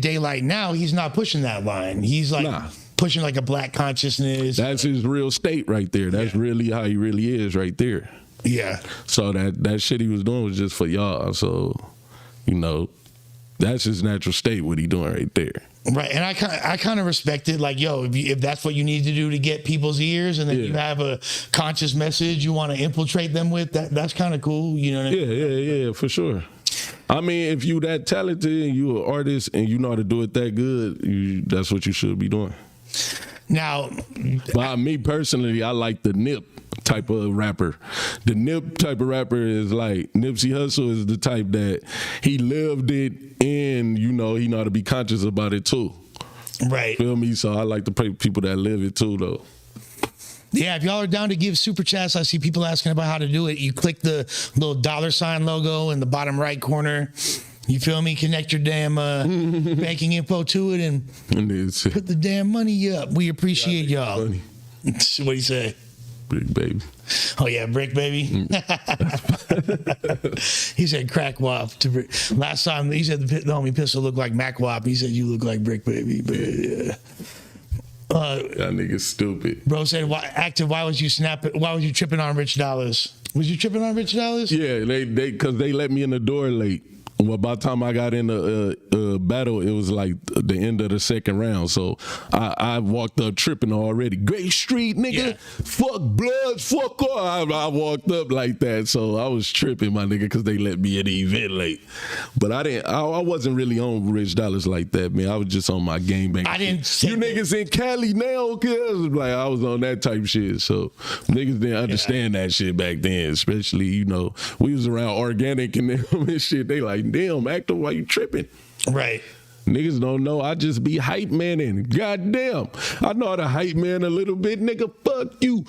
[SPEAKER 1] Daylight now, he's not pushing that line. He's like pushing like a black consciousness.
[SPEAKER 3] That's his real state right there. That's really how he really is right there.
[SPEAKER 1] Yeah.
[SPEAKER 3] So that shit he was doing was just for y'all. So, you know, that's his natural state, what he doing right there.
[SPEAKER 1] Right, and I kind of respect it. Like, yo, if that's what you need to do to get people's ears, and then you have a conscious message you want to infiltrate them with, that's kind of cool. You know what I mean?
[SPEAKER 3] Yeah, for sure. I mean, if you that talented and you an artist and you know how to do it that good, that's what you should be doing.
[SPEAKER 1] Now,
[SPEAKER 3] by me personally, I like the Nip type of rapper. The Nip type of rapper is like Nipsey Hussle is the type that he lived it and you know he know how to be conscious about it too.
[SPEAKER 1] Right.
[SPEAKER 3] Feel me? So I like the people that live it too though.
[SPEAKER 1] Yeah, if y'all are down to give super chats, I see people asking about how to do it. You click the little $ logo in the bottom right corner. You feel me? Connect your damn banking info to it and put the damn money up. We appreciate y'all. What do you say?
[SPEAKER 3] Brick baby.
[SPEAKER 1] Oh yeah, brick baby. He said crack wop to brick. Last time he said the homie pistol looked like Mac Wop. He said you look like brick baby. But yeah.
[SPEAKER 3] That nigga's stupid.
[SPEAKER 1] Bro said, Active, why was you tripping on Rich Dollars? Was you tripping on Rich Dollars?
[SPEAKER 3] Yeah, because they let me in the door late. Well, by the time I got in the battle, it was like the end of the second round. So I walked up tripping already. Great Street, nigga. Yeah. Fuck Bloods, fuck all. I walked up like that. So I was tripping, my nigga, because they let me in the event late. But I wasn't really on Rich Dollars like that, man. I was just on my gangbang.
[SPEAKER 1] I didn't say
[SPEAKER 3] you niggas in Cali now, cuz. Like, I was on that type shit. So niggas didn't understand that shit back then. Especially, you know, we was around Organic and them and shit. They like, damn, Active, why you tripping?
[SPEAKER 1] Right.
[SPEAKER 3] Niggas don't know. I just be hype manning. Goddamn. I know how to hype man a little bit, nigga. Fuck you.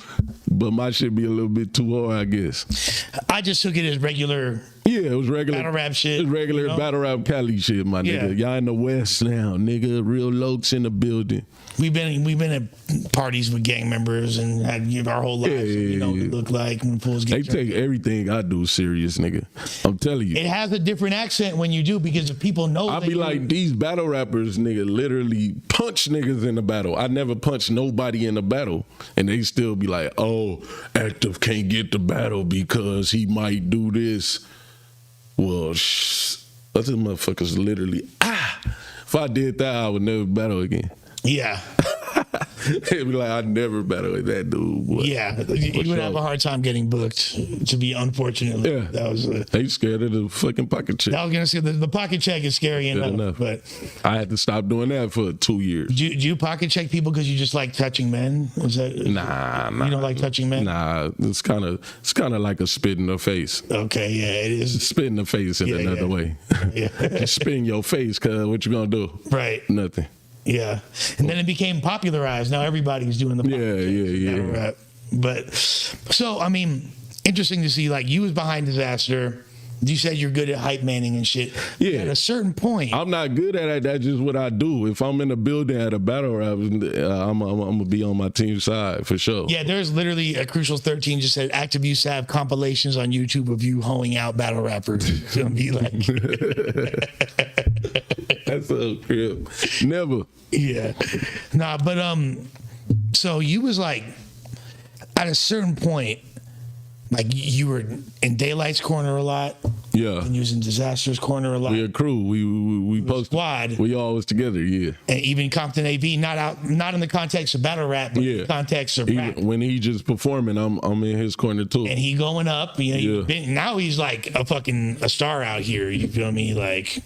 [SPEAKER 3] But my shit be a little bit too hard, I guess.
[SPEAKER 1] I just took it as regular.
[SPEAKER 3] Yeah, it was regular
[SPEAKER 1] battle rap shit.
[SPEAKER 3] It was regular, you know? Battle rap Cali shit, my nigga. Y'all in the West now, nigga. Real Lokes in the building.
[SPEAKER 1] We've been at parties with gang members and had our whole lives. Yeah. You know what we look like when fools get.
[SPEAKER 3] They take everything I do serious, nigga. I'm telling you.
[SPEAKER 1] It has a different accent when you do because if people know.
[SPEAKER 3] I be like, these battle rappers, nigga, literally punch niggas in the battle. I never punched nobody in the battle, and they still be like, "Oh, Active can't get the battle because he might do this." Well, those motherfuckers literally. If I did that, I would never battle again.
[SPEAKER 1] Yeah.
[SPEAKER 3] They'd be like, I never battle with that dude. Boy.
[SPEAKER 1] Yeah, you would have a hard time getting booked. To be unfortunately,
[SPEAKER 3] Yeah,
[SPEAKER 1] that was.
[SPEAKER 3] they scared of the fucking pocket check.
[SPEAKER 1] I was gonna say the pocket check is scary enough, but
[SPEAKER 3] I had to stop doing that for 2 years.
[SPEAKER 1] do you pocket check people because you just like touching men? Is that
[SPEAKER 3] Nah.
[SPEAKER 1] You don't like touching men?
[SPEAKER 3] Nah, it's kind of like a spit in the face.
[SPEAKER 1] Okay, yeah, it is.
[SPEAKER 3] Spit in the face in another way.
[SPEAKER 1] Yeah.
[SPEAKER 3] Just spit in your face, cuz what you gonna do?
[SPEAKER 1] Right.
[SPEAKER 3] Nothing.
[SPEAKER 1] Yeah, and then it became popularized. Now everybody's doing the
[SPEAKER 3] Yeah.
[SPEAKER 1] rap. But so I mean, interesting to see. Like you was behind Disaster. You said you're good at hype manning and shit.
[SPEAKER 3] Yeah.
[SPEAKER 1] At a certain point,
[SPEAKER 3] I'm not good at it. That's just what I do. If I'm in a building at a battle rap, I'm gonna be on my team's side for sure.
[SPEAKER 1] yeah, there's literally a Crucial 13 just said Active used to have compilations on YouTube of you hoeing out battle rappers. It's gonna be like,
[SPEAKER 3] That's a crib. Never.
[SPEAKER 1] yeah, nah, but so you was like, at a certain point, like you were in Daylight's corner a lot,
[SPEAKER 3] Yeah.
[SPEAKER 1] and you was in Disaster's corner a lot.
[SPEAKER 3] We a crew. We posted.
[SPEAKER 1] Squad.
[SPEAKER 3] We always together. Yeah.
[SPEAKER 1] And even Compton AV, not in the context of battle rap, but in
[SPEAKER 3] Yeah.
[SPEAKER 1] the context of rap.
[SPEAKER 3] When he just performing, I'm in his corner too.
[SPEAKER 1] And he going up, you know.
[SPEAKER 3] Yeah.
[SPEAKER 1] Now he's like a star out here. You feel me? Like,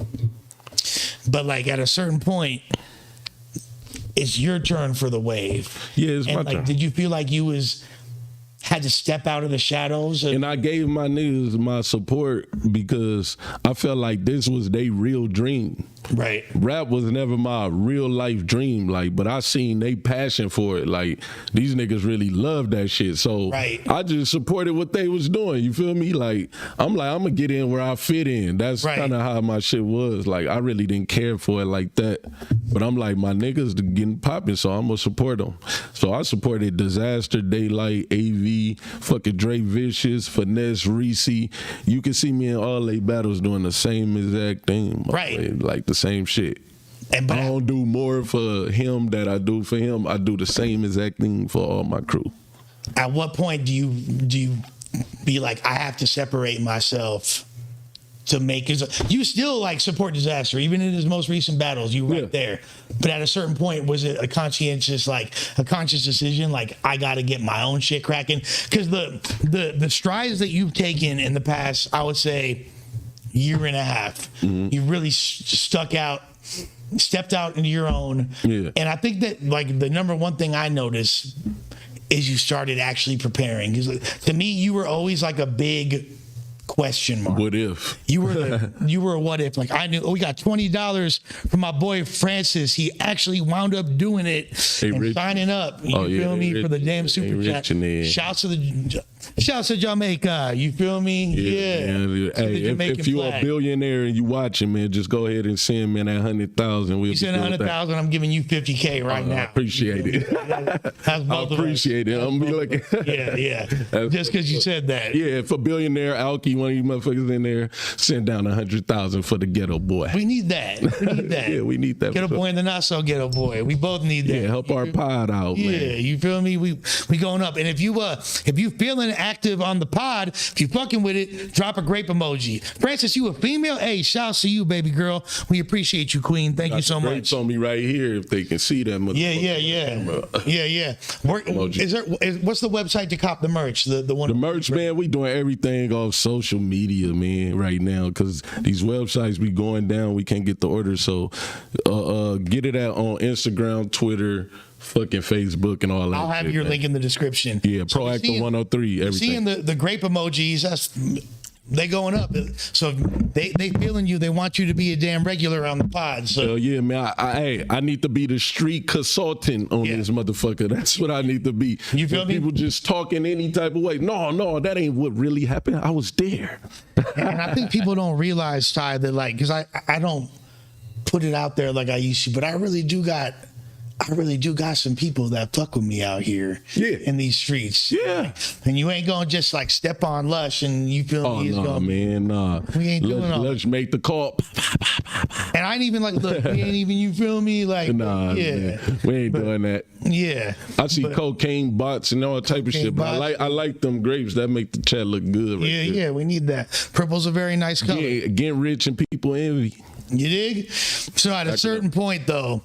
[SPEAKER 1] but like at a certain point, it's your turn for the wave.
[SPEAKER 3] Yeah, it's
[SPEAKER 1] And
[SPEAKER 3] my
[SPEAKER 1] like,
[SPEAKER 3] turn.
[SPEAKER 1] did you feel like you had to step out of the shadows?
[SPEAKER 3] And I gave my niggas my support because I felt like this was their real dream.
[SPEAKER 1] Right.
[SPEAKER 3] Rap was never my real life dream, like, but I seen they passion for it. Like, these niggas really love that shit. So
[SPEAKER 1] Right.
[SPEAKER 3] I just supported what they was doing. You feel me? Like, I'm gonna get in where I fit in. That's
[SPEAKER 1] Right.
[SPEAKER 3] kind of how my shit was. Like, I really didn't care for it like that. But I'm like, my niggas getting popping, so I'm gonna support them. So I supported Disaster, Daylight, AV, fucking Dre Vicious, Finesse, Reese. You can see me in all they battles doing the same exact thing.
[SPEAKER 1] Right.
[SPEAKER 3] Like the same shit.
[SPEAKER 1] And
[SPEAKER 3] I don't do more for him that I do for him. I do the same exact thing for all my crew.
[SPEAKER 1] at what point do you be like, I have to separate myself to make his? You still like support Disaster, even in his most recent battles. You right there, but at a certain point, was it a conscious decision? Like, I got to get my own shit cracking, because the strides that you've taken in the past, I would say, year and a half, you really stepped out into your own.
[SPEAKER 3] Yeah.
[SPEAKER 1] And I think that like the number one thing I noticed is you started actually preparing. Because to me, you were always like a big question mark.
[SPEAKER 3] What if?
[SPEAKER 1] You were a what if. Like, I knew, we got $20 from my boy Francis. He actually wound up doing it and
[SPEAKER 3] Rich.
[SPEAKER 1] signing up. You feel me?
[SPEAKER 3] Rich.
[SPEAKER 1] For the damn super
[SPEAKER 3] Rich
[SPEAKER 1] chat.
[SPEAKER 3] in there.
[SPEAKER 1] Shouts to Jamaica. You feel me? Yeah.
[SPEAKER 3] Man.
[SPEAKER 1] To the
[SPEAKER 3] Hey,
[SPEAKER 1] Jamaican
[SPEAKER 3] if you
[SPEAKER 1] flag.
[SPEAKER 3] a billionaire and you watching, man, just go ahead and send me that 100,000. We'll
[SPEAKER 1] You send 100,000, I'm giving you 50K right
[SPEAKER 3] I
[SPEAKER 1] now.
[SPEAKER 3] appreciate it.
[SPEAKER 1] That's
[SPEAKER 3] I
[SPEAKER 1] both of us.
[SPEAKER 3] appreciate it. I'm gonna be looking.
[SPEAKER 1] Yeah. Just because you said that.
[SPEAKER 3] Yeah, if a billionaire Alki, one of you motherfuckers in there, send down 100,000 for the ghetto boy.
[SPEAKER 1] We need that.
[SPEAKER 3] Yeah, we need that.
[SPEAKER 1] Ghetto
[SPEAKER 3] for sure.
[SPEAKER 1] boy and the not so ghetto boy. We both need that.
[SPEAKER 3] Yeah, help our pod out,
[SPEAKER 1] Yeah,
[SPEAKER 3] man.
[SPEAKER 1] you feel me? We going up. And if you feeling active on the pod, if you fucking with it, drop a grape emoji. Francis, you a female? Hey, shouts to you, baby girl. We appreciate you, Queen. Thank you so
[SPEAKER 3] Grapes
[SPEAKER 1] much.
[SPEAKER 3] on me right here if they can see that.
[SPEAKER 1] Yeah. What's the website to cop the merch? The one.
[SPEAKER 3] The merch, man, we doing everything off social media, man, right now, because these websites be going down. We can't get the order, so get it out on Instagram, Twitter, fucking Facebook, and all that.
[SPEAKER 1] I'll have
[SPEAKER 3] shit,
[SPEAKER 1] your
[SPEAKER 3] man.
[SPEAKER 1] link in the description.
[SPEAKER 3] Yeah,
[SPEAKER 1] So we're
[SPEAKER 3] Proactive
[SPEAKER 1] seeing-
[SPEAKER 3] 103, everything.
[SPEAKER 1] Seeing the grape emojis, they going up. So they feeling you. They want you to be a damn regular on the pod. So
[SPEAKER 3] Hell yeah, man. I need to be the street consultant on
[SPEAKER 1] Yeah.
[SPEAKER 3] this motherfucker. That's what I need to be.
[SPEAKER 1] You feel
[SPEAKER 3] When
[SPEAKER 1] me?
[SPEAKER 3] People just talking any type of way. No, that ain't what really happened. I was there.
[SPEAKER 1] and I think people don't realize, Ty, that like, because I don't put it out there like I used to, but I really do got some people that fuck with me out here in these streets.
[SPEAKER 3] Yeah.
[SPEAKER 1] And you ain't gonna just like step on Lush and you feel
[SPEAKER 3] Oh
[SPEAKER 1] me? It's
[SPEAKER 3] no,
[SPEAKER 1] gonna,
[SPEAKER 3] man, nah.
[SPEAKER 1] We ain't doing all
[SPEAKER 3] Let's make the call.
[SPEAKER 1] And I ain't even like, look, we ain't even, you feel me? Like,
[SPEAKER 3] Nah,
[SPEAKER 1] yeah.
[SPEAKER 3] man. We ain't doing that.
[SPEAKER 1] Yeah.
[SPEAKER 3] I see cocaine bots and all type of shit, but I like them grapes. That make the chat look good. Right there.
[SPEAKER 1] Yeah, we need that. Purple's a very nice color.
[SPEAKER 3] Yeah, getting rich and people envy.
[SPEAKER 1] You dig? So at a certain point, though,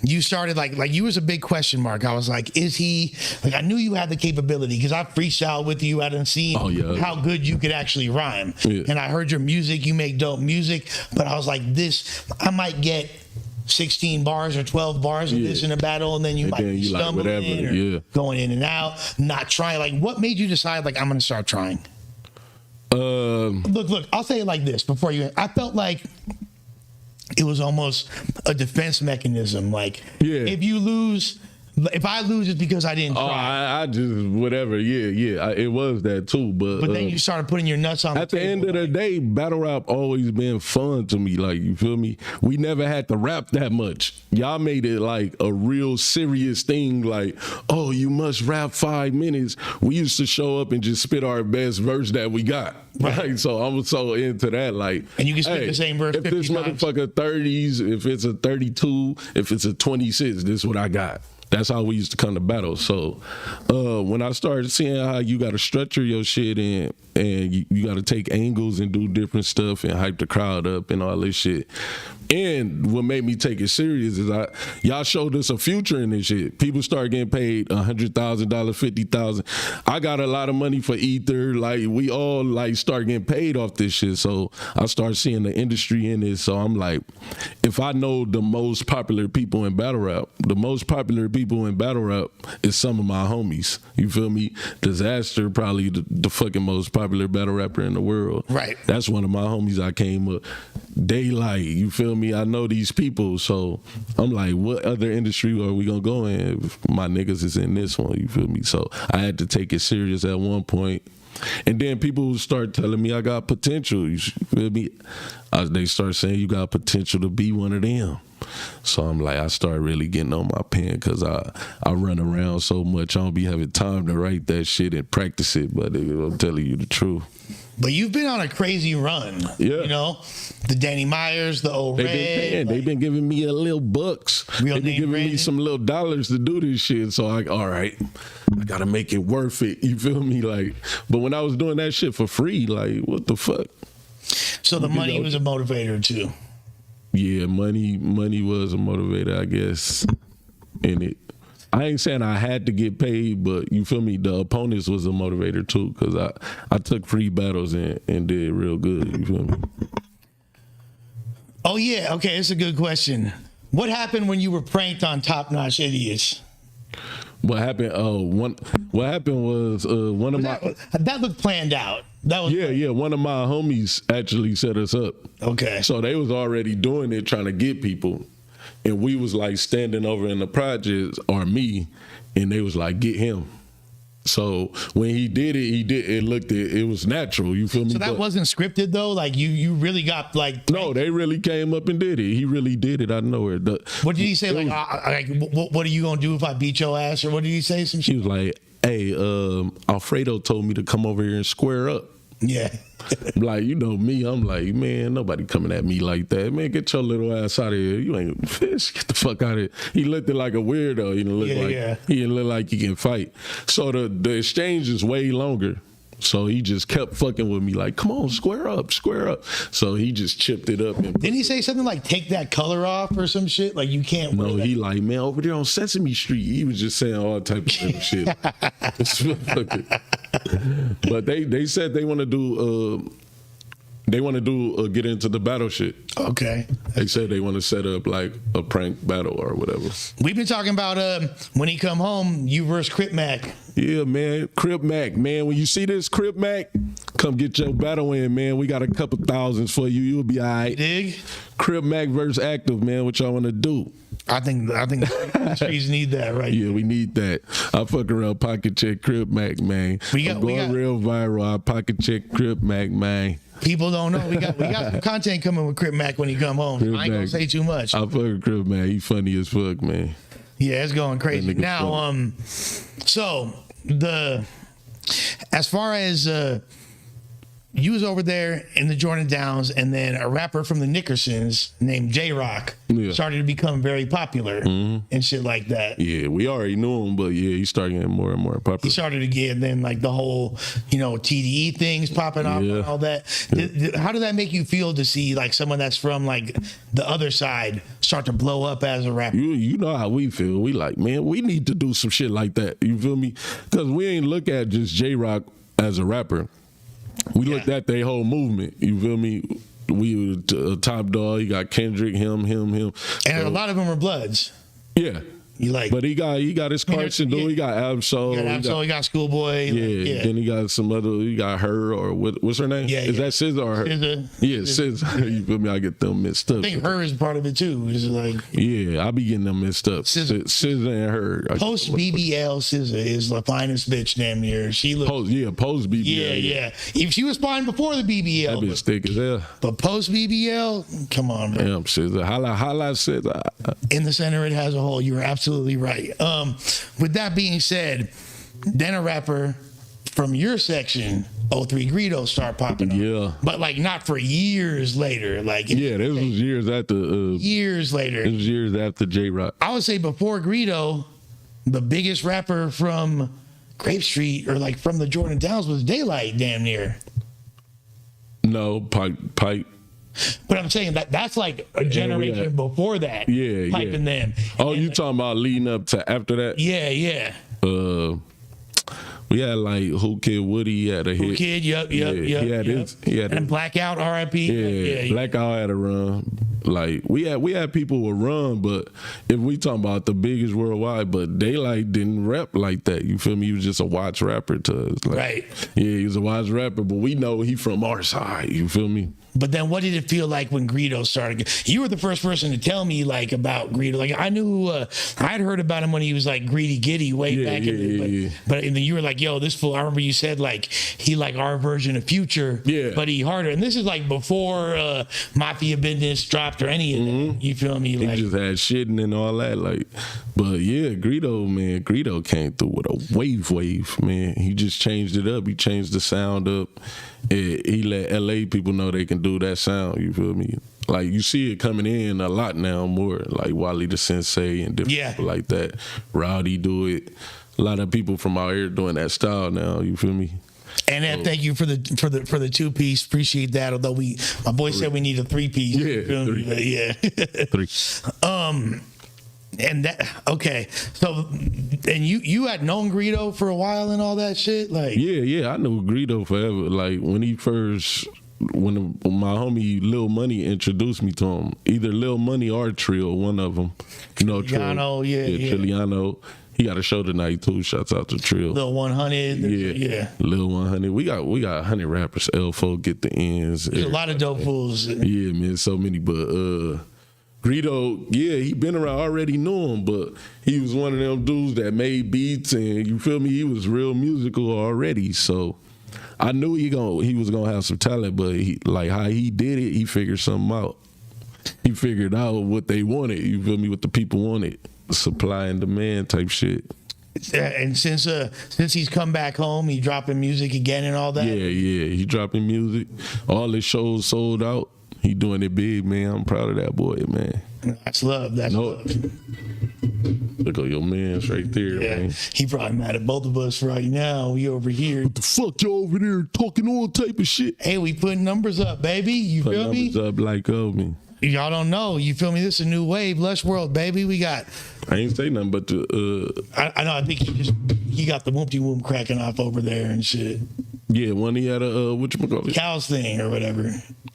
[SPEAKER 1] you started like you was a big question mark. I was like, is he like? I knew you had the capability because I freestyled with you. I done seen how good you could actually rhyme, and I heard your music. You make dope music, but I was like, this I might get 16 bars or 12 bars of this in a battle, and then you might be stumbling or going in and out, not trying. Like, what made you decide like I'm gonna start trying? Look, I'll say it like this before you. I felt like it was almost a defense mechanism. Like, if you lose, if I lose, it's because I didn't try.
[SPEAKER 3] I just whatever. It was that too. But
[SPEAKER 1] then you started putting your nuts on.
[SPEAKER 3] At the end of the day, battle rap always been fun to me. Like, you feel me? We never had to rap that much. Y'all made it like a real serious thing. Like, oh, you must rap 5 minutes. We used to show up and just spit our best verse that we got. Right. So I was so into that. Like,
[SPEAKER 1] and you can spit the same verse.
[SPEAKER 3] If this motherfucker 30s, if it's a 32, if it's a 26, this is what I got. That's how we used to come to battle. So when I started seeing how you got to structure your shit and you got to take angles and do different stuff and hype the crowd up and all this shit. And what made me take it serious is y'all showed us a future in this shit. People start getting paid $100,000, $50,000. I got a lot of money for ether. Like, we all like start getting paid off this shit. So I start seeing the industry in this. So I'm like, if I know the most popular people in battle rap, the most popular people in battle rap is some of my homies. You feel me? Disaster, probably the fucking most popular battle rapper in the world.
[SPEAKER 1] Right.
[SPEAKER 3] That's one of my homies I came up. Daylight, you feel me? I know these people, so I'm like, what other industry are we gonna go in if my niggas is in this one? You feel me? So I had to take it serious at one point. And then people would start telling me I got potential. You feel me? They start saying you got potential to be one of them. So I'm like, I start really getting on my pen because I run around so much. I don't be having time to write that shit and practice it, but I'm telling you the truth.
[SPEAKER 1] But you've been on a crazy run.
[SPEAKER 3] Yeah.
[SPEAKER 1] You know, the Danny Myers, the old Red.
[SPEAKER 3] They've been giving me a little bucks.
[SPEAKER 1] Real
[SPEAKER 3] They've been giving me some little dollars to do this shit. So all right, I gotta make it worth it. You feel me? Like, but when I was doing that shit for free, like, what the fuck?
[SPEAKER 1] So the money was a motivator too.
[SPEAKER 3] Yeah, money was a motivator, I guess, in it. I ain't saying I had to get paid, but you feel me? The opponents was a motivator too, because I took free battles and did real good. You feel me?
[SPEAKER 1] Oh yeah, okay, it's a good question. What happened when you were pranked on Top Notch Idiots?
[SPEAKER 3] What happened? What happened was one of my
[SPEAKER 1] that looked planned out. That was
[SPEAKER 3] one of my homies actually set us up.
[SPEAKER 1] Okay.
[SPEAKER 3] So they was already doing it, trying to get people. And we was like standing over in the projects, or me, and they was like, get him. So when he did it, it was natural. You feel me?
[SPEAKER 1] So that wasn't scripted though? Like you really got like...
[SPEAKER 3] No, they really came up and did it. He really did it. I know it.
[SPEAKER 1] What did he say? What are you going to do if I beat your ass? Or what did he say? Some shit?
[SPEAKER 3] He was like, hey, Alfredo told me to come over here and square up.
[SPEAKER 1] Yeah.
[SPEAKER 3] Like, you know me, I'm like, man, nobody coming at me like that. Man, get your little ass out of here. You ain't fish. Get the fuck out of here. He looked like a weirdo. He didn't look like he can fight. So the exchange is way longer. So he just kept fucking with me like, come on, square up. So he just chipped it up.
[SPEAKER 1] Didn't he say something like, take that color off or some shit? Like, you can't wear that.
[SPEAKER 3] He like, man, over there on Sesame Street. He was just saying all type of shit. But they said they want to do get into the battle shit.
[SPEAKER 1] Okay.
[SPEAKER 3] They said they want to set up like a prank battle or whatever.
[SPEAKER 1] We've been talking about when he come home, you versus Crip Mac.
[SPEAKER 3] Yeah, man. Crip Mac, man. When you see this Crip Mac, come get your battle in, man. We got a couple thousands for you. You'll be all right.
[SPEAKER 1] Dig?
[SPEAKER 3] Crip Mac versus Active, man. What y'all want to do?
[SPEAKER 1] I think the streets need that, right?
[SPEAKER 3] Yeah, we need that. I fuck around pocket check Crip Mac, man. I'm going real viral. I pocket check Crip Mac, man.
[SPEAKER 1] People don't know. We got some content coming with Crip Mac when he come home. I ain't gonna say too much.
[SPEAKER 3] I fuck with Crip Mac. He funny as fuck, man.
[SPEAKER 1] Yeah, it's going crazy. Now, so as far as you was over there in the Jordan Downs, and then a rapper from the Nickersons named J-Rock started to become very popular and shit like that.
[SPEAKER 3] Yeah, we already knew him, but yeah, he started getting more and more popular.
[SPEAKER 1] He started to get, then like the whole, TDE things popping off and all that. How did that make you feel to see like someone that's from like the other side start to blow up as a rapper?
[SPEAKER 3] You know how we feel. We like, man, we need to do some shit like that. You feel me? Because we ain't look at just J-Rock as a rapper. We looked at their whole movement. You feel me? We were top dog. You got Kendrick, him.
[SPEAKER 1] And a lot of them are Bloods.
[SPEAKER 3] Yeah. But he got his Carson, dude. He got Absol.
[SPEAKER 1] He got Schoolboy.
[SPEAKER 3] Yeah. Then he got some other. He got her or what's her name? Is that SZA or her?
[SPEAKER 1] SZA.
[SPEAKER 3] Yeah, SZA. You feel me? I get them mixed up.
[SPEAKER 1] I think her is part of it too. It's like
[SPEAKER 3] I be getting them mixed up. SZA and her.
[SPEAKER 1] Post BBL SZA is the finest bitch damn near. She looks
[SPEAKER 3] post BBL.
[SPEAKER 1] Yeah. If she was fine before the BBL,
[SPEAKER 3] that bitch thick as hell.
[SPEAKER 1] But post BBL, come on, bro.
[SPEAKER 3] Damn SZA. Highlight SZA.
[SPEAKER 1] In the center, it has a hole. You were absolutely right. With that being said, then a rapper from your section, 03 Greedo, start popping up.
[SPEAKER 3] Yeah.
[SPEAKER 1] But like not for years later. Like
[SPEAKER 3] this was years after.
[SPEAKER 1] Years later.
[SPEAKER 3] This was years after J-Rock.
[SPEAKER 1] I would say before Greedo, the biggest rapper from Grape Street or like from the Jordan Downs was Daylight, damn near.
[SPEAKER 3] No, Pipe.
[SPEAKER 1] But I'm saying that's like a generation before that.
[SPEAKER 3] Yeah,
[SPEAKER 1] Piping them.
[SPEAKER 3] Oh, you talking about leading up to after that?
[SPEAKER 1] Yeah.
[SPEAKER 3] We had like Who Kid Woody had a hit.
[SPEAKER 1] Who Kid, yep.
[SPEAKER 3] He had
[SPEAKER 1] and Blackout, R.I.P.
[SPEAKER 3] Blackout had a run. Like we had people with run, but if we talking about the biggest worldwide, but Daylight didn't rap like that. You feel me? He was just a watch rapper to us. Like,
[SPEAKER 1] right.
[SPEAKER 3] Yeah, he was a watch rapper, but we know he from our side. You feel me?
[SPEAKER 1] But then what did it feel like when Greedo started? You were the first person to tell me like about Greedo. Like I knew, I'd heard about him when he was like Greedy Giddy way back in the But and then you were like, yo, this fool, I remember you said like, he like our version of Future, but he harder. And this is like before Mafia Business dropped or any of that. You feel me?
[SPEAKER 3] He just had shitting and all that. Like, but yeah, Greedo came through with a wave, man. He just changed it up. He changed the sound up. He let LA people know they can do that sound, you feel me? Like you see it coming in a lot now more, like Wally the Sensei and different people like that. Rowdy do it. A lot of people from out here doing that style now, you feel me?
[SPEAKER 1] And then thank you for the 2-piece. Appreciate that. Although my boy said we need a 3-piece.
[SPEAKER 3] Yeah, three.
[SPEAKER 1] And that so and you had known Greedo for a while and all that shit, like
[SPEAKER 3] I knew Greedo forever. Like when my homie Lil Money introduced me to him, either Lil Money or Trill, one of them. You know,
[SPEAKER 1] Trill,
[SPEAKER 3] Trilliano. He got a show tonight too. Shouts out to Trill.
[SPEAKER 1] Lil 100,
[SPEAKER 3] Lil 100. We got 100 rappers. L4 get the ends.
[SPEAKER 1] There's a lot of dope fools.
[SPEAKER 3] Yeah, man, so many, but. Greedo, he been around, already knew him, but he was one of them dudes that made beats and you feel me, he was real musical already. So I knew he was gonna have some talent, but how he did it, he figured something out. He figured out what they wanted, you feel me, what the people wanted. Supply and demand type shit.
[SPEAKER 1] And since he's come back home, he dropping music again and all that?
[SPEAKER 3] Yeah, he dropping music. All his shows sold out. He doing it big, man. I'm proud of that boy, man.
[SPEAKER 1] That's love. That's love.
[SPEAKER 3] Look at your man's right there, man.
[SPEAKER 1] He probably mad at both of us right now. We over here.
[SPEAKER 3] What the fuck y'all over there talking all type of shit?
[SPEAKER 1] Hey, we putting numbers up, baby. You feel me?
[SPEAKER 3] Numbers up like me.
[SPEAKER 1] Y'all don't know. You feel me? This is a new wave. Lush World, baby. We got.
[SPEAKER 3] I ain't say nothing but
[SPEAKER 1] I know. I think he got the whoopty whoop cracking off over there and shit.
[SPEAKER 3] Yeah, when he had a whatchamacallit?
[SPEAKER 1] Cows thing or whatever.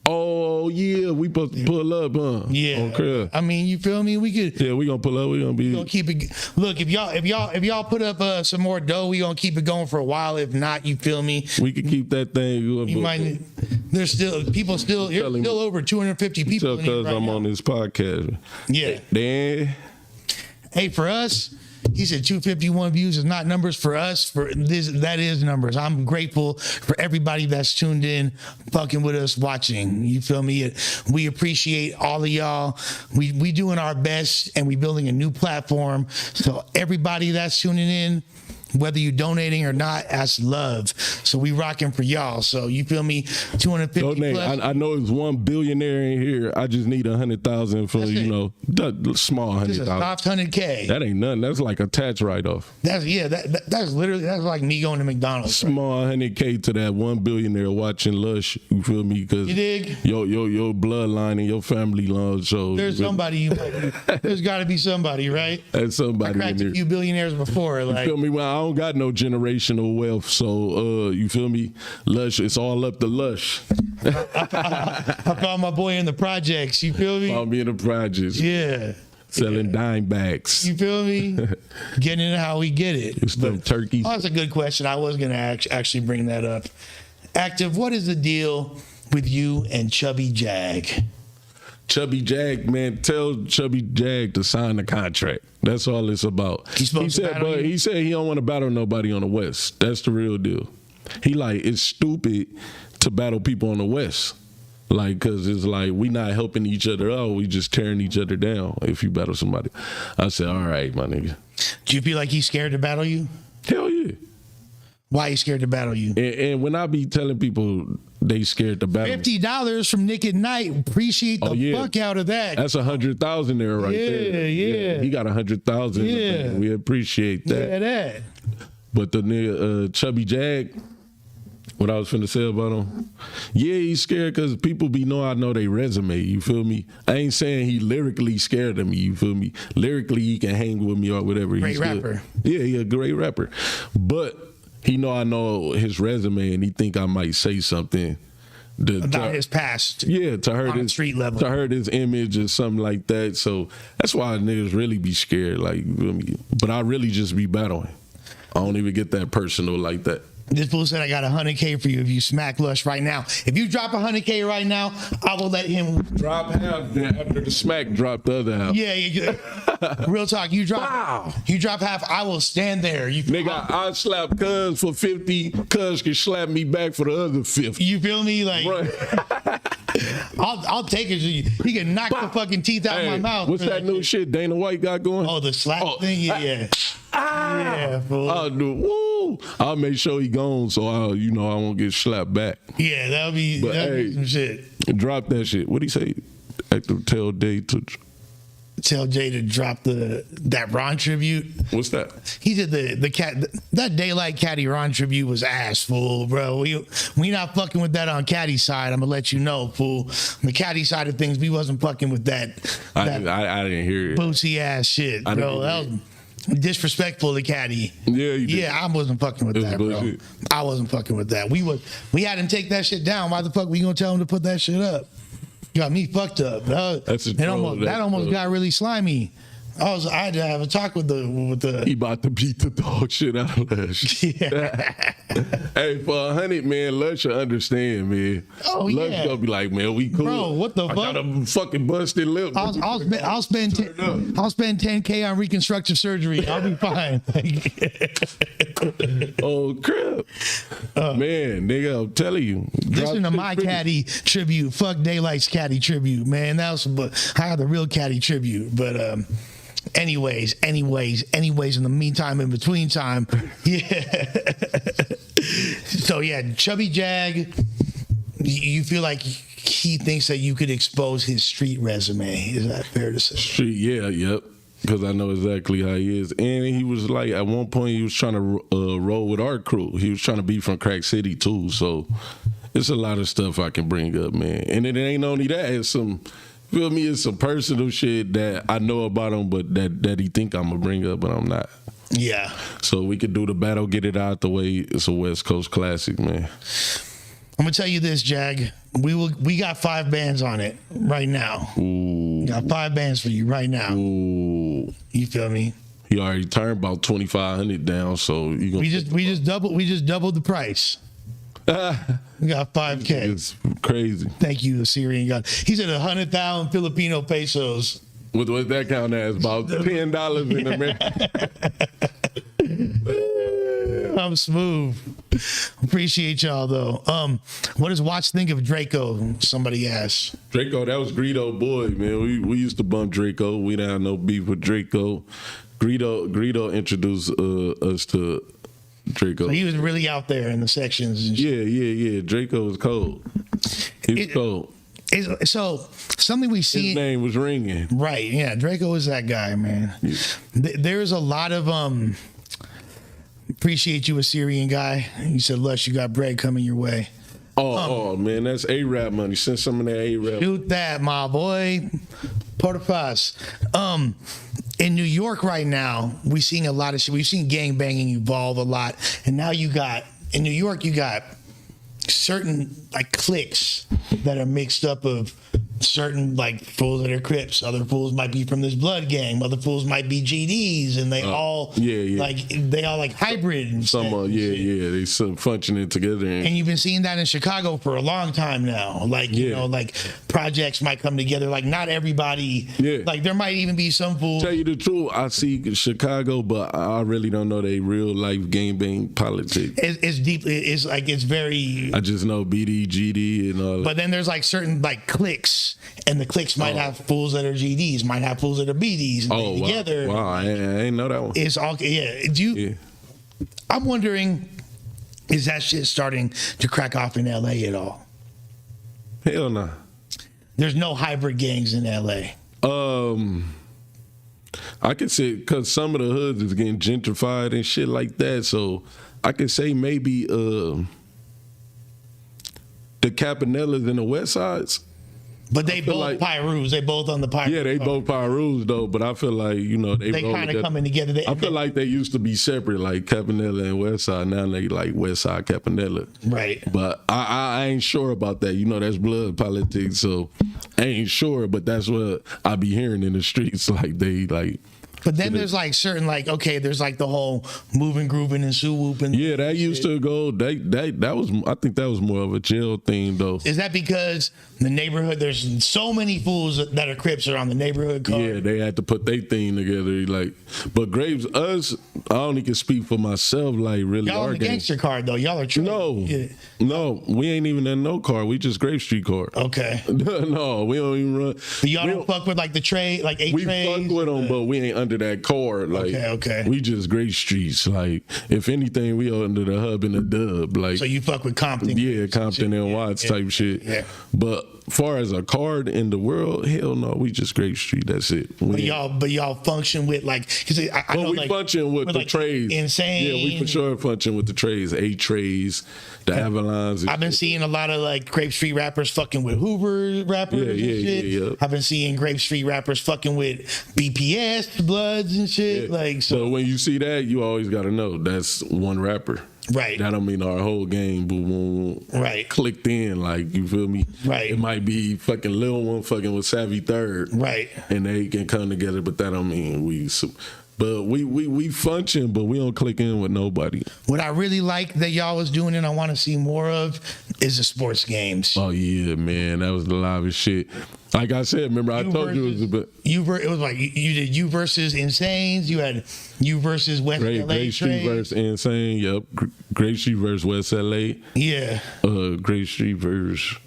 [SPEAKER 3] Oh yeah, we supposed to pull up, huh?
[SPEAKER 1] Yeah.
[SPEAKER 3] On crib.
[SPEAKER 1] I mean, you feel me? We could.
[SPEAKER 3] Yeah, we gonna pull up. We gonna
[SPEAKER 1] keep it. Look, if y'all put up some more dough, we gonna keep it going for a while. If not, you feel me?
[SPEAKER 3] We can keep that thing going.
[SPEAKER 1] You might. There's still over 250 people.
[SPEAKER 3] Because I'm on this podcast.
[SPEAKER 1] Yeah.
[SPEAKER 3] Then.
[SPEAKER 1] Hey, for us. He said 251 views is not numbers for us. For this, that is numbers. I'm grateful for everybody that's tuned in, fucking with us, watching. You feel me? We appreciate all of y'all. We doing our best, and we building a new platform. So everybody that's tuning in, whether you donating or not, that's love. So we rocking for y'all. So you feel me? 250
[SPEAKER 3] Donate.
[SPEAKER 1] plus.
[SPEAKER 3] I know it's one billionaire in here. I just need 100,000 for,
[SPEAKER 1] That's
[SPEAKER 3] you
[SPEAKER 1] it.
[SPEAKER 3] know, the small
[SPEAKER 1] Just a
[SPEAKER 3] 100,000.
[SPEAKER 1] soft 100K.
[SPEAKER 3] That ain't nothing. That's like a tax write-off.
[SPEAKER 1] That's that's literally that's like me going to McDonald's.
[SPEAKER 3] Small 100K to that one billionaire watching Lush. You feel me? Because
[SPEAKER 1] You dig?
[SPEAKER 3] your bloodline and your family line. So
[SPEAKER 1] There's somebody you might be, there's got to be somebody, right?
[SPEAKER 3] That's somebody in
[SPEAKER 1] Cracked a
[SPEAKER 3] there.
[SPEAKER 1] few billionaires before,
[SPEAKER 3] You
[SPEAKER 1] like
[SPEAKER 3] feel me? Well, I don't got no generational wealth, so you feel me? Lush, it's all up to Lush.
[SPEAKER 1] I found my boy in the projects. You feel me?
[SPEAKER 3] I'll be in the projects,
[SPEAKER 1] Yeah.
[SPEAKER 3] selling dime bags.
[SPEAKER 1] You feel me? Getting it how we get it.
[SPEAKER 3] It's them turkeys.
[SPEAKER 1] Oh, that's a good question. I was gonna actually bring that up. Active, what is the deal with you and Chubby Jag?
[SPEAKER 3] Chubby Jag, man, tell Chubby Jag to sign the contract. That's all it's about.
[SPEAKER 1] He's supposed to battle you?
[SPEAKER 3] He said he don't want to battle nobody on the West. That's the real deal. He like, it's stupid to battle people on the West. Like, cause it's like we not helping each other out. We just tearing each other down if you battle somebody. I said, all right, my nigga.
[SPEAKER 1] Do you feel like he's scared to battle you?
[SPEAKER 3] Hell yeah.
[SPEAKER 1] Why he's scared to battle you?
[SPEAKER 3] And when I be telling people they scared to battle,
[SPEAKER 1] $50 from Nick at Night. Appreciate the fuck out of that.
[SPEAKER 3] That's 100,000 there right there.
[SPEAKER 1] Yeah.
[SPEAKER 3] He got 100,000.
[SPEAKER 1] Yeah.
[SPEAKER 3] We appreciate that.
[SPEAKER 1] Yeah, that.
[SPEAKER 3] But the nigga Chubby Jag, what I was finna say about him, yeah, he's scared because people be I know they resume, you feel me? I ain't saying he lyrically scared of me, you feel me? Lyrically, he can hang with me or whatever.
[SPEAKER 1] Great
[SPEAKER 3] He's good.
[SPEAKER 1] rapper.
[SPEAKER 3] Yeah, he a great rapper. But he I know his resume and he think I might say something
[SPEAKER 1] About his past.
[SPEAKER 3] yeah, to hurt
[SPEAKER 1] on a
[SPEAKER 3] his
[SPEAKER 1] street level.
[SPEAKER 3] to hurt his image or something like that. So that's why niggas really be scared, like, you feel me? But I really just be battling. I don't even get that personal like that.
[SPEAKER 1] This fool said I got 100K for you if you smack Lush right now. If you drop 100K right now, I will let him
[SPEAKER 3] Drop half, then after the smack, drop the other half.
[SPEAKER 1] Yeah. Real talk. You drop half, I will stand there.
[SPEAKER 3] Nigga, I slap Cuz for 50. Cuz can slap me back for the other 50.
[SPEAKER 1] You feel me? Like
[SPEAKER 3] Right.
[SPEAKER 1] I'll take it. He can knock the fucking teeth out
[SPEAKER 3] Hey,
[SPEAKER 1] my mouth.
[SPEAKER 3] what's
[SPEAKER 1] for
[SPEAKER 3] that new shit Dana White got going?
[SPEAKER 1] Oh, the slap thing? Yeah. Yeah, fool.
[SPEAKER 3] I'll do. Woo! I'll make sure he gone so I won't get slapped back.
[SPEAKER 1] Yeah, that'll be some shit.
[SPEAKER 3] Drop that shit. What'd he say? Active tell Day to.
[SPEAKER 1] Tell Jay to drop that Ron tribute.
[SPEAKER 3] What's that?
[SPEAKER 1] He did that Daylight Caddy Ron tribute was ass, fool, bro. We not fucking with that on Caddy side. I'm gonna let you know, fool. On the Caddy side of things, we wasn't fucking with that
[SPEAKER 3] I didn't hear it.
[SPEAKER 1] bootsy ass shit,
[SPEAKER 3] I
[SPEAKER 1] bro.
[SPEAKER 3] didn't
[SPEAKER 1] That
[SPEAKER 3] hear
[SPEAKER 1] was disrespectful to Caddy.
[SPEAKER 3] Yeah, you did.
[SPEAKER 1] Yeah, I wasn't fucking with
[SPEAKER 3] It was
[SPEAKER 1] that, bro.
[SPEAKER 3] bullshit.
[SPEAKER 1] I wasn't fucking with that. We had him take that shit down. Why the fuck we gonna tell him to put that shit up? Got me fucked up.
[SPEAKER 3] That's a troll.
[SPEAKER 1] That almost got really slimy. I had to have a talk with the.
[SPEAKER 3] He about to beat the dog shit out of Lush.
[SPEAKER 1] Yeah.
[SPEAKER 3] Hey, for 100, man, Lush should understand, man.
[SPEAKER 1] Oh,
[SPEAKER 3] Lush
[SPEAKER 1] yeah.
[SPEAKER 3] gonna be like, man, we cool.
[SPEAKER 1] Bro, what the
[SPEAKER 3] I
[SPEAKER 1] fuck?
[SPEAKER 3] got a fucking busted lip.
[SPEAKER 1] I'll spend 10K on reconstructive surgery. I'll be fine.
[SPEAKER 3] Oh, crap. Man, nigga, I'm telling you.
[SPEAKER 1] Listen to my caddy tribute. Fuck Daylight's caddy tribute, man. I got the real caddy tribute. But anyways, in the meantime, in between time, yeah. So yeah, Chubby Jag, you feel like he thinks that you could expose his street resume. Is that fair to say?
[SPEAKER 3] Street, yeah, yep. Because I know exactly how he is. And he was like, at one point, he was trying to roll with our crew. He was trying to be from Crack City, too. So it's a lot of stuff I can bring up, man. And it ain't only that. It's some, feel me, it's some personal shit that I know about him, but that he think I'm going to bring up, but I'm not.
[SPEAKER 1] Yeah.
[SPEAKER 3] So we could do the battle, get it out the way. It's a West Coast classic, man.
[SPEAKER 1] I'm gonna tell you this, Jag. We got 5 bands on it right now.
[SPEAKER 3] Ooh.
[SPEAKER 1] Got 5 bands for you right now.
[SPEAKER 3] Ooh.
[SPEAKER 1] You feel me?
[SPEAKER 3] He already turned about 2,500 down, so you gonna
[SPEAKER 1] We just doubled the price. We got 5K.
[SPEAKER 3] It's crazy.
[SPEAKER 1] Thank you, the Syrian God. He said 100,000 Filipino pesos.
[SPEAKER 3] What that count as? About $10 in America.
[SPEAKER 1] I'm smooth. Appreciate y'all though. What does Watch think of Draco? Somebody asked.
[SPEAKER 3] Draco, that was Greedo boy, man. We used to bump Draco. We didn't have no beef with Draco. Greedo introduced us to Draco.
[SPEAKER 1] So he was really out there in the sections. And shit.
[SPEAKER 3] Yeah. Draco was cold. He was cold.
[SPEAKER 1] So something we see.
[SPEAKER 3] His name was ringing.
[SPEAKER 1] Right. Yeah. Draco is that guy, man.
[SPEAKER 3] Yeah.
[SPEAKER 1] There's a lot of appreciate you, a Syrian guy. You said, Lush, you got bread coming your way.
[SPEAKER 3] Oh man, that's A-Rap money. Send some of that A-Rap.
[SPEAKER 1] Shoot that, my boy. Portafas. In New York right now, we're seeing a lot of shit. We've seen gangbanging evolve a lot. And now in New York, you got certain like cliques that are mixed up of certain like fools that are Crips. Other fools might be from this blood gang. Other fools might be GDs, and they all like hybrid. And
[SPEAKER 3] Some they functioning together.
[SPEAKER 1] And you've been seeing that in Chicago for a long time now. Like you know, like projects might come together. Like not everybody.
[SPEAKER 3] Yeah.
[SPEAKER 1] Like there might even be some fools.
[SPEAKER 3] Tell you the truth, I see Chicago, but I really don't know they real life gangbang politics.
[SPEAKER 1] It's deeply. It's very.
[SPEAKER 3] I just know BD, GD, and all that.
[SPEAKER 1] But then there's like certain like cliques, and the cliques might have fools that are GDs, might have fools that are BDs, and together.
[SPEAKER 3] Wow, I ain't know that one.
[SPEAKER 1] It's all I'm wondering, is that shit starting to crack off in LA at all?
[SPEAKER 3] Hell nah.
[SPEAKER 1] There's no hybrid gangs in LA.
[SPEAKER 3] I could say because some of the hoods is getting gentrified and shit like that, so I could say maybe the Campanellas and the West Sides.
[SPEAKER 1] But they both Pyrus. They both on the Pyrus.
[SPEAKER 3] Yeah, they both Pyrus though. But I feel like they
[SPEAKER 1] kind of coming together.
[SPEAKER 3] I feel like they used to be separate, like Campanella and West Side. Now they like West Side Campanella.
[SPEAKER 1] Right.
[SPEAKER 3] But I ain't sure about that. That's blood politics, so I ain't sure. But that's what I be hearing in the streets. Like they like.
[SPEAKER 1] But then there's like certain like there's like the whole moving, grooving, and sue whooping.
[SPEAKER 3] Yeah, that used to go. That was I think that was more of a jail thing though.
[SPEAKER 1] Is that because the neighborhood? There's so many fools that are Crips are on the neighborhood card.
[SPEAKER 3] Yeah, they had to put their thing together. Like, but Graves, I only can speak for myself. Like, really,
[SPEAKER 1] y'all on the gangster card though. Y'all are true.
[SPEAKER 3] No, we ain't even in no car. We just Grave Street car.
[SPEAKER 1] Okay.
[SPEAKER 3] No, we don't even run.
[SPEAKER 1] But y'all don't fuck with like the trade, like eight
[SPEAKER 3] we
[SPEAKER 1] trays.
[SPEAKER 3] We fuck with them, but we ain't under that car. Like,
[SPEAKER 1] okay.
[SPEAKER 3] We just Grave Streets. Like, if anything, we under the hub and the dub. Like,
[SPEAKER 1] so you fuck with Compton.
[SPEAKER 3] Yeah, Compton and Watts type shit.
[SPEAKER 1] Yeah.
[SPEAKER 3] But far as a card in the world, hell no, we just Grave Street. That's it.
[SPEAKER 1] But y'all function with like, cause I know
[SPEAKER 3] we
[SPEAKER 1] like,
[SPEAKER 3] function with the
[SPEAKER 1] like
[SPEAKER 3] trays.
[SPEAKER 1] Insane.
[SPEAKER 3] Yeah, we for sure function with the trays. 8 trays, the Avalons.
[SPEAKER 1] I've been seeing a lot of like Grape Street rappers fucking with Hoover rappers and shit.
[SPEAKER 3] Yeah.
[SPEAKER 1] I've been seeing Grape Street rappers fucking with BPS Bloods and shit.
[SPEAKER 3] Yeah.
[SPEAKER 1] Like
[SPEAKER 3] so when you see that, you always gotta know that's one rapper.
[SPEAKER 1] Right.
[SPEAKER 3] That don't mean our whole game boom, boom,
[SPEAKER 1] right.
[SPEAKER 3] clicked in, like, you feel me?
[SPEAKER 1] Right.
[SPEAKER 3] It might be fucking Lil One fucking with Savvy Third.
[SPEAKER 1] Right.
[SPEAKER 3] And they can come together, but that don't mean we function, but we don't click in with nobody.
[SPEAKER 1] What I really like that y'all was doing and I want to see more of is the sports games.
[SPEAKER 3] Oh yeah, man, that was the livest shit. Like I said, remember I told you it was
[SPEAKER 1] it was like you did you versus Insanes. You had you versus West LA.
[SPEAKER 3] Great Street versus Insane. Yep. Great Street versus West LA.
[SPEAKER 1] Yeah.
[SPEAKER 3] Great Street versus.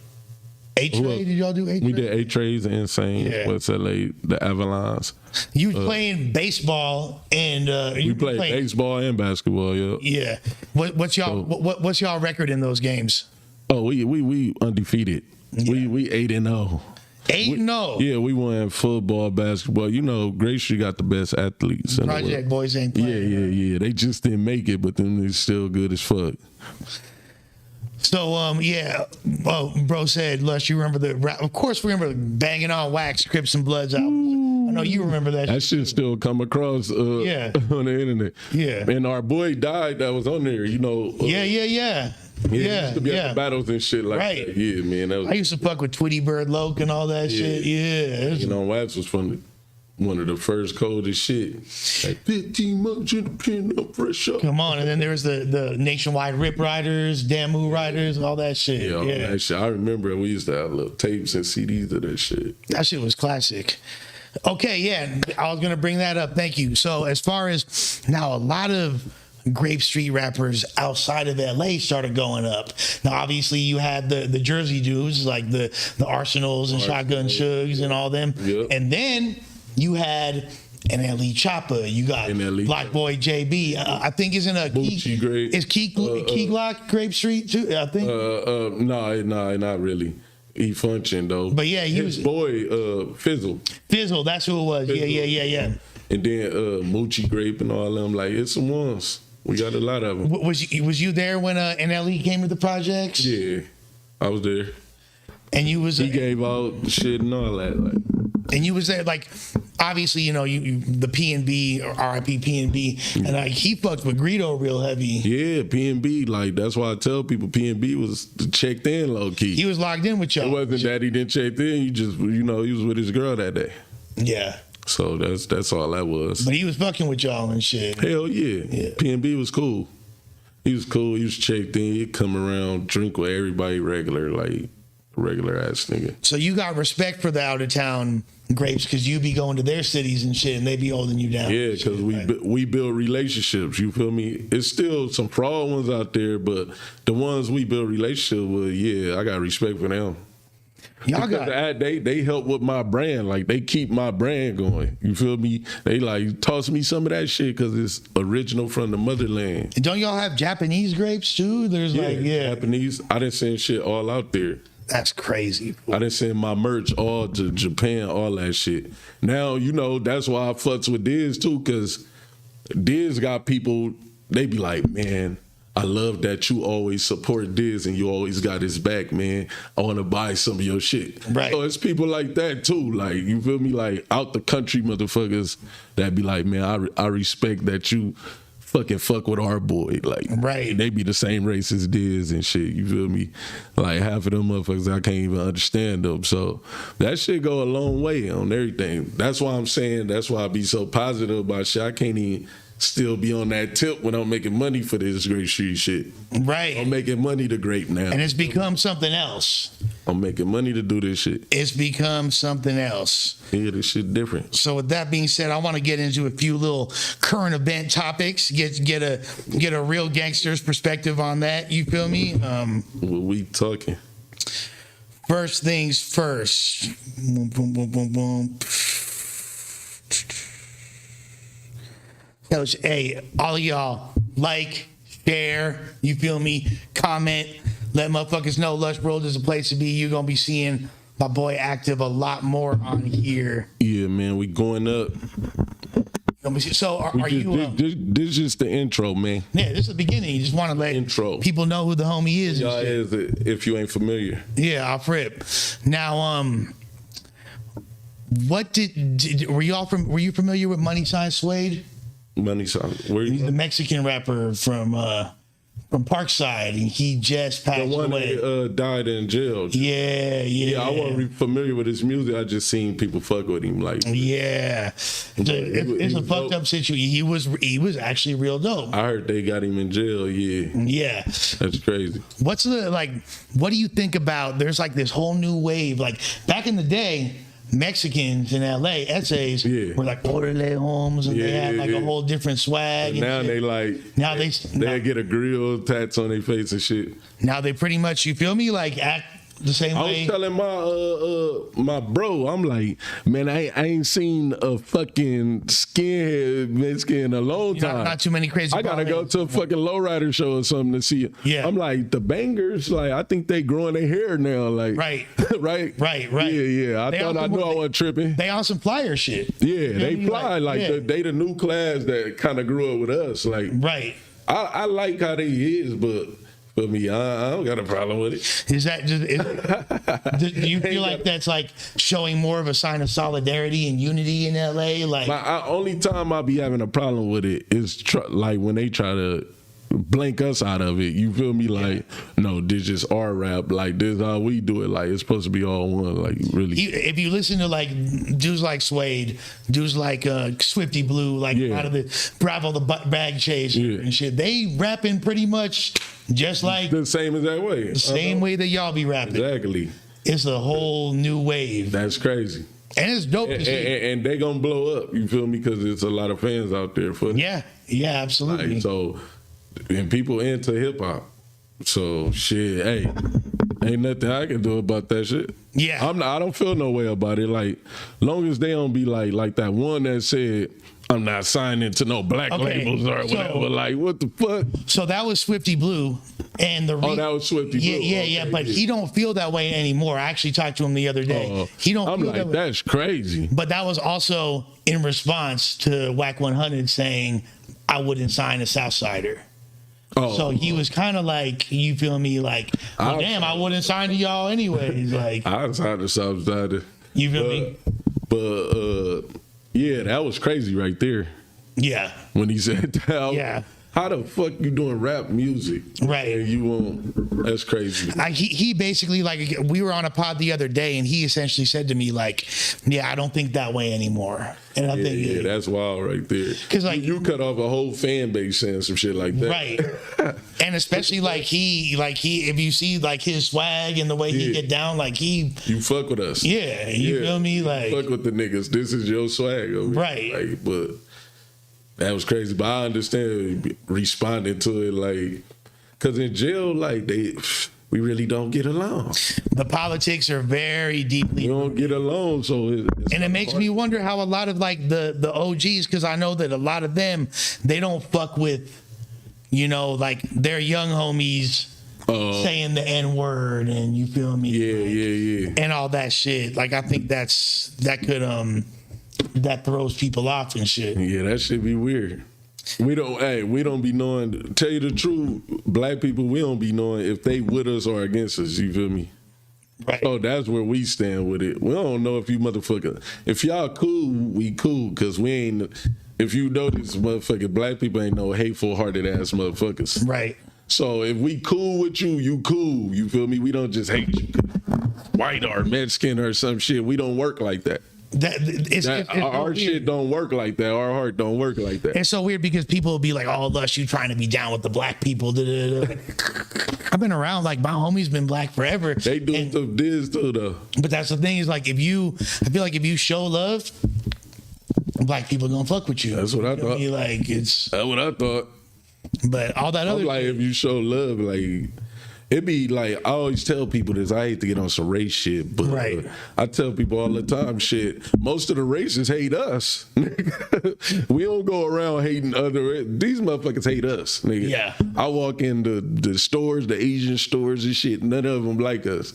[SPEAKER 1] A-Trade, did y'all do A-Trade?
[SPEAKER 3] We did A-Trades and Insane, West LA, the Avalons.
[SPEAKER 1] You was playing baseball and
[SPEAKER 3] we played baseball and basketball,
[SPEAKER 1] yeah. What's y'all record in those games?
[SPEAKER 3] Oh, we undefeated. Yeah. We 8-0.
[SPEAKER 1] 8-0.
[SPEAKER 3] Yeah, we won football, basketball. Great Street got the best athletes.
[SPEAKER 1] Project boys ain't playing.
[SPEAKER 3] Yeah. They just didn't make it, but then they're still good as fuck.
[SPEAKER 1] So bro said, Lush, you remember the rap? Of course, we remember Banging on Wax, Crips and Bloods albums. I know you remember that.
[SPEAKER 3] That shit still come across on the internet.
[SPEAKER 1] Yeah.
[SPEAKER 3] And our boy died that was on there.
[SPEAKER 1] Yeah.
[SPEAKER 3] Yeah, he used to be at the battles and shit like that. Yeah, man.
[SPEAKER 1] I used to fuck with Twitty Bird Loke and all that shit. Yeah.
[SPEAKER 3] Wax was one of the first coldest shit. Like 15 months in the pen, I'm fresh up.
[SPEAKER 1] Come on, and then there was the Nationwide Rip Riders, Damu Riders, all that shit.
[SPEAKER 3] Yeah, that shit. I remember we used to have little tapes and CDs of that shit.
[SPEAKER 1] That shit was classic. Okay, yeah, I was gonna bring that up. Thank you. So as far as now, a lot of Grape Street rappers outside of LA started going up. Now, obviously, you had the Jersey dudes like the Arsenals and Shotgun Shugs and all them, and then you had NLE Choppa. You got
[SPEAKER 3] NLE.
[SPEAKER 1] Black Boy JB. I think isn't a
[SPEAKER 3] Boochie Grape.
[SPEAKER 1] Is Key Glock Grape Street too? I think.
[SPEAKER 3] No, not really. He functioned though.
[SPEAKER 1] But yeah, he
[SPEAKER 3] his
[SPEAKER 1] was
[SPEAKER 3] boy Fizzle.
[SPEAKER 1] Fizzle. That's who it was.
[SPEAKER 3] Fizzle.
[SPEAKER 1] Yeah.
[SPEAKER 3] And then Moochie Grape and all them. Like it's some ones. We got a lot of them.
[SPEAKER 1] Was you there when NLE came to the projects?
[SPEAKER 3] Yeah, I was there.
[SPEAKER 1] And you was
[SPEAKER 3] He gave out shit and all that. Like,
[SPEAKER 1] and you was there, like, obviously, you know, you the P&B or RIP P&B, and like he fucked with Greedo real heavy.
[SPEAKER 3] yeah, P&B. Like that's why I tell people P&B was checked in low key.
[SPEAKER 1] He was locked in with y'all.
[SPEAKER 3] It wasn't that he didn't check in. He just, you know, he was with his girl that day.
[SPEAKER 1] Yeah,
[SPEAKER 3] So that's all that was.
[SPEAKER 1] but he was fucking with y'all and shit.
[SPEAKER 3] Hell yeah.
[SPEAKER 1] Yeah.
[SPEAKER 3] P&B was cool. He was cool. He was checked in. He'd come around, drink with everybody regular, like regular ass nigga.
[SPEAKER 1] So you got respect for the out of town grapes because you be going to their cities and shit, and they be holding you down.
[SPEAKER 3] Yeah, because we build relationships. You feel me? It's still some fraud ones out there, but the ones we build relationships with, yeah, I got respect for them.
[SPEAKER 1] Y'all
[SPEAKER 3] Because
[SPEAKER 1] got
[SPEAKER 3] they help with my brand. Like they keep my brand going. You feel me? They like toss me some of that shit because it's original from the motherland.
[SPEAKER 1] Don't y'all have Japanese grapes too? There's
[SPEAKER 3] Japanese. I didn't send shit all out there.
[SPEAKER 1] That's crazy.
[SPEAKER 3] I didn't send my merch all to Japan, all that shit. Now, you know, that's why I fucks with Diz too, because Diz got people, they be like, man, I love that you always support Diz and you always got his back, man. I want to buy some of your shit.
[SPEAKER 1] Right.
[SPEAKER 3] So it's people like that too. Like, you feel me? Like out the country motherfuckers that be like, man, I respect that you fucking fuck with our boy. Like,
[SPEAKER 1] Right.
[SPEAKER 3] They be the same race as Diz and shit. You feel me? Like half of them motherfuckers, I can't even understand them. So that shit go a long way on everything. That's why I'm saying, that's why I be so positive about shit. I can't even still be on that tip when I'm making money for this Grape Street shit.
[SPEAKER 1] Right.
[SPEAKER 3] I'm making money to Grape now.
[SPEAKER 1] And it's become something else.
[SPEAKER 3] I'm making money to do this shit.
[SPEAKER 1] It's become something else.
[SPEAKER 3] Yeah, this shit different.
[SPEAKER 1] So with that being said, I want to get into a few little current event topics. Get a real gangster's perspective on that. You feel me?
[SPEAKER 3] What we talking?
[SPEAKER 1] First things first. Boom, boom, boom, boom, boom. Hey, all of y'all, like, share, you feel me? Comment, let motherfuckers know Lush World is a place to be. You're gonna be seeing my boy Active a lot more on here.
[SPEAKER 3] Yeah, man, we going up.
[SPEAKER 1] So are you?
[SPEAKER 3] This just the intro, man.
[SPEAKER 1] Yeah, this is the beginning. You just want to let
[SPEAKER 3] Intro.
[SPEAKER 1] people know who the homie is.
[SPEAKER 3] Y'all
[SPEAKER 1] And shit.
[SPEAKER 3] is it if you ain't familiar.
[SPEAKER 1] Yeah, off rip. Now, what were you familiar with Money Sign Suede?
[SPEAKER 3] Money sign. Where
[SPEAKER 1] He's
[SPEAKER 3] you
[SPEAKER 1] the Mexican rapper from Parkside, and he just passed
[SPEAKER 3] the one
[SPEAKER 1] away.
[SPEAKER 3] that died in jail.
[SPEAKER 1] Yeah.
[SPEAKER 3] I wasn't familiar with his music. I just seen people fuck with him. Like,
[SPEAKER 1] Yeah, it's a fucked up situation. He was actually real dope.
[SPEAKER 3] I heard they got him in jail. Yeah,
[SPEAKER 1] Yeah.
[SPEAKER 3] that's crazy.
[SPEAKER 1] What's what do you think about? There's like this whole new wave. Like back in the day, Mexicans in LA, essays were like orderly homes, and they had like a whole different swag. And
[SPEAKER 3] Now
[SPEAKER 1] shit.
[SPEAKER 3] they like
[SPEAKER 1] Now
[SPEAKER 3] they get a grill tats on their face and shit.
[SPEAKER 1] now they pretty much, you feel me, like act the same
[SPEAKER 3] I
[SPEAKER 1] way.
[SPEAKER 3] was telling my bro, I'm like, man, I ain't seen a fucking skinhead Mexican in a long time.
[SPEAKER 1] Not too many crazy.
[SPEAKER 3] I gotta go to a fucking lowrider show or something to see it.
[SPEAKER 1] Yeah.
[SPEAKER 3] I'm like, the bangers, like, I think they growing their hair now. Like,
[SPEAKER 1] Right.
[SPEAKER 3] right?
[SPEAKER 1] Right.
[SPEAKER 3] Yeah. I
[SPEAKER 1] They
[SPEAKER 3] thought I
[SPEAKER 1] also-
[SPEAKER 3] knew I wasn't tripping.
[SPEAKER 1] They on some flyer shit.
[SPEAKER 3] Yeah,
[SPEAKER 1] You know
[SPEAKER 3] they
[SPEAKER 1] what I mean?
[SPEAKER 3] fly. Like,
[SPEAKER 1] yeah.
[SPEAKER 3] they the new class that kind of grew up with us. Like,
[SPEAKER 1] Right.
[SPEAKER 3] I like how they is, but for me, I don't got a problem with it.
[SPEAKER 1] Is that do you feel like that's like showing more of a sign of solidarity and unity in LA? Like,
[SPEAKER 3] Only time I be having a problem with it is like when they try to blank us out of it. You feel me? Like, no, this just our rap. Like, this is how we do it. Like, it's supposed to be all one. Like, really.
[SPEAKER 1] if you listen to like dudes like Suede, dudes like Swifty Blue, like
[SPEAKER 3] Yeah.
[SPEAKER 1] out of the Bravo the Bag Chaser
[SPEAKER 3] Yeah.
[SPEAKER 1] and shit, they rapping pretty much just like
[SPEAKER 3] The same as that way.
[SPEAKER 1] the same way that y'all be rapping.
[SPEAKER 3] Exactly.
[SPEAKER 1] It's a whole new wave,
[SPEAKER 3] That's crazy.
[SPEAKER 1] and it's dope to see.
[SPEAKER 3] And they gonna blow up. You feel me? Because there's a lot of fans out there for it.
[SPEAKER 1] Yeah, absolutely.
[SPEAKER 3] Like, so, and people into hip hop. So shit, hey, ain't nothing I can do about that shit.
[SPEAKER 1] Yeah.
[SPEAKER 3] I don't feel no way about it. Like, long as they don't be like that one that said, I'm not signing to no black
[SPEAKER 1] Okay,
[SPEAKER 3] labels or
[SPEAKER 1] so-
[SPEAKER 3] whatever. Like, what the fuck?
[SPEAKER 1] So that was Swifty Blue, and the
[SPEAKER 3] Oh, that was Swifty
[SPEAKER 1] yeah,
[SPEAKER 3] Blue.
[SPEAKER 1] yeah.
[SPEAKER 3] Okay,
[SPEAKER 1] But
[SPEAKER 3] yeah.
[SPEAKER 1] he don't feel that way anymore. I actually talked to him the other day. He don't.
[SPEAKER 3] I'm
[SPEAKER 1] feel
[SPEAKER 3] like,
[SPEAKER 1] that way.
[SPEAKER 3] that's crazy.
[SPEAKER 1] But that was also in response to Whack 100 saying, "I wouldn't sign a Southsider."
[SPEAKER 3] Oh,
[SPEAKER 1] So he was kind of like, you feel me? Like, well, damn, I wouldn't sign to y'all anyways. Like,
[SPEAKER 3] I signed the Southsider.
[SPEAKER 1] you feel me?
[SPEAKER 3] But yeah, that was crazy right there
[SPEAKER 1] Yeah.
[SPEAKER 3] when he said that.
[SPEAKER 1] Yeah.
[SPEAKER 3] How the fuck you doing rap music?
[SPEAKER 1] Right.
[SPEAKER 3] And you won't. That's crazy.
[SPEAKER 1] He basically, like, we were on a pod the other day, and he essentially said to me, like, yeah, I don't think that way anymore. And I think,
[SPEAKER 3] Yeah, that's wild right there.
[SPEAKER 1] 'Cause, like,
[SPEAKER 3] you cut off a whole fan base saying some shit like that.
[SPEAKER 1] right. And especially like he, if you see like his swag and the way he
[SPEAKER 3] Yeah.
[SPEAKER 1] get down, like he,
[SPEAKER 3] You fuck with us.
[SPEAKER 1] yeah, you feel me? Like,
[SPEAKER 3] Fuck with the niggas. This is your swag.
[SPEAKER 1] Right.
[SPEAKER 3] Like, but that was crazy. But I understand responding to it like, cause in jail, like we really don't get along.
[SPEAKER 1] the politics are very
[SPEAKER 3] We
[SPEAKER 1] deeply,
[SPEAKER 3] don't get along, so it's
[SPEAKER 1] and it makes me wonder how a lot of like the OGs, because I know that a lot of them, they don't fuck with, you know, like their young homies saying the N word, and you feel me?
[SPEAKER 3] yeah.
[SPEAKER 1] And all that shit. Like, I think that could that throws people off and shit.
[SPEAKER 3] Yeah, that should be weird. We don't be knowing. Tell you the truth, black people, we don't be knowing if they with us or against us. You feel me?
[SPEAKER 1] Right.
[SPEAKER 3] Oh, that's where we stand with it. We don't know if you motherfucker. If y'all cool, we cool, cause we ain't. If you notice, motherfucking black people ain't no hateful hearted ass motherfuckers.
[SPEAKER 1] Right.
[SPEAKER 3] So if we cool with you, you cool. You feel me? We don't just hate you. White or Mexican or some shit. We don't work like that.
[SPEAKER 1] It's
[SPEAKER 3] Our
[SPEAKER 1] so
[SPEAKER 3] shit
[SPEAKER 1] weird.
[SPEAKER 3] don't work like that. Our heart don't work like that.
[SPEAKER 1] It's so weird because people will be like, "Oh, Lush, you trying to be down with the black people?" Da, da, da. I've been around, like, my homie's been black forever.
[SPEAKER 3] They do
[SPEAKER 1] And-
[SPEAKER 3] stuff this too though.
[SPEAKER 1] but that's the thing is, like, I feel like if you show love, black people gonna fuck with you.
[SPEAKER 3] That's what I
[SPEAKER 1] You feel
[SPEAKER 3] thought.
[SPEAKER 1] me? Like, it's,
[SPEAKER 3] That's what I thought.
[SPEAKER 1] but all that other
[SPEAKER 3] I'm like,
[SPEAKER 1] shit,
[SPEAKER 3] if you show love, like, it be like, I always tell people this. I hate to get on some race shit, but
[SPEAKER 1] Right.
[SPEAKER 3] I tell people all the time, shit, most of the races hate us. We don't go around hating other, these motherfuckers hate us, nigga.
[SPEAKER 1] Yeah.
[SPEAKER 3] I walk in the stores, the Asian stores and shit, none of them like us.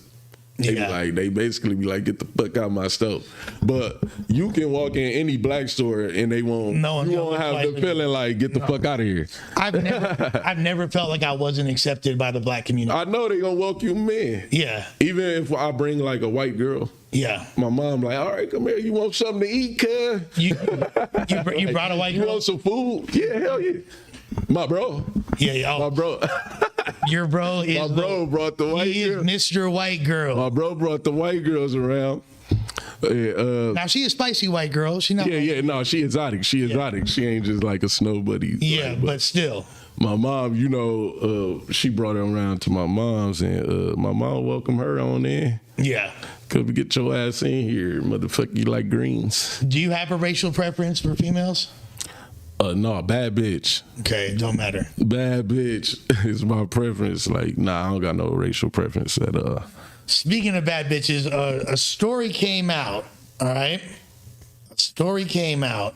[SPEAKER 3] They be
[SPEAKER 1] Yeah.
[SPEAKER 3] like, they basically be like, get the fuck out of my stuff. But you can walk in any black store and they won't.
[SPEAKER 1] No one
[SPEAKER 3] you
[SPEAKER 1] knows
[SPEAKER 3] won't have the
[SPEAKER 1] like-
[SPEAKER 3] feeling like, get the fuck out of here.
[SPEAKER 1] I've never felt like I wasn't accepted by the black community.
[SPEAKER 3] I know they gonna welcome you in.
[SPEAKER 1] Yeah,
[SPEAKER 3] Even if I bring like a white girl,
[SPEAKER 1] yeah.
[SPEAKER 3] my mom like, all right, come here. You want something to eat, cuz?
[SPEAKER 1] You brought a white
[SPEAKER 3] You
[SPEAKER 1] girl.
[SPEAKER 3] want some food? Yeah, hell yeah. My bro,
[SPEAKER 1] Yeah,
[SPEAKER 3] my bro,
[SPEAKER 1] your bro is
[SPEAKER 3] my bro brought the white
[SPEAKER 1] he is
[SPEAKER 3] girl.
[SPEAKER 1] Mr. White Girl.
[SPEAKER 3] My bro brought the white girls around.
[SPEAKER 1] Now she a spicy white girl. She not.
[SPEAKER 3] Yeah. No, she exotic. She exotic. She ain't just like a snow buddy.
[SPEAKER 1] Yeah,
[SPEAKER 3] Like,
[SPEAKER 1] but still.
[SPEAKER 3] my mom, you know, she brought her around to my mom's, and my mom welcomed her on in.
[SPEAKER 1] Yeah.
[SPEAKER 3] Come get your ass in here, motherfucker. You like greens?
[SPEAKER 1] Do you have a racial preference for females?
[SPEAKER 3] No, bad bitch.
[SPEAKER 1] Okay, it don't matter.
[SPEAKER 3] Bad bitch is my preference. Like, nah, I don't got no racial preference at all.
[SPEAKER 1] Speaking of bad bitches, a story came out. All right, a story came out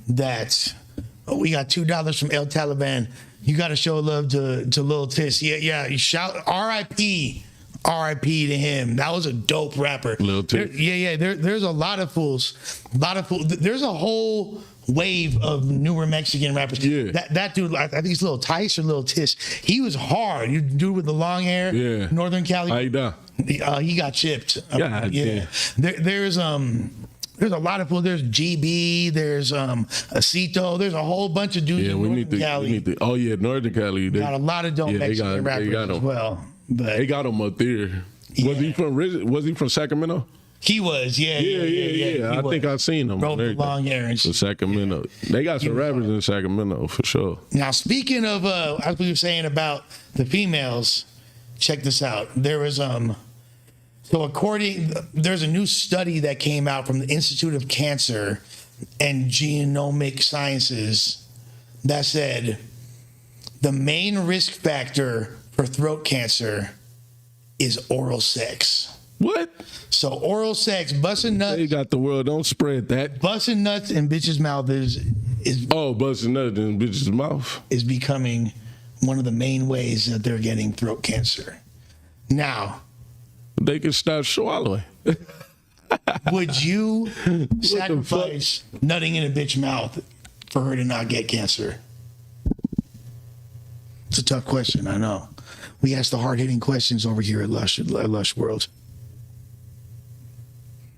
[SPEAKER 1] that we got $2 from El Taliban. You got to show love to Lil Tis. Yeah. You shout R.I.P. R.I.P. to him. That was a dope rapper.
[SPEAKER 3] Lil Tis.
[SPEAKER 1] There's a lot of fools. There's a whole wave of newer Mexican rappers.
[SPEAKER 3] Yeah.
[SPEAKER 1] That dude, I think he's Lil Tice or Lil Tis. He was hard. You dude with the long hair.
[SPEAKER 3] Yeah.
[SPEAKER 1] Northern Cali.
[SPEAKER 3] How you doing?
[SPEAKER 1] He got chipped.
[SPEAKER 3] God damn.
[SPEAKER 1] There's a lot of people. There's GB. There's Acito. There's a whole bunch of dudes
[SPEAKER 3] Yeah,
[SPEAKER 1] in
[SPEAKER 3] we
[SPEAKER 1] Northern
[SPEAKER 3] need to. Oh yeah, Northern Cali. They
[SPEAKER 1] got a lot of dope
[SPEAKER 3] Yeah, they
[SPEAKER 1] Mexican
[SPEAKER 3] got- they
[SPEAKER 1] rappers
[SPEAKER 3] got
[SPEAKER 1] as
[SPEAKER 3] 'em.
[SPEAKER 1] well. But
[SPEAKER 3] They got him up there. Was he from? Was he from Sacramento?
[SPEAKER 1] he was, yeah.
[SPEAKER 3] I think I've seen him.
[SPEAKER 1] Broke the long hair and
[SPEAKER 3] From
[SPEAKER 1] shit.
[SPEAKER 3] Sacramento. They got some rappers in Sacramento for sure.
[SPEAKER 1] Now, speaking of, as we were saying about the females, check this out. There was there's a new study that came out from the Institute of Cancer and Genomic Sciences that said the main risk factor for throat cancer is oral sex.
[SPEAKER 3] What?
[SPEAKER 1] So oral sex, busting nuts,
[SPEAKER 3] They got the world. Don't spread that.
[SPEAKER 1] busting nuts in bitches' mouth is
[SPEAKER 3] Oh, busting nuts in bitch's mouth.
[SPEAKER 1] is becoming one of the main ways that they're getting throat cancer. Now,
[SPEAKER 3] They can stop swallowing.
[SPEAKER 1] would you sacrifice nutting in a bitch mouth for her to not get cancer? It's a tough question, I know. We ask the hard-hitting questions over here at Lush World.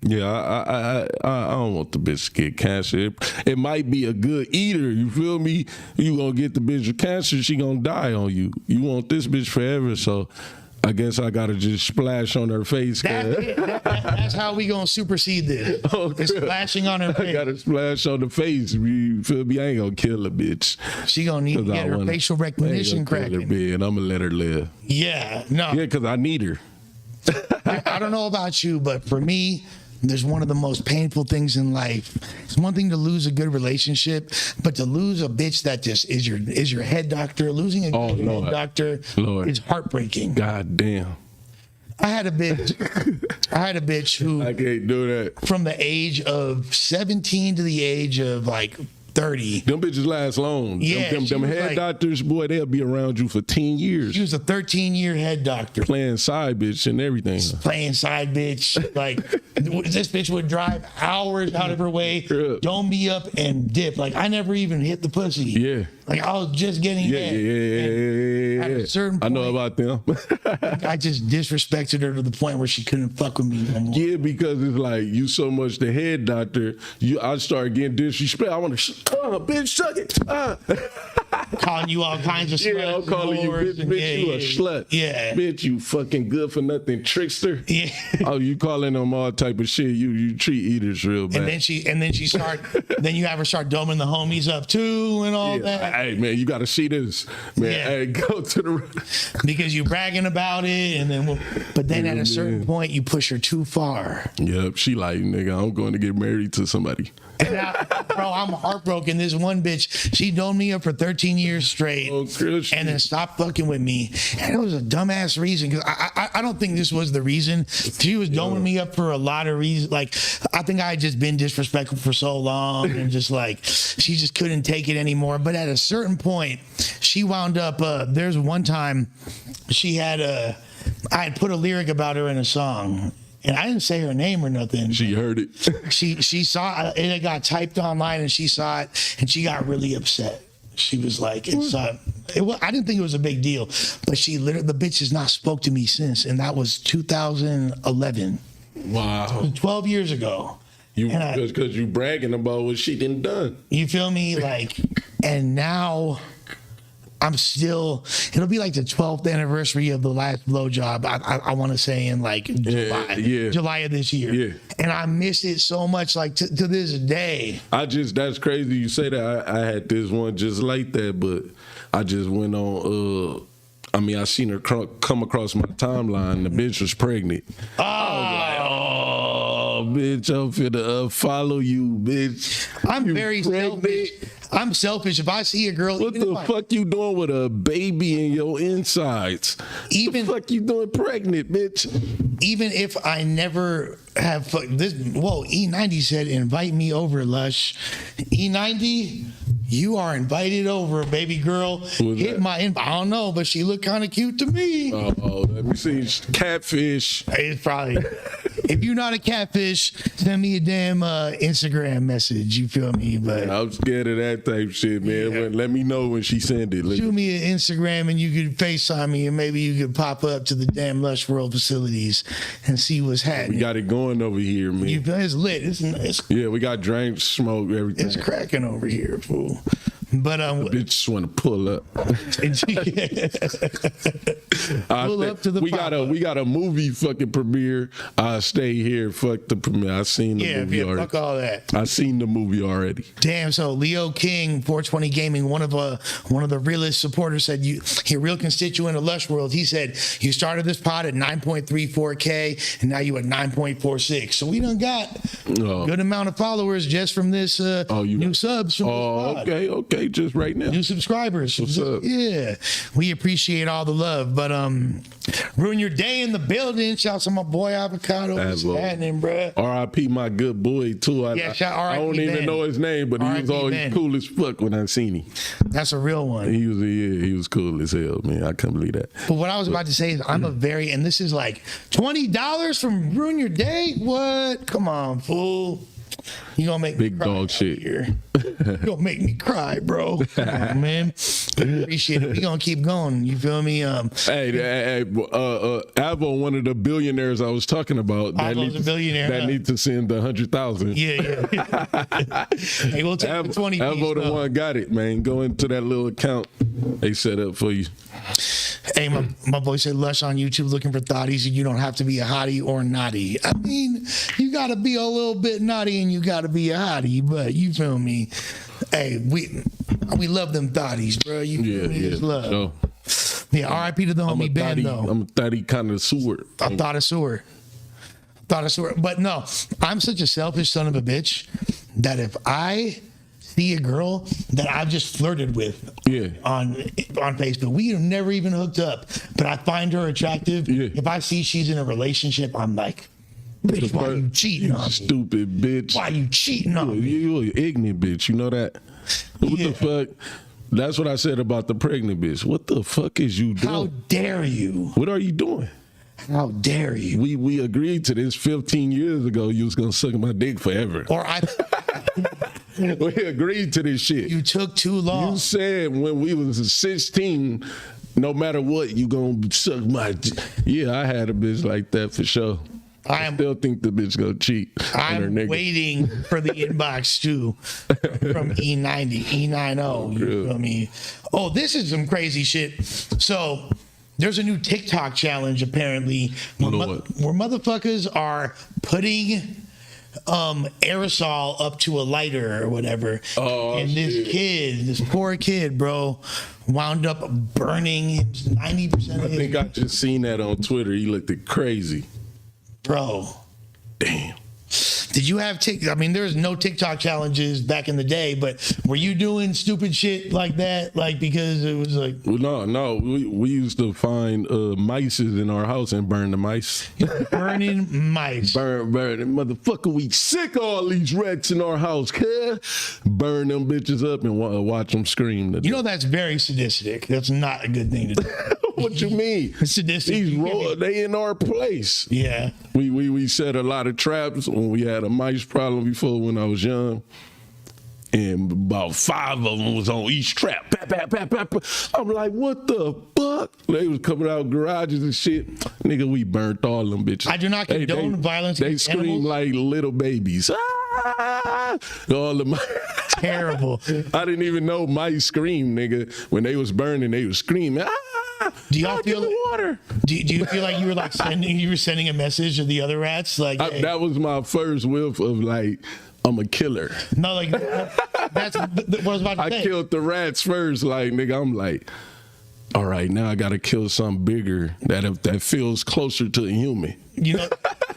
[SPEAKER 3] Yeah, I don't want the bitch to get cancer. It might be a good eater. You feel me? You gonna get the bitch with cancer, she gonna die on you. You want this bitch forever, so I guess I gotta just splash on her face.
[SPEAKER 1] That's how we gonna supersede this. It's splashing on her
[SPEAKER 3] I
[SPEAKER 1] face.
[SPEAKER 3] gotta splash on the face. You feel me? I ain't gonna kill a bitch.
[SPEAKER 1] She gonna need to get her facial recognition cracking.
[SPEAKER 3] I'm gonna let her live.
[SPEAKER 1] Yeah, no.
[SPEAKER 3] Yeah, because I need her.
[SPEAKER 1] I don't know about you, but for me, there's one of the most painful things in life. It's one thing to lose a good relationship, but to lose a bitch that just is your head doctor, losing a good head doctor is heartbreaking.
[SPEAKER 3] God damn.
[SPEAKER 1] I had a bitch who
[SPEAKER 3] I can't do that.
[SPEAKER 1] from the age of 17 to the age of like 30.
[SPEAKER 3] Them bitches last long.
[SPEAKER 1] Yeah,
[SPEAKER 3] them
[SPEAKER 1] she was
[SPEAKER 3] head
[SPEAKER 1] like-
[SPEAKER 3] doctors, boy, they'll be around you for 10 years.
[SPEAKER 1] She was a 13-year head doctor.
[SPEAKER 3] Playing side bitch and everything.
[SPEAKER 1] Playing side bitch. Like, this bitch would drive hours out of her way,
[SPEAKER 3] Yeah.
[SPEAKER 1] dome me up and dip. Like, I never even hit the pussy.
[SPEAKER 3] Yeah.
[SPEAKER 1] Like, I was just getting
[SPEAKER 3] Yeah,
[SPEAKER 1] head.
[SPEAKER 3] yeah.
[SPEAKER 1] At a certain
[SPEAKER 3] I know
[SPEAKER 1] point-
[SPEAKER 3] about them.
[SPEAKER 1] I just disrespected her to the point where she couldn't fuck with me no more.
[SPEAKER 3] Yeah, because it's like you so much the head doctor. I start getting disrespect. I want to, bitch, suck it.
[SPEAKER 1] Calling you all kinds of sluts.
[SPEAKER 3] Yeah, I'm calling you
[SPEAKER 1] whores,
[SPEAKER 3] bitch.
[SPEAKER 1] and
[SPEAKER 3] Bitch, you a slut.
[SPEAKER 1] Yeah.
[SPEAKER 3] Bitch, you fucking good for nothing trickster.
[SPEAKER 1] Yeah.
[SPEAKER 3] Oh, you calling them all type of shit. You treat eaters real bad.
[SPEAKER 1] And then she then you have her start doming the homies up too and all that.
[SPEAKER 3] Hey man, you got to see this, man.
[SPEAKER 1] Yeah.
[SPEAKER 3] Hey, go to the.
[SPEAKER 1] Because you bragging about it, and then but then at a certain point you push her too far.
[SPEAKER 3] Yep, she like, nigga, I'm going to get married to somebody.
[SPEAKER 1] And bro, I'm heartbroken. This one bitch, she domed me up for 13 years straight,
[SPEAKER 3] Oh, Christian.
[SPEAKER 1] and then stopped fucking with me. And it was a dumbass reason, because I don't think this was the reason. She was doming me up for a lot of reasons. Like, I think I had just been disrespectful for so long, and just like she just couldn't take it anymore. But at a certain point, she wound up. There's one time she had I had put a lyric about her in a song. And I didn't say her name or nothing.
[SPEAKER 3] She heard it.
[SPEAKER 1] She saw it. It got typed online, and she saw it, and she got really upset. She was like, "It's I didn't think it was a big deal, but the bitch has not spoke to me since, and that was 2011,
[SPEAKER 3] Wow.
[SPEAKER 1] 12 years ago.
[SPEAKER 3] You
[SPEAKER 1] And
[SPEAKER 3] because you bragging about what she done done.
[SPEAKER 1] You feel me? Like, and now I'm still. It'll be like the 12th anniversary of the last blowjob. I want to say in like July of this year.
[SPEAKER 3] Yeah.
[SPEAKER 1] And I miss it so much. Like to this day.
[SPEAKER 3] That's crazy you say that. I had this one just like that, but I just went on. I seen her come across my timeline. The bitch was pregnant. Oh, bitch, I'm finna follow you, bitch.
[SPEAKER 1] I'm
[SPEAKER 3] You
[SPEAKER 1] very
[SPEAKER 3] pregnant?
[SPEAKER 1] selfish. I'm selfish. If I see a girl,
[SPEAKER 3] What
[SPEAKER 1] even
[SPEAKER 3] the
[SPEAKER 1] if
[SPEAKER 3] fuck you doing with a baby in your insides?
[SPEAKER 1] Even-
[SPEAKER 3] the fuck you doing pregnant, bitch?
[SPEAKER 1] even if I never have this. Whoa, E90 said, "Invite me over, Lush." E90, you are invited over, baby girl.
[SPEAKER 3] Who was
[SPEAKER 1] Hit
[SPEAKER 3] that?
[SPEAKER 1] my inbox. I don't know, but she looked kind of cute to me.
[SPEAKER 3] Oh, let me see. Catfish.
[SPEAKER 1] It's probably. If you're not a catfish, send me a damn Instagram message. You feel me? But
[SPEAKER 3] I'm scared of that type shit, man.
[SPEAKER 1] Yeah.
[SPEAKER 3] Let me know when she send it.
[SPEAKER 1] shoot me an Instagram and you could FaceTime me, and maybe you could pop up to the damn Lush World facilities and see what's happening.
[SPEAKER 3] We got it going over here, man.
[SPEAKER 1] It's lit.
[SPEAKER 3] Yeah, we got drinks, smoke, everything.
[SPEAKER 1] It's cracking over here, fool. But
[SPEAKER 3] Bitch just want to pull up.
[SPEAKER 1] Pull up to the
[SPEAKER 3] we got a movie fucking premiere. I stay here. Fuck the premiere. I seen the movie already.
[SPEAKER 1] fuck all that.
[SPEAKER 3] I seen the movie already.
[SPEAKER 1] Damn. So Leo King, 420 Gaming, one of the realest supporters, said he a real constituent of Lush World. He said you started this pod at 9.34K and now you at 9.46. So we done got
[SPEAKER 3] Oh.
[SPEAKER 1] good amount of followers just from this new subs. From this pod.
[SPEAKER 3] Okay. made just right now.
[SPEAKER 1] New subscribers.
[SPEAKER 3] What's up?
[SPEAKER 1] Yeah. We appreciate all the love. But ruin your day in the building. Shouts to my boy Avocado. What's
[SPEAKER 3] Avo.
[SPEAKER 1] happening, bruh?
[SPEAKER 3] R.I.P. my good boy too.
[SPEAKER 1] Yeah,
[SPEAKER 3] I don't
[SPEAKER 1] R.I.P.
[SPEAKER 3] even
[SPEAKER 1] Ben.
[SPEAKER 3] know his name, but he was
[SPEAKER 1] R.I.P.
[SPEAKER 3] always
[SPEAKER 1] Ben.
[SPEAKER 3] cool as fuck when I seen him.
[SPEAKER 1] That's a real one.
[SPEAKER 3] He was cool as hell, man. I couldn't believe that.
[SPEAKER 1] But what I was about to say is I'm a very, and this is like $20 from Ruin Your Day? What? Come on, fool. You gonna make
[SPEAKER 3] Big
[SPEAKER 1] me cry
[SPEAKER 3] dog
[SPEAKER 1] out
[SPEAKER 3] shit.
[SPEAKER 1] here. You gonna make me cry, bro. Come on, man. Appreciate it. We gonna keep going. You feel me?
[SPEAKER 3] Hey, Avo, one of the billionaires I was talking about,
[SPEAKER 1] Avo's a billionaire,
[SPEAKER 3] that
[SPEAKER 1] huh?
[SPEAKER 3] need to send 100,000.
[SPEAKER 1] Yeah. Hey, we'll take the 20 piece.
[SPEAKER 3] Avo the
[SPEAKER 1] though.
[SPEAKER 3] one got it, man. Go into that little account they set up for you.
[SPEAKER 1] Hey, my boy said Lush on YouTube looking for thotties, and you don't have to be a hottie or naughty. I mean, you gotta be a little bit naughty and you gotta be a hottie, but you feel me? Hey, we love them thotties, bro. You feel me? It's love.
[SPEAKER 3] So,
[SPEAKER 1] Yeah, R.I.P. to the homie Ben, though.
[SPEAKER 3] I'm a thotty connoisseur.
[SPEAKER 1] I thought of sewer. But no, I'm such a selfish son of a bitch that if I see a girl that I've just flirted with on Facebook, we have never even hooked up, but I find her attractive.
[SPEAKER 3] Yeah.
[SPEAKER 1] If I see she's in a relationship, I'm like, bitch, why you cheating on me?
[SPEAKER 3] Stupid bitch.
[SPEAKER 1] Why you cheating on me?
[SPEAKER 3] You an ignorant bitch. You know that? What
[SPEAKER 1] Yeah.
[SPEAKER 3] the fuck? That's what I said about the pregnant bitch. What the fuck is you doing?
[SPEAKER 1] How dare you?
[SPEAKER 3] What are you doing?
[SPEAKER 1] How dare you?
[SPEAKER 3] We agreed to this 15 years ago. You was gonna suck my dick forever.
[SPEAKER 1] Or
[SPEAKER 3] We agreed to this shit.
[SPEAKER 1] you took too long.
[SPEAKER 3] You said when we was 16, no matter what, you gonna suck my dick. Yeah, I had a bitch like that for sure. I still think the bitch gonna cheat on her
[SPEAKER 1] I'm
[SPEAKER 3] nigga.
[SPEAKER 1] waiting for the inbox too from E90, E90. You feel me? Oh, this is some crazy shit. So there's a new TikTok challenge apparently where motherfuckers are putting aerosol up to a lighter or whatever.
[SPEAKER 3] Oh,
[SPEAKER 1] and this poor kid, bro, wound up burning 90% of
[SPEAKER 3] I
[SPEAKER 1] his
[SPEAKER 3] think I just seen that on Twitter. He looked crazy.
[SPEAKER 1] bro.
[SPEAKER 3] Damn.
[SPEAKER 1] Did you have I mean, there was no TikTok challenges back in the day, but were you doing stupid shit like that? Like, because it was like,
[SPEAKER 3] Well, no. We used to find mice in our house and burn the mice.
[SPEAKER 1] burning mice.
[SPEAKER 3] Burn, motherfucker. We sick of all these rats in our house. Huh? Burn them bitches up and watch them scream.
[SPEAKER 1] You know, that's very sadistic. That's not a good thing to do.
[SPEAKER 3] What you mean?
[SPEAKER 1] Sadistic.
[SPEAKER 3] These they in our place.
[SPEAKER 1] Yeah.
[SPEAKER 3] We set a lot of traps when we had a mice problem before when I was young. And about 5 of them was on each trap. Pap, pap, pap, pap. I'm like, what the fuck? They was coming out garages and shit. Nigga, we burnt all them bitches.
[SPEAKER 1] I do not condone violence
[SPEAKER 3] They
[SPEAKER 1] against
[SPEAKER 3] scream
[SPEAKER 1] animals.
[SPEAKER 3] like little babies. Ah! All the mice.
[SPEAKER 1] Terrible.
[SPEAKER 3] I didn't even know mice scream, nigga. When they was burning, they was screaming. Ah!
[SPEAKER 1] Do y'all
[SPEAKER 3] Get
[SPEAKER 1] feel
[SPEAKER 3] the water?
[SPEAKER 1] Do you feel like you were like sending a message to the other rats? Like, hey,
[SPEAKER 3] That was my first whiff of like, I'm a killer.
[SPEAKER 1] no, like that's what I was about to
[SPEAKER 3] I
[SPEAKER 1] say.
[SPEAKER 3] killed the rats first, like nigga. I'm like, all right, now I gotta kill something bigger that feels closer to a human.
[SPEAKER 1] You know,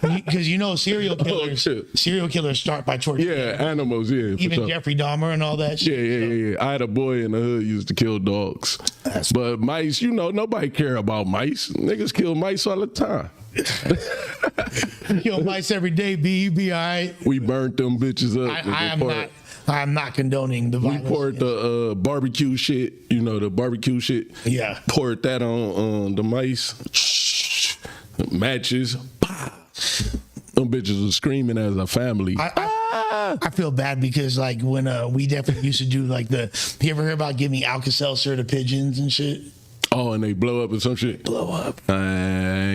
[SPEAKER 1] because serial killers.
[SPEAKER 3] shit.
[SPEAKER 1] Serial killers start by torture.
[SPEAKER 3] Yeah, animals. Yeah, for
[SPEAKER 1] Even
[SPEAKER 3] sure.
[SPEAKER 1] Jeffrey Dahmer and all that shit.
[SPEAKER 3] Yeah. I had a boy in the hood used to kill dogs, but mice. Nobody care about mice. Niggas kill mice all the time.
[SPEAKER 1] Kill mice every day. You be all right.
[SPEAKER 3] We burnt them bitches up.
[SPEAKER 1] I am not condoning the
[SPEAKER 3] We
[SPEAKER 1] violence.
[SPEAKER 3] poured the barbecue shit, the barbecue shit.
[SPEAKER 1] Yeah.
[SPEAKER 3] Poured that on the mice. Matches. Them bitches was screaming as a family.
[SPEAKER 1] I feel bad because like when we definitely used to do like you ever hear about giving Alka-Seltzer to pigeons and shit?
[SPEAKER 3] Oh, and they blow up or some shit?
[SPEAKER 1] Blow up.
[SPEAKER 3] I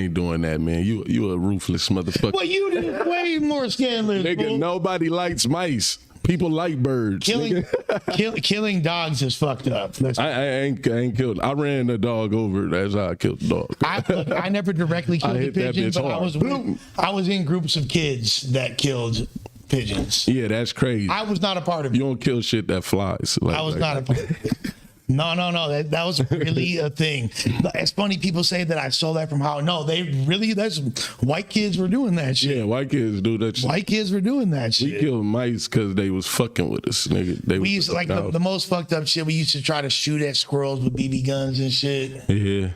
[SPEAKER 3] ain't doing that, man. You a ruthless motherfucker.
[SPEAKER 1] Well, you did way more scandalous.
[SPEAKER 3] Nigga,
[SPEAKER 1] fool.
[SPEAKER 3] nobody likes mice. People like birds.
[SPEAKER 1] Killing dogs is fucked up.
[SPEAKER 3] I ain't killed. I ran the dog over. That's how I killed the dog.
[SPEAKER 1] I never directly killed the
[SPEAKER 3] hit that
[SPEAKER 1] pigeon,
[SPEAKER 3] bitch
[SPEAKER 1] but
[SPEAKER 3] hard.
[SPEAKER 1] I was in groups of kids that killed pigeons.
[SPEAKER 3] Yeah, that's crazy.
[SPEAKER 1] I was not a part of
[SPEAKER 3] You
[SPEAKER 1] it.
[SPEAKER 3] don't kill shit that flies.
[SPEAKER 1] I was not a part of it. No. That was really a thing. It's funny people say that I stole that from Howard. No, that's white kids were doing that shit.
[SPEAKER 3] Yeah, white kids do that shit.
[SPEAKER 1] White kids were doing that shit.
[SPEAKER 3] We killed mice because they was fucking with us, nigga.
[SPEAKER 1] We used to, like the most fucked up shit. We used to try to shoot at squirrels with BB guns and shit.
[SPEAKER 3] Yeah.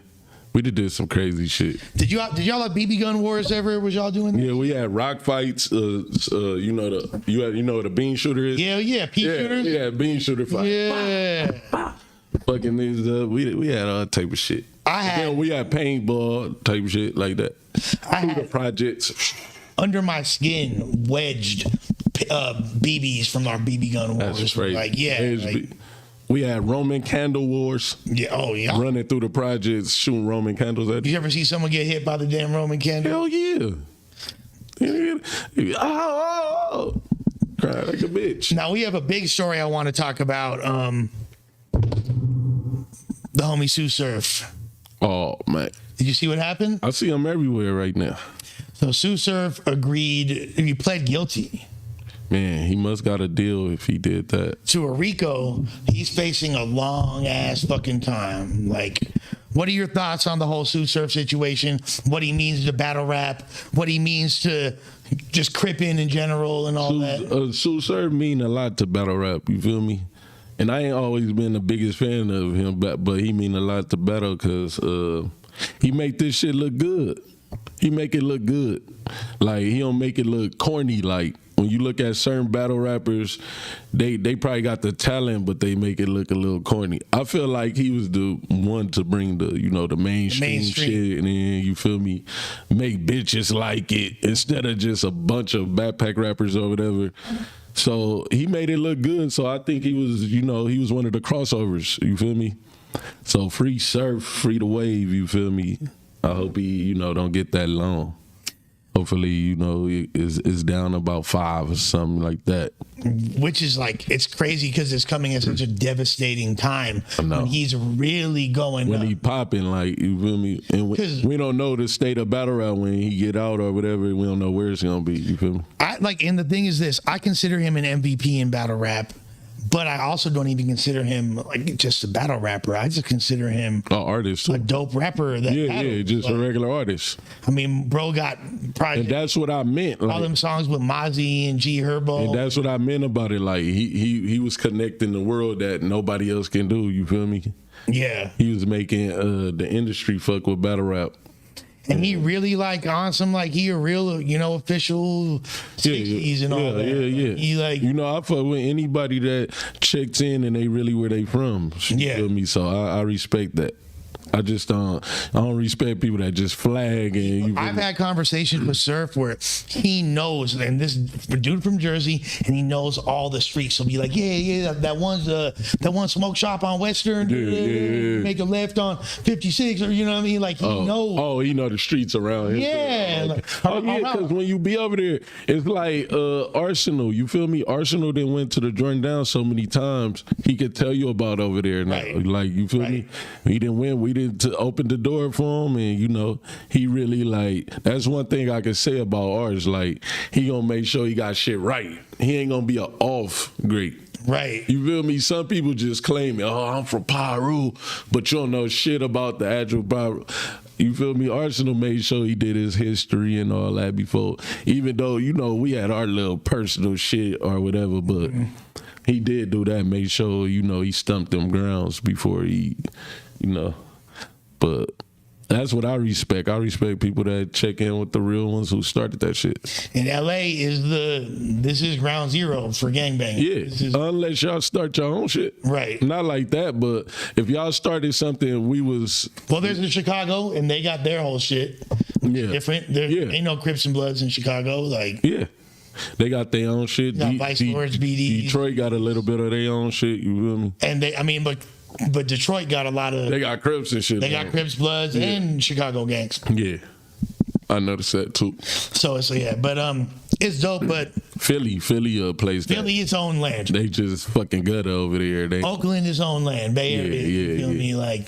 [SPEAKER 3] We did some crazy shit.
[SPEAKER 1] Did y'all have BB gun wars ever? Was y'all doing that?
[SPEAKER 3] Yeah, we had rock fights. You know what a bean shooter is?
[SPEAKER 1] Yeah, pea shooters.
[SPEAKER 3] Yeah, bean shooter fight.
[SPEAKER 1] Yeah.
[SPEAKER 3] Fucking these we had all type of shit. We had paintball type of shit like that. Through the projects.
[SPEAKER 1] Under my skin, wedged BBs from our BB gun wars.
[SPEAKER 3] That's crazy.
[SPEAKER 1] Like, yeah.
[SPEAKER 3] We had Roman candle wars.
[SPEAKER 1] Yeah. Oh, yeah.
[SPEAKER 3] Running through the projects, shooting Roman candles at
[SPEAKER 1] you. You ever see someone get hit by the damn Roman candle?
[SPEAKER 3] Hell yeah. Oh. Cry like a bitch.
[SPEAKER 1] Now, we have a big story I want to talk about. The homie Sue Surf.
[SPEAKER 3] Oh, man.
[SPEAKER 1] Did you see what happened?
[SPEAKER 3] I see him everywhere right now.
[SPEAKER 1] So Sue Surf agreed, he pled guilty.
[SPEAKER 3] Man, he must got a deal if he did that.
[SPEAKER 1] To a RICO, he's facing a long ass fucking time. Like, what are your thoughts on the whole Sue Surf situation? What he means to battle rap? What he means to just crippin' in general and all that?
[SPEAKER 3] Sue Surf mean a lot to battle rap, you feel me? And I ain't always been the biggest fan of him, but he mean a lot to battle because he make this shit look good. He make it look good. Like, he don't make it look corny. Like, when you look at certain battle rappers, they probably got the talent, but they make it look a little corny. I feel like he was the one to bring the mainstream shit, and then, you feel me, make bitches like it instead of just a bunch of backpack rappers or whatever. So he made it look good. So I think he was one of the crossovers. You feel me? So free Surf, free the wave. You feel me? I hope he, don't get that long. Hopefully, is down about 5 or something like that.
[SPEAKER 1] Which is like, it's crazy because it's coming at such a devastating time when he's really going
[SPEAKER 3] when
[SPEAKER 1] up.
[SPEAKER 3] He popping, like, you feel me? And we don't know the state of battle rap when he get out or whatever. We don't know where it's gonna be. You feel me?
[SPEAKER 1] And the thing is this: I consider him an MVP in battle rap. But I also don't even consider him like just a battle rapper. I just consider him
[SPEAKER 3] an artist,
[SPEAKER 1] a dope rapper.
[SPEAKER 3] Just a regular artist.
[SPEAKER 1] I mean, bro got probably.
[SPEAKER 3] And that's what I meant.
[SPEAKER 1] All them songs with Mozzie and G Herbo.
[SPEAKER 3] And that's what I meant about it. Like he was connecting the world that nobody else can do. You feel me?
[SPEAKER 1] Yeah.
[SPEAKER 3] He was making the industry fuck with battle rap.
[SPEAKER 1] And he really on some he a real official 60s and all that.
[SPEAKER 3] Yeah.
[SPEAKER 1] He
[SPEAKER 3] I fuck with anybody that checks in and they really where they from. You feel me? So I respect that. I just don't respect people that just flag and.
[SPEAKER 1] I've had conversations with Surf where he knows, and this dude from Jersey, and he knows all the streets. He'll be like, that one smoke shop on Western, make a left on 56, or you know what I mean? Like he knows.
[SPEAKER 3] Oh, he know the streets around here.
[SPEAKER 1] Yeah.
[SPEAKER 3] Because when you be over there, it's like Arsenal. You feel me? Arsenal then went to the joint down so many times. He could tell you about over there.
[SPEAKER 1] Right.
[SPEAKER 3] Like you feel me? He didn't win. We didn't to open the door for him, and he really that's one thing I can say about ours. Like, he gonna make sure he got shit right. He ain't gonna be an off great.
[SPEAKER 1] Right.
[SPEAKER 3] You feel me? Some people just claim, I'm from Paru, but you don't know shit about the actual Paru. You feel me? Arsenal made sure he did his history and all that before, even though, we had our little personal shit or whatever, but he did do that, made sure, he stumped them grounds before he, But that's what I respect. I respect people that check in with the real ones who started that shit.
[SPEAKER 1] And LA this is ground zero for gangbang.
[SPEAKER 3] Yeah, unless y'all start your own shit.
[SPEAKER 1] Right.
[SPEAKER 3] Not like that, but if y'all started something,
[SPEAKER 1] Well, there's in Chicago, and they got their whole shit.
[SPEAKER 3] Yeah.
[SPEAKER 1] Different. There ain't no Crips and Bloods in Chicago.
[SPEAKER 3] Yeah. They got their own shit.
[SPEAKER 1] Got Vice Lords, BDs.
[SPEAKER 3] Detroit got a little bit of their own shit, you feel me?
[SPEAKER 1] And but Detroit got a lot of.
[SPEAKER 3] They got Crips and shit.
[SPEAKER 1] They got Crips, Bloods, and Chicago gangs.
[SPEAKER 3] Yeah, I noticed that too.
[SPEAKER 1] So but it's dope. But
[SPEAKER 3] Philly plays that.
[SPEAKER 1] Philly, its own land.
[SPEAKER 3] They just fucking gutter over there.
[SPEAKER 1] Oakland, its own land. Bay Area. You feel me? Like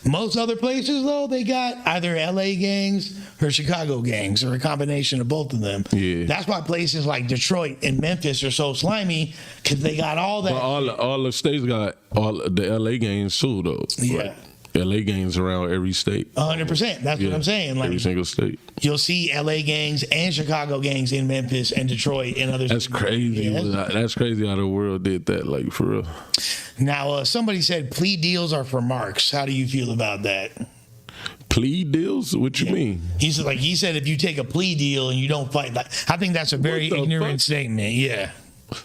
[SPEAKER 1] most other places though, they got either LA gangs or Chicago gangs, or a combination of both of them.
[SPEAKER 3] Yeah.
[SPEAKER 1] That's why places like Detroit and Memphis are so slimy, because they got all that.
[SPEAKER 3] But all the states got all the LA gangs too, though.
[SPEAKER 1] Yeah.
[SPEAKER 3] Like, LA gangs around every state.
[SPEAKER 1] 100%. That's what I'm saying. Like,
[SPEAKER 3] every single state.
[SPEAKER 1] you'll see LA gangs and Chicago gangs in Memphis and Detroit and other.
[SPEAKER 3] That's crazy.
[SPEAKER 1] Yeah.
[SPEAKER 3] That's crazy how the world did that. Like, for real.
[SPEAKER 1] Now, somebody said plea deals are for marks. How do you feel about that?
[SPEAKER 3] Plea deals? What you mean?
[SPEAKER 1] He said if you take a plea deal and you don't fight, like, I think that's a very
[SPEAKER 3] What the
[SPEAKER 1] ignorant
[SPEAKER 3] fuck?
[SPEAKER 1] statement. Yeah.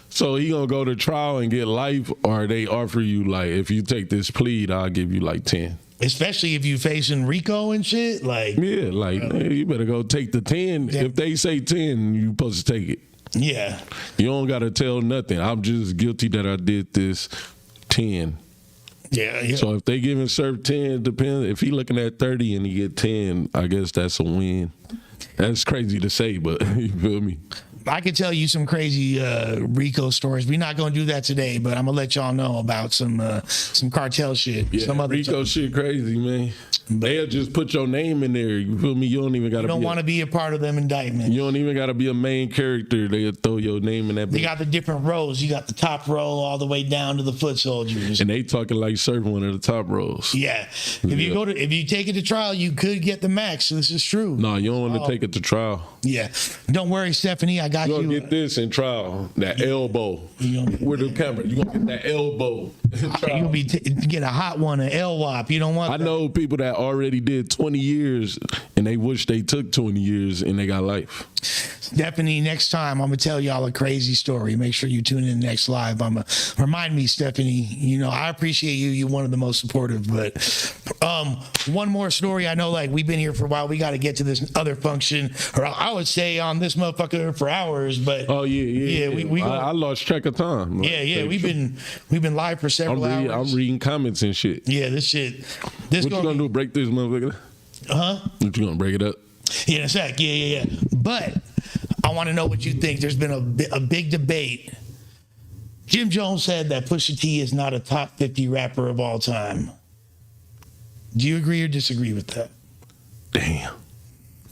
[SPEAKER 3] So he gonna go to trial and get life, or they offer you, like, if you take this plea, I'll give you like 10.
[SPEAKER 1] Especially if you facing RICO and shit. Like,
[SPEAKER 3] Yeah, like, hey, you better go take the 10.
[SPEAKER 1] Yeah.
[SPEAKER 3] If they say 10, you supposed to take it.
[SPEAKER 1] yeah.
[SPEAKER 3] You don't gotta tell nothing. I'm just guilty that I did this 10.
[SPEAKER 1] Yeah.
[SPEAKER 3] So if they giving Surf 10, depends. If he looking at 30 and he get 10, I guess that's a win. That's crazy to say, but you feel me?
[SPEAKER 1] I could tell you some crazy RICO stories. We're not going to do that today, but I'm going to let y'all know about some cartel shit.
[SPEAKER 3] Yeah,
[SPEAKER 1] some other
[SPEAKER 3] Rico shit crazy, man. They'll just put your name in there. You feel me? You don't even gotta.
[SPEAKER 1] You don't want to be a part of them indictments.
[SPEAKER 3] You don't even gotta be a main character. They'll throw your name in that.
[SPEAKER 1] They
[SPEAKER 3] bitch.
[SPEAKER 1] got the different rows. You got the top row all the way down to the foot soldiers.
[SPEAKER 3] And they talking like Surf one of the top rows.
[SPEAKER 1] Yeah. If you take it to trial, you could get the max. This is true.
[SPEAKER 3] No, you don't want to take it to trial.
[SPEAKER 1] Yeah. Don't worry, Stephanie. I got
[SPEAKER 3] You
[SPEAKER 1] you.
[SPEAKER 3] gonna get this in trial. That elbow. With the camera. You gonna get that elbow in trial.
[SPEAKER 1] You'll be get a hot one, an LWAP. You don't want
[SPEAKER 3] I
[SPEAKER 1] that.
[SPEAKER 3] know people that already did 20 years and they wish they took 20 years and they got life.
[SPEAKER 1] Stephanie, next time I'm gonna tell y'all a crazy story. Make sure you tune in next live. Remind me, Stephanie. You know I appreciate you. You're one of the most supportive. But one more story. I know, like, we've been here for a while. We got to get to this other function, or I would say on this motherfucker for hours. But
[SPEAKER 3] Oh yeah.
[SPEAKER 1] we
[SPEAKER 3] I lost track of time.
[SPEAKER 1] yeah. We've been live for several hours.
[SPEAKER 3] I'm reading comments and shit.
[SPEAKER 1] Yeah, this shit. This
[SPEAKER 3] What you gonna do? Break this motherfucker? What you gonna break it up?
[SPEAKER 1] Yeah, in a sec. Yeah. But I want to know what you think. There's been a big debate. Jim Jones said that Pusha T is not a top 50 rapper of all time. Do you agree or disagree with that?
[SPEAKER 3] Damn.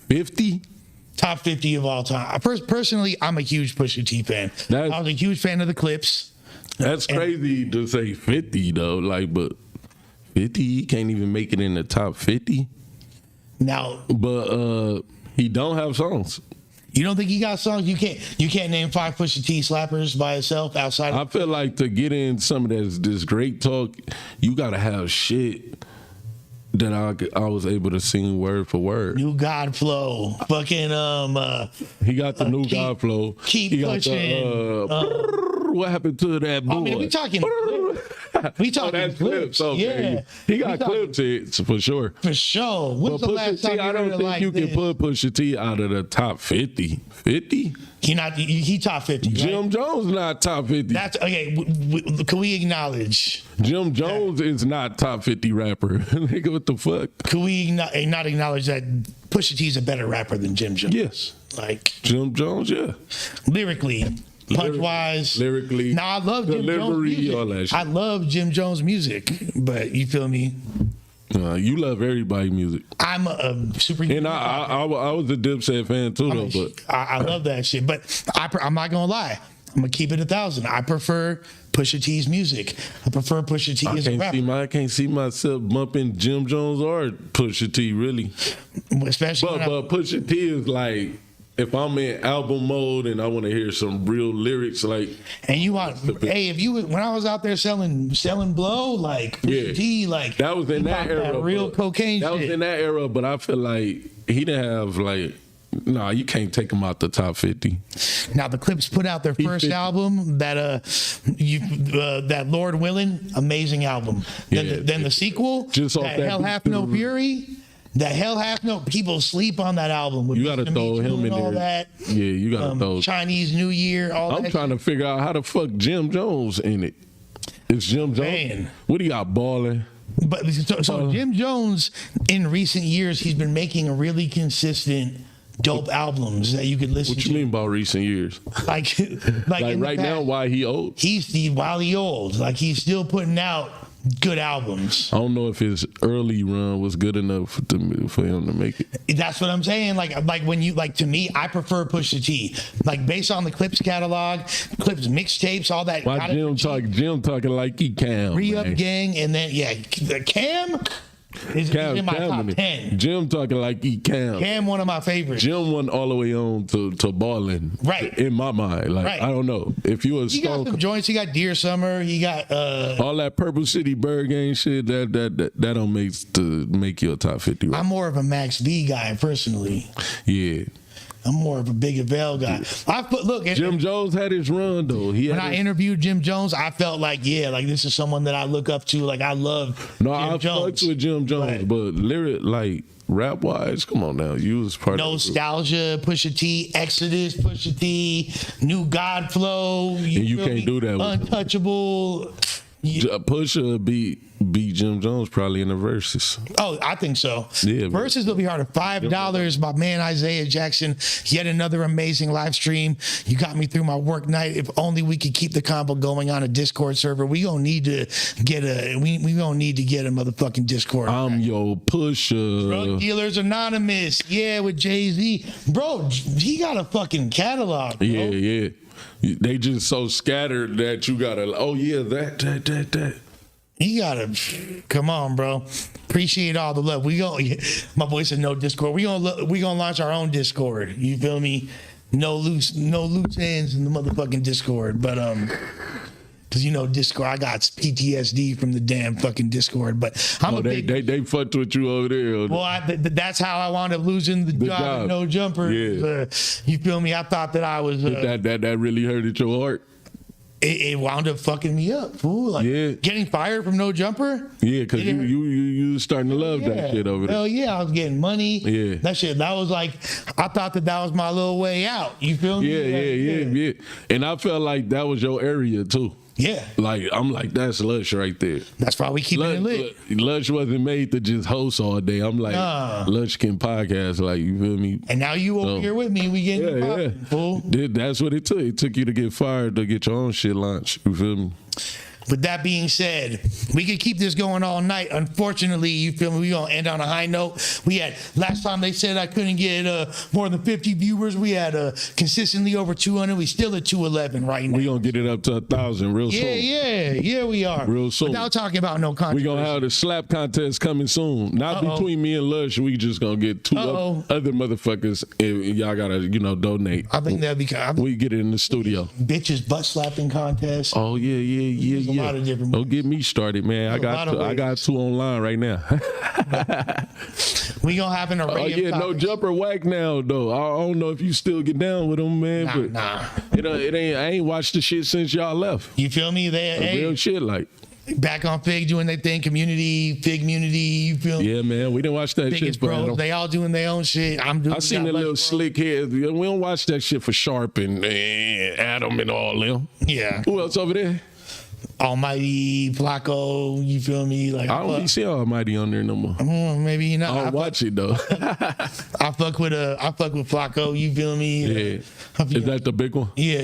[SPEAKER 3] 50?
[SPEAKER 1] Top 50 of all time. Personally, I'm a huge Pusha T fan.
[SPEAKER 3] That's-
[SPEAKER 1] I was a huge fan of the clips.
[SPEAKER 3] That's crazy to say 50 though. Like, but 50, he can't even make it in the top 50.
[SPEAKER 1] Now,
[SPEAKER 3] But he don't have songs.
[SPEAKER 1] you don't think he got songs? You can't name 5 Pusha T slappers by itself outside
[SPEAKER 3] I feel like to get in some of this great talk, you gotta have shit that I was able to sing word for word.
[SPEAKER 1] New God Flow. Fucking
[SPEAKER 3] He got the new
[SPEAKER 1] keep-
[SPEAKER 3] God flow.
[SPEAKER 1] keep
[SPEAKER 3] He got
[SPEAKER 1] pushing,
[SPEAKER 3] what happened to that boy?
[SPEAKER 1] I mean, we talking
[SPEAKER 3] that's clips. Okay.
[SPEAKER 1] Yeah.
[SPEAKER 3] He got
[SPEAKER 1] We talking-
[SPEAKER 3] clips hits for sure.
[SPEAKER 1] For sure. When's
[SPEAKER 3] But
[SPEAKER 1] the last
[SPEAKER 3] Pusha
[SPEAKER 1] time
[SPEAKER 3] T,
[SPEAKER 1] you
[SPEAKER 3] I
[SPEAKER 1] heard
[SPEAKER 3] don't
[SPEAKER 1] it
[SPEAKER 3] think
[SPEAKER 1] like
[SPEAKER 3] you can
[SPEAKER 1] this?
[SPEAKER 3] put Pusha T out of the top 50. 50?
[SPEAKER 1] He top 50. Right?
[SPEAKER 3] Jim Jones not top 50.
[SPEAKER 1] That's okay. Can we acknowledge?
[SPEAKER 3] Jim Jones is not top 50 rapper. Nigga, what the fuck?
[SPEAKER 1] Can we not acknowledge that Pusha T is a better rapper than Jim Jones?
[SPEAKER 3] Yes.
[SPEAKER 1] Like
[SPEAKER 3] Jim Jones, yeah.
[SPEAKER 1] lyrically, punch wise,
[SPEAKER 3] Lyrically,
[SPEAKER 1] Now I love Jim Jones
[SPEAKER 3] delivery,
[SPEAKER 1] music.
[SPEAKER 3] all that shit.
[SPEAKER 1] I love Jim Jones music, but you feel me?
[SPEAKER 3] You love everybody music.
[SPEAKER 1] I'm a super.
[SPEAKER 3] And I was a Dipset fan too, though. But
[SPEAKER 1] I love that shit. But I'm not gonna lie. I'm gonna keep it 1,000. I prefer Pusha T's music. I prefer Pusha T as a rapper,
[SPEAKER 3] I can't see myself bumping Jim Jones or Pusha T really.
[SPEAKER 1] especially when
[SPEAKER 3] But Pusha T is like, if I'm in album mode and I want to hear some real lyrics, like
[SPEAKER 1] and you want, hey, when I was out there selling blow, like Pusha T, like
[SPEAKER 3] that was in
[SPEAKER 1] he
[SPEAKER 3] that
[SPEAKER 1] popped
[SPEAKER 3] era.
[SPEAKER 1] real
[SPEAKER 3] but-
[SPEAKER 1] cocaine
[SPEAKER 3] That
[SPEAKER 1] shit.
[SPEAKER 3] was in that era, but I feel like he didn't have like. Nah, you can't take him out the top 50.
[SPEAKER 1] Now the Clips put out their first
[SPEAKER 3] 50.
[SPEAKER 1] album that Lord Willin', amazing album. Then the sequel,
[SPEAKER 3] Just off
[SPEAKER 1] that
[SPEAKER 3] that
[SPEAKER 1] Hell
[SPEAKER 3] beat
[SPEAKER 1] Hath
[SPEAKER 3] to
[SPEAKER 1] No
[SPEAKER 3] the-
[SPEAKER 1] Fury. That Hell Hath No, people sleep on that album. With
[SPEAKER 3] You got to
[SPEAKER 1] Mr.
[SPEAKER 3] throw
[SPEAKER 1] Me Too
[SPEAKER 3] him in
[SPEAKER 1] and all
[SPEAKER 3] there.
[SPEAKER 1] that.
[SPEAKER 3] Yeah, you got to throw.
[SPEAKER 1] Chinese New Year, all
[SPEAKER 3] I'm
[SPEAKER 1] that.
[SPEAKER 3] trying to figure out how the fuck Jim Jones in it. It's Jim Jones.
[SPEAKER 1] Man.
[SPEAKER 3] What do you got, balling?
[SPEAKER 1] But so Jim Jones, in recent years, he's been making a really consistent, dope albums that you could listen
[SPEAKER 3] What
[SPEAKER 1] to.
[SPEAKER 3] you mean about recent years?
[SPEAKER 1] Like
[SPEAKER 3] Like
[SPEAKER 1] in the
[SPEAKER 3] right now,
[SPEAKER 1] past,
[SPEAKER 3] why he old?
[SPEAKER 1] he's while he old, like he's still putting out good albums.
[SPEAKER 3] I don't know if his early run was good enough for him to make it.
[SPEAKER 1] That's what I'm saying. Like when you to me, I prefer Pusha T. Like based on the Clips catalog, Clips mixtapes, all that.
[SPEAKER 3] Why Jim talking like he Cam?
[SPEAKER 1] Re-Up
[SPEAKER 3] man.
[SPEAKER 1] Gang, and then Cam is in my top 10.
[SPEAKER 3] Jim talking like he Cam.
[SPEAKER 1] Cam, one of my favorites.
[SPEAKER 3] Jim went all the way on to balling.
[SPEAKER 1] Right.
[SPEAKER 3] In my mind. Like,
[SPEAKER 1] Right.
[SPEAKER 3] I don't know. If you was
[SPEAKER 1] He got some joints. He got Dear Summer. He got
[SPEAKER 3] all that Purple City Bird Gang shit, that don't make you a top 50. Right?
[SPEAKER 1] I'm more of a Max V guy personally.
[SPEAKER 3] Yeah.
[SPEAKER 1] I'm more of a Big Avail guy.
[SPEAKER 3] Jim Jones had his run though.
[SPEAKER 1] When I interviewed Jim Jones, I felt like this is someone that I look up to. Like I love
[SPEAKER 3] I
[SPEAKER 1] Jim Jones.
[SPEAKER 3] fucks with Jim Jones, but rap wise, come on now, you was part
[SPEAKER 1] Nostalgia, Pusha T, Exodus, Pusha T, New God Flow.
[SPEAKER 3] You can't do that with
[SPEAKER 1] Untouchable.
[SPEAKER 3] Pusha beat Jim Jones probably in the verses.
[SPEAKER 1] Oh, I think so.
[SPEAKER 3] Yeah,
[SPEAKER 1] verses will be harder. $5. My man Isaiah Jackson. Yet another amazing live stream. You got me through my work night. If only we could keep the combo going on a Discord server. We gonna need to get a motherfucking Discord.
[SPEAKER 3] I'm your Pusha.
[SPEAKER 1] Drug Dealers Anonymous. Yeah, with Jay-Z. Bro, he got a fucking catalog, bro.
[SPEAKER 3] Yeah. They just so scattered that you gotta. Oh yeah, that.
[SPEAKER 1] You gotta come on, bro. Appreciate all the love. My boy said no Discord. We gonna launch our own Discord. You feel me? No loose ends in the motherfucking Discord. But because Discord, I got PTSD from the damn fucking Discord. But
[SPEAKER 3] they fucked with you over there.
[SPEAKER 1] Well, that's how I wound up losing the job at No Jumper.
[SPEAKER 3] Yeah.
[SPEAKER 1] You feel me? I thought that I was
[SPEAKER 3] that really hurted your heart.
[SPEAKER 1] It wound up fucking me up, fool. Getting fired from No Jumper.
[SPEAKER 3] Yeah, because you was starting to love that shit over there.
[SPEAKER 1] Hell yeah, I was getting money.
[SPEAKER 3] Yeah.
[SPEAKER 1] That was like, I thought that was my little way out. You feel me?
[SPEAKER 3] Yeah. And I felt like that was your area too.
[SPEAKER 1] Yeah.
[SPEAKER 3] I'm like, that's Lush right there.
[SPEAKER 1] That's why we keep it lit.
[SPEAKER 3] Lush wasn't made to just host all day. I'm like, Lush can podcast, like, you feel me?
[SPEAKER 1] And now you over here with me, we getting popping, fool.
[SPEAKER 3] That's what it took. It took you to get fired to get your own shit launched. You feel me?
[SPEAKER 1] With that being said, we could keep this going all night. Unfortunately, you feel me? We gonna end on a high note. We had last time they said I couldn't get more than 50 viewers. We had consistently over 200. We still at 211 right now.
[SPEAKER 3] We gonna get it up to 1,000 real soon.
[SPEAKER 1] Yeah, we are.
[SPEAKER 3] Real soon.
[SPEAKER 1] Without talking about no controversy.
[SPEAKER 3] We gonna have the slap contest coming soon. Not between me and Lush. We just gonna get two other motherfuckers. And y'all gotta donate.
[SPEAKER 1] I think that'd be.
[SPEAKER 3] We get it in the studio.
[SPEAKER 1] Bitches butt slapping contest.
[SPEAKER 3] Oh yeah.
[SPEAKER 1] A lot of different
[SPEAKER 3] Don't get me started, man. I got two online right now.
[SPEAKER 1] We gonna have an array of
[SPEAKER 3] No Jumper whack now though. I don't know if you still get down with them, man.
[SPEAKER 1] Nah.
[SPEAKER 3] It ain't. I ain't watched the shit since y'all left.
[SPEAKER 1] You feel me?
[SPEAKER 3] Real shit like.
[SPEAKER 1] Back on Fig doing their thing, Fig community, you feel me?
[SPEAKER 3] Yeah, man, we didn't watch that
[SPEAKER 1] Biggest
[SPEAKER 3] shit.
[SPEAKER 1] Bros, they all doing their own shit.
[SPEAKER 3] I seen the little slick heads. We don't watch that shit for Sharp and Adam and all them.
[SPEAKER 1] Yeah.
[SPEAKER 3] Who else over there?
[SPEAKER 1] Almighty, Flacco, you feel me? Like
[SPEAKER 3] I don't really see Almighty on there no more.
[SPEAKER 1] Maybe you know.
[SPEAKER 3] I don't watch it though.
[SPEAKER 1] I fuck with Flacco, you feel me?
[SPEAKER 3] Yeah. Is that the big one?
[SPEAKER 1] Yeah.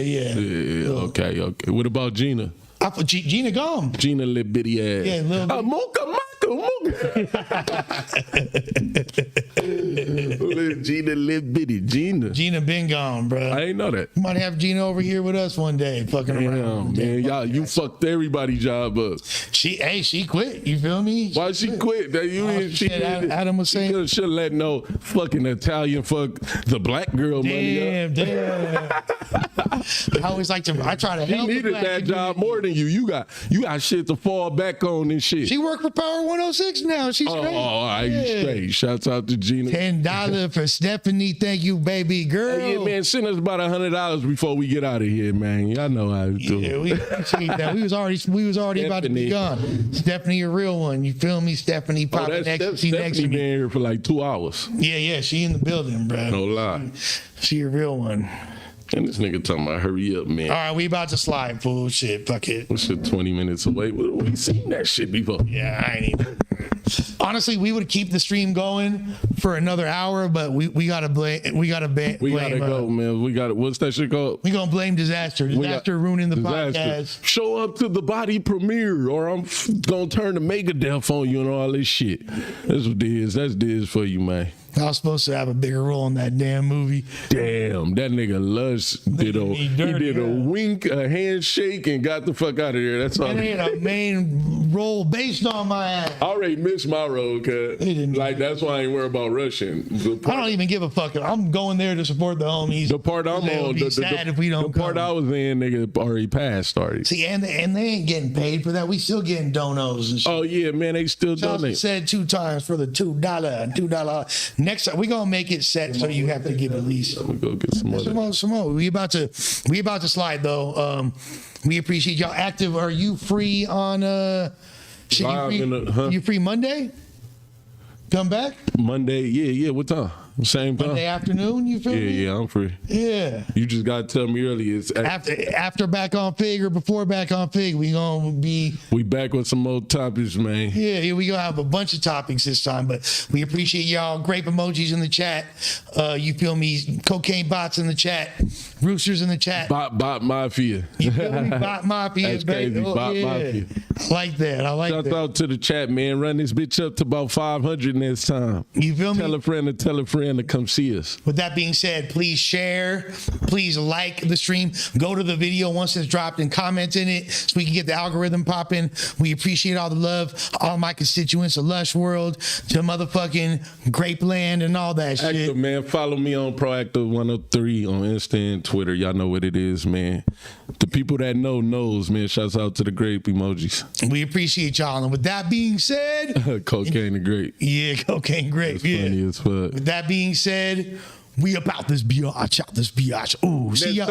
[SPEAKER 3] Okay. What about Gina?
[SPEAKER 1] Gina gone.
[SPEAKER 3] Gina little bitty ass.
[SPEAKER 1] Yeah, little bitty.
[SPEAKER 3] Mocha. Gina little bitty.
[SPEAKER 1] Gina been gone, bro.
[SPEAKER 3] I ain't know that.
[SPEAKER 1] You might have Gina over here with us one day, fucking around.
[SPEAKER 3] Man, y'all, you fucked everybody's job up.
[SPEAKER 1] She quit. You feel me?
[SPEAKER 3] Why she quit?
[SPEAKER 1] Adam was saying
[SPEAKER 3] she should let no fucking Italian fuck the black girl money up.
[SPEAKER 1] Damn. I always like to. I try to help.
[SPEAKER 3] He needed that job more than you. You got shit to fall back on and shit.
[SPEAKER 1] She worked for Power 106 now. She's straight.
[SPEAKER 3] All right, you straight. Shouts out to Gina.
[SPEAKER 1] $10 for Stephanie. Thank you, baby girl.
[SPEAKER 3] Hey, yeah, man, send us about $100 before we get out of here, man. Y'all know how to do it.
[SPEAKER 1] Yeah, we appreciate that. We was already about to be gone. Stephanie, a real one. You feel me? Stephanie popping ecstasy next to
[SPEAKER 3] Stephanie
[SPEAKER 1] me.
[SPEAKER 3] been here for like 2 hours.
[SPEAKER 1] Yeah, she in the building, bro.
[SPEAKER 3] No lie.
[SPEAKER 1] She a real one.
[SPEAKER 3] And this nigga talking about hurry up, man.
[SPEAKER 1] All right, we about to slide, fool. Shit, fuck it.
[SPEAKER 3] This shit 20 minutes away. We seen that shit before.
[SPEAKER 1] Yeah, I ain't even. Honestly, we would keep the stream going for another hour, but we gotta blame. We gotta blame.
[SPEAKER 3] We gotta go, man. We gotta. What's that shit called?
[SPEAKER 1] We gonna blame disaster. Disaster ruining the podcast.
[SPEAKER 3] Show up to the body premiere, or I'm gonna turn the Megadeth on you and all this shit. That's what Diz. That's Diz for you, man.
[SPEAKER 1] I was supposed to have a bigger role in that damn movie.
[SPEAKER 3] Damn, that nigga Lush did a wink, a handshake, and got the fuck out of there. That's all.
[SPEAKER 1] And they had a main role based on my ass.
[SPEAKER 3] I already missed my role, cuz. Like, that's why I ain't worried about rushing.
[SPEAKER 1] I don't even give a fuck. I'm going there to support the homies.
[SPEAKER 3] The part I'm on,
[SPEAKER 1] sad if we don't
[SPEAKER 3] the part
[SPEAKER 1] come.
[SPEAKER 3] I was in, nigga, already passed already.
[SPEAKER 1] See, and they ain't getting paid for that. We still getting donos and shit.
[SPEAKER 3] Oh, yeah, man, they still donate.
[SPEAKER 1] Said 2 times for the $2. Next time, we gonna make it set so you have to give at least.
[SPEAKER 3] I'm gonna go get some more.
[SPEAKER 1] We about to slide though. We appreciate y'all. Active, are you free on you free Monday? Come back?
[SPEAKER 3] Monday, yeah. What time? Same time.
[SPEAKER 1] Monday afternoon, you feel me?
[SPEAKER 3] Yeah, I'm free.
[SPEAKER 1] Yeah.
[SPEAKER 3] You just gotta tell me early. It's
[SPEAKER 1] After back on Fig or before back on Fig, we gonna be.
[SPEAKER 3] We back with some more topics, man.
[SPEAKER 1] Yeah, we gonna have a bunch of topics this time, but we appreciate y'all. Grape emojis in the chat. You feel me? Cocaine bots in the chat. Roosters in the chat.
[SPEAKER 3] Bot Mafia.
[SPEAKER 1] You feel me? Bot Mafia.
[SPEAKER 3] That's crazy. Bot Mafia.
[SPEAKER 1] I like that. I like that.
[SPEAKER 3] Shout out to the chat, man. Run this bitch up to about 500 next time.
[SPEAKER 1] You feel me?
[SPEAKER 3] Tell a friend to come see us.
[SPEAKER 1] With that being said, please share, please like the stream, go to the video once it's dropped and comment in it so we can get the algorithm popping. We appreciate all the love, all my constituents of Lush World, to motherfucking Grape Land and all that shit.
[SPEAKER 3] Active, man. Follow me on Proactive 103 on Insta and Twitter. Y'all know what it is, man. The people that knows, man. Shouts out to the grape emojis.
[SPEAKER 1] We appreciate y'all. And with that being said,
[SPEAKER 3] cocaine and grape.
[SPEAKER 1] Yeah, cocaine grape.
[SPEAKER 3] That's funny as fuck.
[SPEAKER 1] With that being said, we about this biatch, out this biatch. Ooh, see y'all.